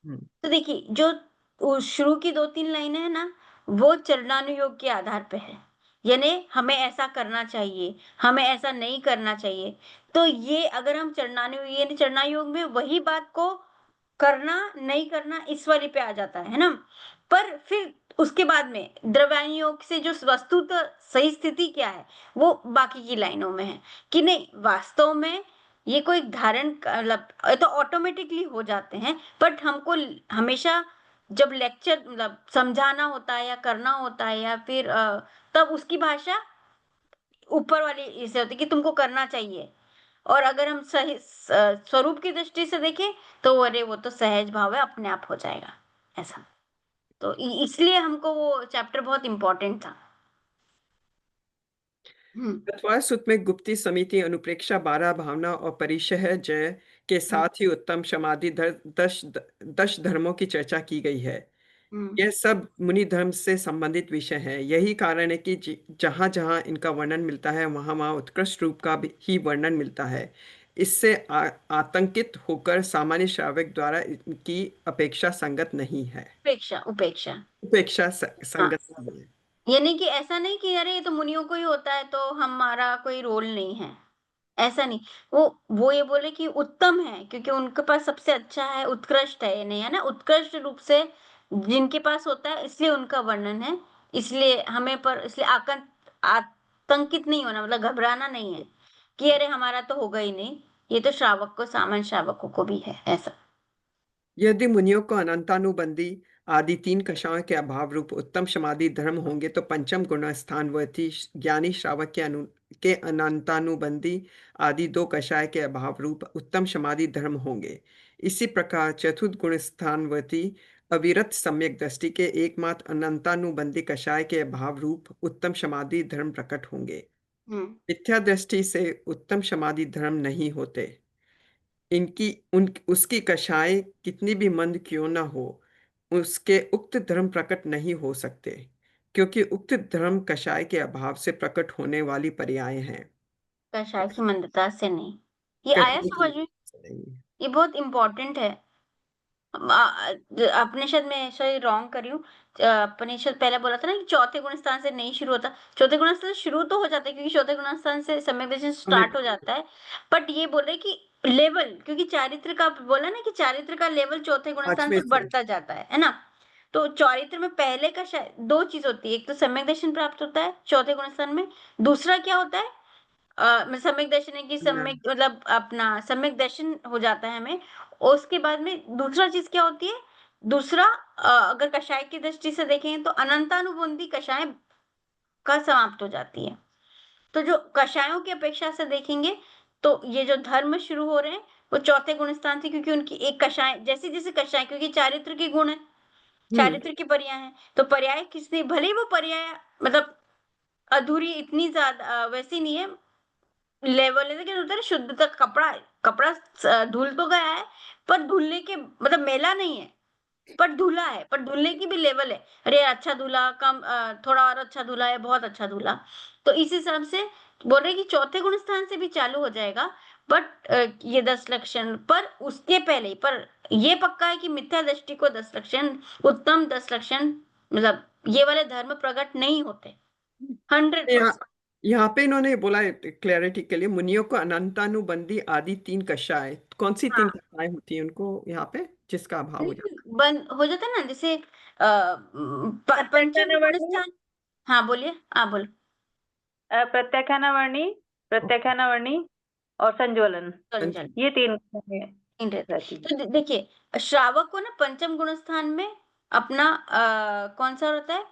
हम्म, तो देखिए जो शुरू की 2-3 लाइनें हैं ना, वो चरणानुयोग के आधार पे है। यानी हमें ऐसा करना चाहिए, हमें ऐसा नहीं करना चाहिए। तो ये अगर हम चरणायोग में वही बात को करना, नहीं करना इस वाले पे आ जाता है ना? पर फिर उसके बाद में द्रव्यानुयोग से जो वस्तुतः सही स्थिति क्या है, वो बाकी की लाइनों में है कि नहीं वास्तव में ये कोई धारण मतलब ये तो ऑटोमेटिकली हो जाते हैं, बट हमको हमेशा जब लेक्चर मतलब समझाना होता है या करना होता है या फिर तब उसकी भाषा ऊपर वाली इससे होती है कि तुमको करना चाहिए। और अगर हम सही स्वरूप की दृष्टि से देखें तो अरे वो तो सहज भाव है, अपने आप हो जाएगा ऐसा। तो इसलिए हमको वो चैप्टर बहुत इम्पोर्टेंट था। तत्वा सूत्र में गुप्ती समिति अनुप्रेक्षा 12 भावना और परिशह जय के साथ ही उत्तम समाधि दश धर्मों की चर्चा की गई है। यह सब मुनि धर्म से संबंधित विषय है। यही कारण है कि जहां जहां इनका वर्णन मिलता है वहां वहां उत्कृष्ट रूप का ही वर्णन मिलता है। इससे आतंकित होकर सामान्य श्रावक द्वारा इनकी अपेक्षा संगत नहीं है। उपेक्षा उपेक्षा उपेक्षा हाँ, संगत नहीं है। यानी कि ऐसा नहीं कि अरे ये तो मुनियों को ही होता है तो हमारा कोई रोल नहीं है, ऐसा नहीं। वो ये बोले कि उत्तम है क्योंकि उनके पास सबसे अच्छा है, उत्कृष्ट है, ये नहीं है ना, उत्कृष्ट रूप से जिनके पास होता है इसलिए उनका वर्णन है। इसलिए हमें पर इसलिए आतंकित नहीं होना, मतलब घबराना नहीं है कि अरे हमारा तो होगा ही नहीं, ये तो श्रावक को, सामान्य श्रावकों को भी है ऐसा। यदि मुनियों को अनंतानुबंधी आदि 3 कषायों के अभाव रूप उत्तम समाधि धर्म होंगे तो पंचम गुण स्थानवर्ती ज्ञानी श्रावक के अनंतानुबंधी आदि 2 कषाय के अभाव रूप उत्तम समाधि धर्म होंगे। इसी प्रकार चतुर्थ गुण स्थानवर्ती अविरत सम्यक दृष्टि के एकमात्र अनंतानुबंधी कषाय के अभाव रूप उत्तम समाधि धर्म प्रकट होंगे। मिथ्या दृष्टि से उत्तम समाधि धर्म नहीं होते। इनकी उसकी कषाय कितनी भी मंद क्यों न हो, उसके उक्त धर्म प्रकट नहीं हो सकते, क्योंकि उक्त धर्म कषाय के अभाव से प्रकट होने वाली पर्याय हैं। कषाय की मंदता से नहीं, ये आया कषाय की समझ में? नहीं। ये बहुत इंपॉर्टेंट है। उपनिषद में सॉरी रॉन्ग कर रही हूँ। उपनिषद पहले बोला था ना कि चौथे गुण स्थान से नहीं शुरू होता, चौथे गुण स्थान से शुरू तो हो जाता है क्योंकि चौथे गुण स्थान से सम्यक दर्शन स्टार्ट हो जाता है। बट ये बोल रहे कि लेवल, क्योंकि चारित्र का बोला ना कि चारित्र का लेवल चौथे गुण स्थान पांचवें से से बढ़ता जाता है ना। तो चारित्र में पहले का शायद दो चीज होती है, एक तो सम्यक दर्शन प्राप्त होता है चौथे गुण स्थान में, दूसरा क्या होता है सम्यक दर्शन है कि सम्यक मतलब अपना सम्यक दर्शन हो जाता है हमें। और उसके बाद में दूसरा चीज क्या होती है, दूसरा अगर कषाय की दृष्टि से देखें तो अनंतानुबंधी कषाय का समाप्त हो जाती है। तो जो कषायों की अपेक्षा से देखेंगे तो ये जो धर्म शुरू हो रहे हैं वो चौथे गुण स्थान से, क्योंकि उनकी एक कषाय जैसे जैसे कषाय, क्योंकि चारित्र के गुण है, चारित्र की पर्याय है, तो पर्याय किसने भले ही वो पर्याय मतलब अधूरी इतनी ज्यादा वैसी नहीं है, लेवल है, लेकिन उधर शुद्धता कपड़ा कपड़ा धुल तो गया है पर धुलने के मतलब मेला नहीं है, पर धुला है, पर धुलने की भी लेवल है। अरे अच्छा धुला, कम थोड़ा और अच्छा धुला है, बहुत अच्छा धुला। तो इस हिसाब से बोल रहे कि चौथे गुण स्थान से भी चालू हो जाएगा। बट ये 10 लक्षण पर उसके पहले ही, पर ये पक्का है कि मिथ्या दृष्टि को 10 लक्षण, उत्तम 10 लक्षण मतलब ये वाले धर्म प्रकट नहीं होते यहाँ 100%। यहाँ पे इन्होंने बोला है क्लैरिटी के लिए, मुनियों को अनंतानुबंधी आदि 3 कषाय, कौन सी 3 हाँ, कषाय होती है उनको यहाँ पे जिसका अभाव हो जाता बंद हो जाता है ना, जैसे पंचम गुण प्रत्याख्यानवर्णी, स्थान। हाँ बोलिए, आप बोलो। प्रत्याख्यानवर्णी, है? प्रत्याख्यानवर्णी और संज्वलन, संजन ये 3 इन रहते। रहती है। तो देखिए श्रावक को ना पंचम गुण स्थान में अपना कौन सा होता है,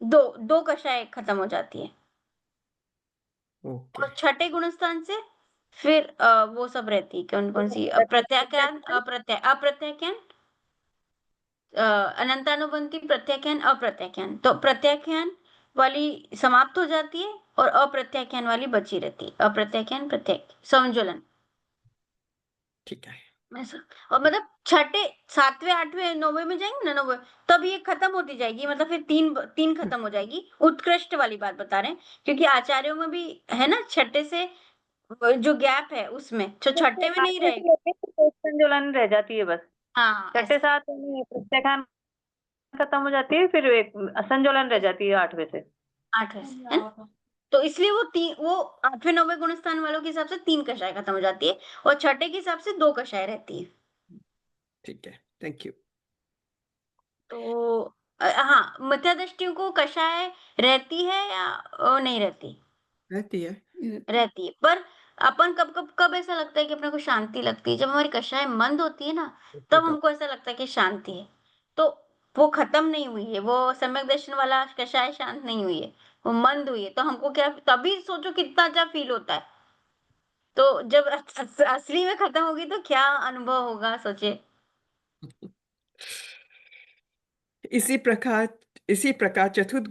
दो दो कषाय खत्म हो जाती है। ओके। और छठे गुण स्थान से फिर वो सब रहती है, कौन कौन सी, प्रत्याख्यान, अप्रत्याख्यान, अनंतानुबंधी, प्रत्याख्यान, अप्रत्याख्यान। तो प्रत्याख्यान वाली समाप्त हो जाती है और अप्रत्याख्यान वाली बची रहती है, अप्रत्याख्यान प्रत्याख्यान संजुलन ठीक है। ऐसा। और मतलब छठे सातवें आठवें नौवे में जाएंगे ना, नौवे तब ये खत्म होती जाएगी, मतलब फिर तीन तीन खत्म हो जाएगी। उत्कृष्ट वाली बात बता रहे हैं क्योंकि आचार्यों में भी है ना, छठे से जो गैप है उसमें, जो छठे में नहीं रहेगा। संजोलन रह जाती है बस। हाँ छठे ऐसे। साथ में प्रत्याख्यान खत्म हो जाती है, फिर एक संजोलन रह जाती है 8वें से। 8वें से है ना? तो इसलिए वो 8वें 9वें गुण स्थान वालों के हिसाब से 3 कक्षाएं खत्म हो जाती है और छठे के हिसाब से 2 कक्षाएं रहती है। ठीक है, थैंक यू। तो हाँ, मिथ्या दृष्टियों को कक्षाएं रहती है या नहीं रहती? रहती है। रहती है। पर अपन कब ऐसा लगता है कि अपने को शांति लगती है? जब हमारी कक्षाएं मंद होती है ना, तब हमको ऐसा लगता है कि शांति है। तो वो खत्म नहीं हुई है, वो सम्यक दर्शन वाला कक्षाएं शांत नहीं हुई है, वो मंद हुई है। तो हमको क्या, तभी सोचो कितना अच्छा फील होता है। तो जब असली में खत्म होगी तो क्या अनुभव होगा, सोचे। इसी प्रकार चतुर्थ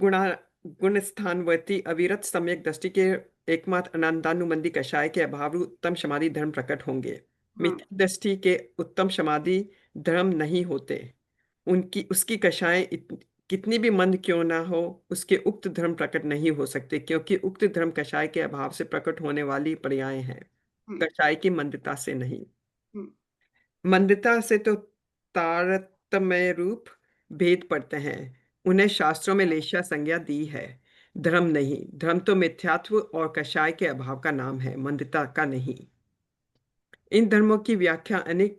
गुण स्थानवर्ती अविरत सम्यक दृष्टि के एकमात्र अनंतानुबंधी कषाय के अभाव उत्तम समाधि धर्म प्रकट होंगे। मिथ्या दृष्टि के उत्तम समाधि धर्म नहीं होते। उसकी कषाय कितनी भी मंद क्यों ना हो, उसके उक्त धर्म प्रकट नहीं हो सकते, क्योंकि उक्त धर्म कषाय के अभाव से प्रकट होने वाली पर्याय हैं, कषाय की मंदता से नहीं। मंदता से तो तारतम्य रूप भेद पड़ते हैं, उन्हें शास्त्रों में लेशा संज्ञा दी है। धर्म नहीं, धर्म तो मिथ्यात्व और कषाय के अभाव का नाम है, मंदता का नहीं। इन धर्मों की व्याख्या अनेक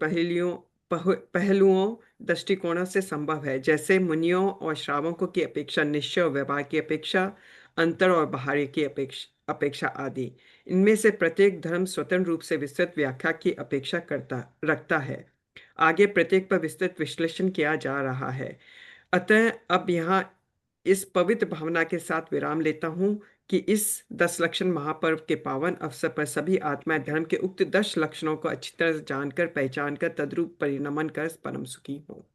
पहलुओं दृष्टिकोणों से संभव है, जैसे मुनियों और श्रावकों की अपेक्षा, निश्चय और व्यवहार की अपेक्षा, अंतर और बाहरी की अपेक्षा आदि। इनमें से प्रत्येक धर्म स्वतंत्र रूप से विस्तृत व्याख्या की अपेक्षा रखता है। आगे प्रत्येक पर विस्तृत विश्लेषण किया जा रहा है। अतः अब यहाँ इस पवित्र भावना के साथ विराम लेता हूँ कि इस 10 लक्षण महापर्व के पावन अवसर पर सभी आत्माएं धर्म के उक्त 10 लक्षणों को अच्छी तरह जानकर, पहचान कर, तद्रूप परिणमन कर परम सुखी हो।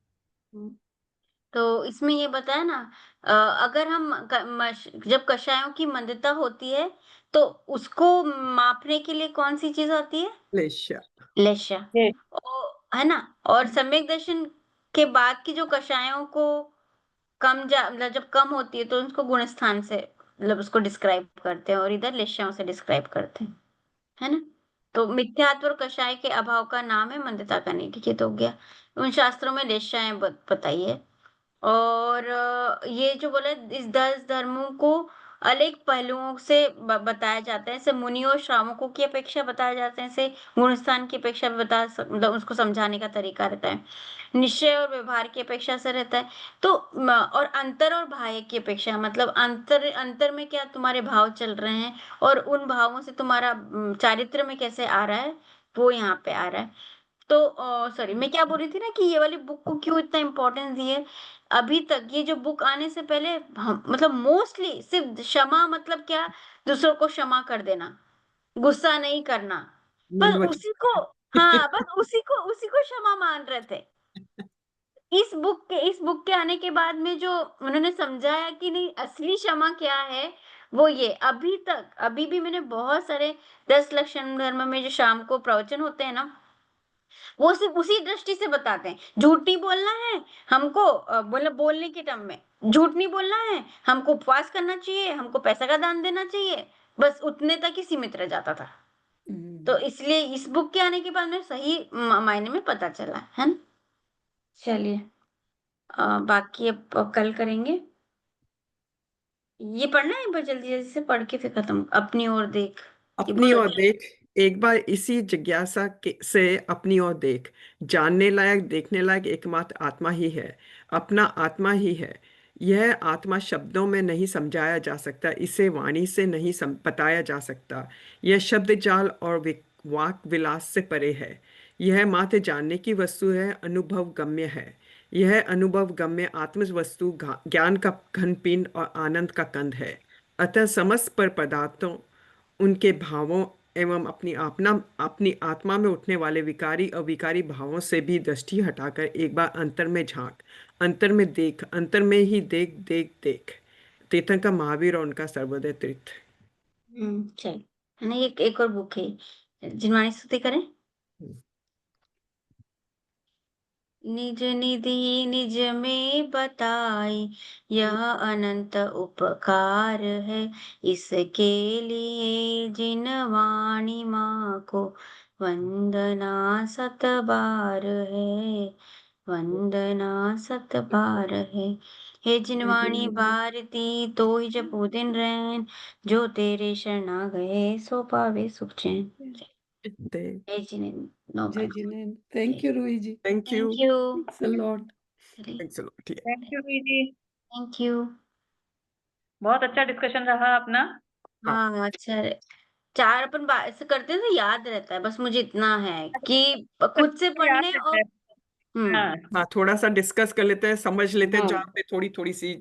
तो इसमें ये बताया ना, अगर हम जब कषायों की मंदता होती है तो उसको मापने के लिए कौन सी चीज होती है? लेशा। लेशा। है ना? और सम्यक दर्शन के बाद की जो कषायों को मतलब जब कम होती है तो उसको गुण स्थान से मतलब उसको डिस्क्राइब करते हैं, और इधर लेशाओं से डिस्क्राइब करते हैं, है ना? तो मिथ्यात्व और कषाय के अभाव का नाम है मंदता का नहीं। ठीक है, तो हो गया। उन शास्त्रों में लेशाएं बताई है। और ये जो बोला, इस 10 धर्मों को अलग पहलुओं से बताया जाता है। जैसे मुनियों और श्रावकों की अपेक्षा बताया जाता है, ऐसे गुणस्थान की अपेक्षा मतलब उसको समझाने का तरीका रहता है। निश्चय और व्यवहार की अपेक्षा से रहता है। तो और अंतर और बाह्य की अपेक्षा, मतलब अंतर में क्या तुम्हारे भाव चल रहे हैं और उन भावों से तुम्हारा चारित्र में कैसे आ रहा है, वो यहाँ पे आ रहा है। तो सॉरी, मैं क्या बोल रही थी ना कि ये वाली बुक को क्यों इतना इम्पोर्टेंस दिए। अभी तक ये जो बुक आने से पहले हम मतलब मोस्टली सिर्फ क्षमा मतलब क्या, दूसरों को क्षमा कर देना, गुस्सा नहीं करना, बस उसी को, हाँ बस उसी को क्षमा मान रहे थे। इस बुक के आने के बाद में जो उन्होंने समझाया कि नहीं असली क्षमा क्या है, वो ये अभी तक, अभी भी मैंने बहुत सारे 10 लक्षण धर्म में जो शाम को प्रवचन होते हैं ना, वो सिर्फ उसी दृष्टि से बताते हैं। झूठ नहीं बोलना है हमको, मतलब बोलने के टर्म में झूठ नहीं बोलना है हमको, उपवास करना चाहिए हमको, पैसा का दान देना चाहिए, बस उतने तक ही सीमित रह जाता था। तो इसलिए इस बुक के आने के बाद में सही मायने में पता चला है ना। चलिए, बाकी अब कल करेंगे। ये पढ़ना है एक बार जल्दी जल्दी से पढ़ के फिर खत्म। अपनी ओर देख, ये अपनी बहुत ओर अच्छा। देख, एक बार इसी जिज्ञासा से अपनी ओर देख। जानने लायक, देखने लायक एकमात्र आत्मा ही है, अपना आत्मा ही है। यह आत्मा शब्दों में नहीं समझाया जा सकता, इसे वाणी से नहीं बताया जा सकता। यह शब्द जाल और वाक विलास से परे है। यह मात्र जानने की वस्तु है, अनुभव गम्य है। यह अनुभव गम्य आत्म वस्तु ज्ञान का घनपिंड और आनंद का कंद है। अतः समस्त पर पदार्थों, उनके भावों एवं अपनी आत्मा में उठने वाले विकारी अविकारी भावों से भी दृष्टि हटाकर एक बार अंतर में झांक, अंतर में देख, अंतर में ही देख देख देख। तीर्थंकर महावीर और उनका सर्वोदय तीर्थ। चल, है ना। एक और बुक है, जिनवाणी स्तुति करें। निज निधि निज में बताई, यह अनंत उपकार है। इसके लिए जिन वाणी माँ को वंदना सत बार है, वंदना सत बार है। हे जिनवाणी भारती तो ही जपू दिन रैन, जो तेरे शरणा गए सो पावे सुख चैन। जय जिनेन्द्र। जय जिनेन्द्र। Thank you Ruhi ji. Thank you. Thank you. Thanks a lot. चलिए, थैंक्स अ लॉट। ठीक है। थैंक यू जी, थैंक यू। बहुत अच्छा डिस्कशन रहा अपना। हाँ। हाँ, अच्छा है। 4 अपन बा ऐसे करते हैं तो याद रहता है, बस मुझे इतना है कि खुद से याद पढ़ने रहता और है। हाँ हाँ, थोड़ा सा डिस्कस कर लेते हैं, समझ लेते हैं, हाँ जहाँ पे थोड़ी थोड़ी सी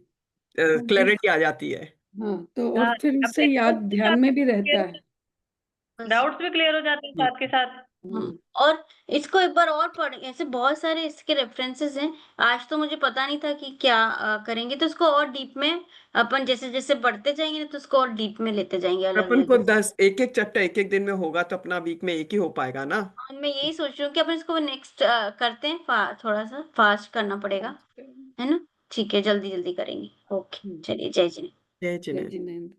क्लैरिटी आ जाती है। हाँ, तो और हाँ, फिर उससे अपने याद ध्यान में भी रहता है। बस डाउट्स भी क्लियर हो जाते हैं हम्म। साथ के साथ। हम्म, और इसको एक बार और पढ़, ऐसे बहुत सारे इसके रेफरेंसेस हैं। आज तो मुझे पता नहीं था कि क्या करेंगे, तो इसको और डीप में अपन जैसे-जैसे बढ़ते जाएँगे ना, तो उसको और डीप में लेते जाएँगे अपन को अलग-अलग। 10 एक एक चैप्टर एक एक दिन में होगा तो अपना वीक में एक ही हो पाएगा ना। हाँ, मैं यही सोच रही हूँ कि अपन इसको नेक्स्ट करते हैं, थोड़ा-सा फास्ट करना पड़ेगा, है ना? ठीक है, जल्दी-जल्दी करेंगे। ओके, हम्म, चलिए जय जिनेंद्र। जय जय जिनेंद्र। जिनेन्द्र।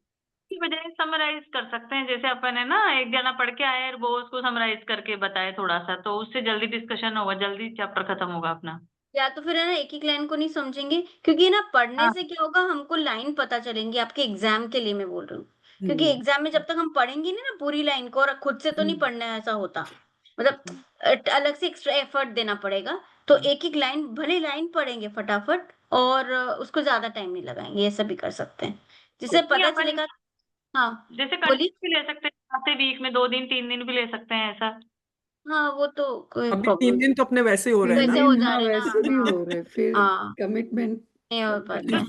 की बजाय समराइज कर सकते हैं, जैसे अपन है ना, एक जना पढ़ के आए और वो उसको समराइज करके बताए थोड़ा सा, तो उससे जल्दी डिस्कशन होगा, जल्दी चैप्टर खत्म होगा अपना। या तो फिर है ना एक-एक लाइन को नहीं समझेंगे, क्योंकि ना पढ़ने हाँ से क्या होगा, हमको लाइन पता चलेंगी, आपके एग्ज़ाम के लिए मैं बोल रही हूँ। क्योंकि हम्म। एग्ज़ाम में जब तक हम पढ़ेंगे नहीं ना पूरी लाइन को, और खुद से तो नहीं हम्म, पढ़ना है ऐसा होता। मतलब अलग से एक्स्ट्रा एफर्ट देना पड़ेगा। तो एक-एक लाइन, भले लाइन पढ़ेंगे फटाफट और उसको ज़्यादा टाइम नहीं लगाएँगे, ऐसा भी कर सकते हैं। जिससे ये पता अपन चलेगा। हाँ, जैसे बोलिए? कंटिन्यू भी ले सकते हैं, हफ्ते वीक में 2 दिन 3 दिन भी ले सकते हैं ऐसा। हाँ, वो तो कोई अभी प्रॉब्लम 3 दिन तो अपने वैसे ही हो रहे हैं 3 ना। वैसे हो दिन जा हाँ रहे हैं वैसे भी ना। हो रहे, फिर हाँ, कमिटमेंट नहीं हो सब पाता है।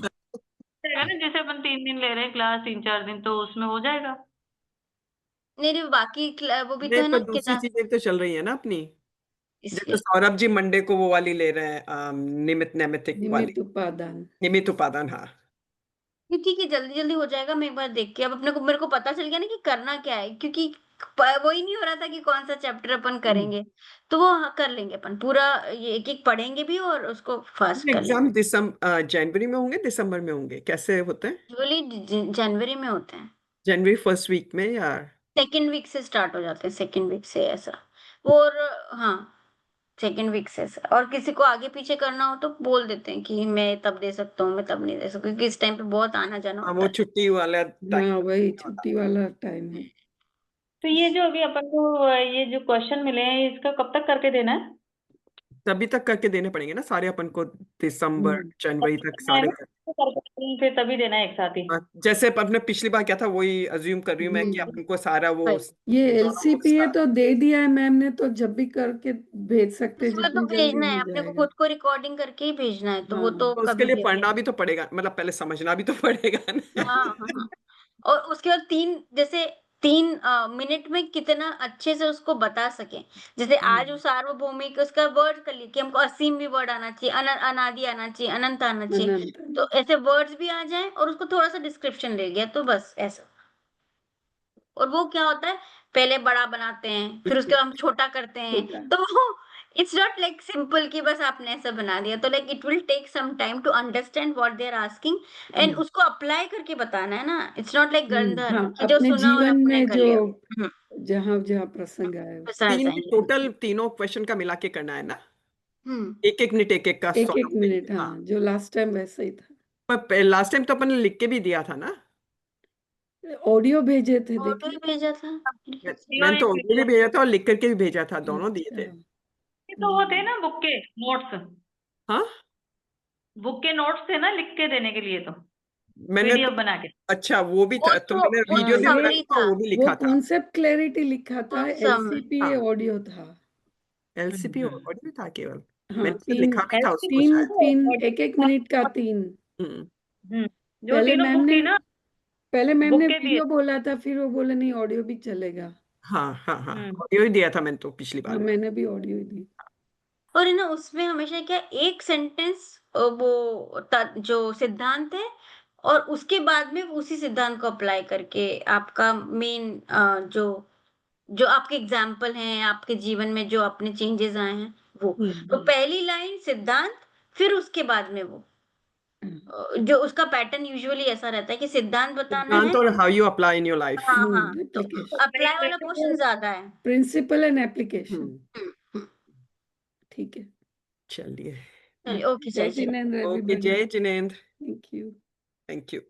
रहेगा ना, जैसे अपन 3 दिन ले रहे हैं क्लास, 3-4 दिन, तो उसमें हो जाएगा। नहीं, नहीं, बाकी वो भी तो नहीं, है पर ना दूसरी किताब, चीजें तो चल रही है ना अपनी। जैसे इसलिए। सौरभ जी मंडे को वो वाली ले रहे हैं, निमित नैमित्तिक वाली। निमित्त उपादान। निमित उपादान, हाँ। नहीं, ठीक है, जल्दी-जल्दी हो जाएगा, मैं एक बार देख के, अब अपने को मेरे को पता चल गया ना कि करना क्या है, क्योंकि वो ही नहीं हो रहा था कि कौन-सा चैप्टर अपन करेंगे। तो वो हाँ, कर लेंगे अपन पूरा, ये एक-एक पढ़ेंगे भी और उसको फास्ट कर लेंगे। एग्जाम जनवरी में होंगे, दिसंबर में होंगे, कैसे होते हैं? यूजुअली जनवरी में होते हैं। जनवरी फर्स्ट वीक में या? सेकंड वीक से स्टार्ट हो जाते हैं, सेकंड वीक से ऐसा। और हाँ, सेकंड वीक से ऐसा। और किसी को आगे पीछे करना हो तो बोल देते हैं कि मैं तब दे सकता हूँ, मैं तब नहीं दे सकती, क्योंकि इस टाइम पे बहुत आना-जाना हाँ, होता वो है। छुट्टी वाला हाँ, टाइम वही होता छुट्टी वाला टाइम है। तो ये जो अभी अपन को ये जो क्वेश्चन मिले हैं, इसका कब तक करके देना है? है। तभी तक करके देने पड़ेंगे ना सारे अपन को, दिसंबर हम्म, जनवरी तक है सारे ना, तो करके फिर तभी देना है एक साथ ही। हाँ, जैसे अपने पिछली बार क्या था वही अज्यूम कर रही हूँ मैं कि हम्म। अपन को सारा वो वही। ये दोनों बुक्स एलसीपीए का। तो दे दिया है मैम ने, तो जब भी करके भेज सकते हैं, उसको तो जितनी जल्दी भेजना है, हो अपने को जाएगा। खुद को रिकॉर्डिंग करके ही भेजना है, तो वो हाँ, तो तो उसके कभी लिए भी पढ़ना अपने। भी तो पड़ेगा, मतलब पहले समझना भी तो पड़ेगा ना। हाँ, हाँ, हाँ। और उसके बाद 3 मिनट में कितना अच्छे से उसको बता सकें। जैसे आज वो सार्वभौमिक उसका वर्ड कर लिए कि हमको असीम भी वर्ड आना चाहिए, अनादि आना चाहिए, अनंत आना चाहिए। अनंत। तो ऐसे वर्ड्स भी आ जाएँ और उसको थोड़ा-सा डिस्क्रिप्शन ले गया, तो बस ऐसा। और वो क्या होता है, पहले बड़ा बनाते हैं, फिर उसके बाद हम छोटा करते हैं, छोटा। तो वो इट्स नॉट लाइक सिंपल कि बस आपने ऐसा बना दिया, तो like it will take some time to understand what they are asking, and उसको अप्लाई करके बताना है ना, इट्स नॉट लाइक गंदर हाँ, कि जो अपने सुना और जीवन अपने में कर जो लिया। हुँ, जहाँ जहाँ प्रसंग आए वैसा चाहिए। टोटल तीनों क्वेश्चन का मिला के करना है ना। हुँ, एक एक मिनट एक एक का एक एक सॉल्व मिनट, हाँ। हाँ, जो लास्ट टाइम वैसा ही था। पर लास्ट टाइम तो अपन ने लिख के भी दिया था ना। ऑडियो भेजे थे, ऑडियो ही देखिए। भेजा था। मैंने तो ऑडियो भी भेजा था और लिख करके भी भेजा था, दोनों दिए अच्छा। थे। ये तो वो थे ना बुक के नोट्स, हाँ, बुक के नोट्स थे ना लिख के देने के लिए, तो मैंने पीडीएफ तो बना के। अच्छा वो भी था, तो मैंने वो वीडियो तो हाँ, जब ये बनाई समरी तो था, वो भी वो लिखा था। कॉन्सेप्ट क्लैरिटी लिखा था, वो एलसीपी हाँ, ऑडियो था। एलसीपी ऑडियो था केवल। हाँ, मैंने शायद लिखा भी था उसको एलसीपी तीन शायद। तीन एक एक मिनट का 3। हम्म। हम्म, जो पहले तीनों मैम बुक ने थी ना, पहले मैम बुक ने के दिए। वीडियो बोला था, फिर वो बोले नहीं, ऑडियो भी चलेगा। हाँ हाँ हाँ, हम्म, ऑडियो ही दिया था मैंने तो पिछली हाँ, बार। मैंने भी ऑडियो ही दी। और है ना उसमें हमेशा क्या, एक सेंटेंस वो जो सिद्धांत है, और उसके बाद में उसी सिद्धांत को अप्लाई करके आपका मेन जो जो आपके एग्जाम्पल हैं, आपके जीवन में जो अपने चेंजेस आए हैं, वो। तो पहली लाइन सिद्धांत, फिर उसके बाद में वो जो उसका पैटर्न यूजुअली ऐसा रहता है कि सिद्धांत बताना है। सिद्धांत और how you apply in your life. हाँ हाँ, तो एप्लीकेशन, अप्लाई वाला पोर्शन ज्यादा है। Principle and application. ठीक है, चलिए, चलिए, ओके, जय जिनेंद्र ओके, एवरीबॉडी। जय Jinendra, thank you. Thank you.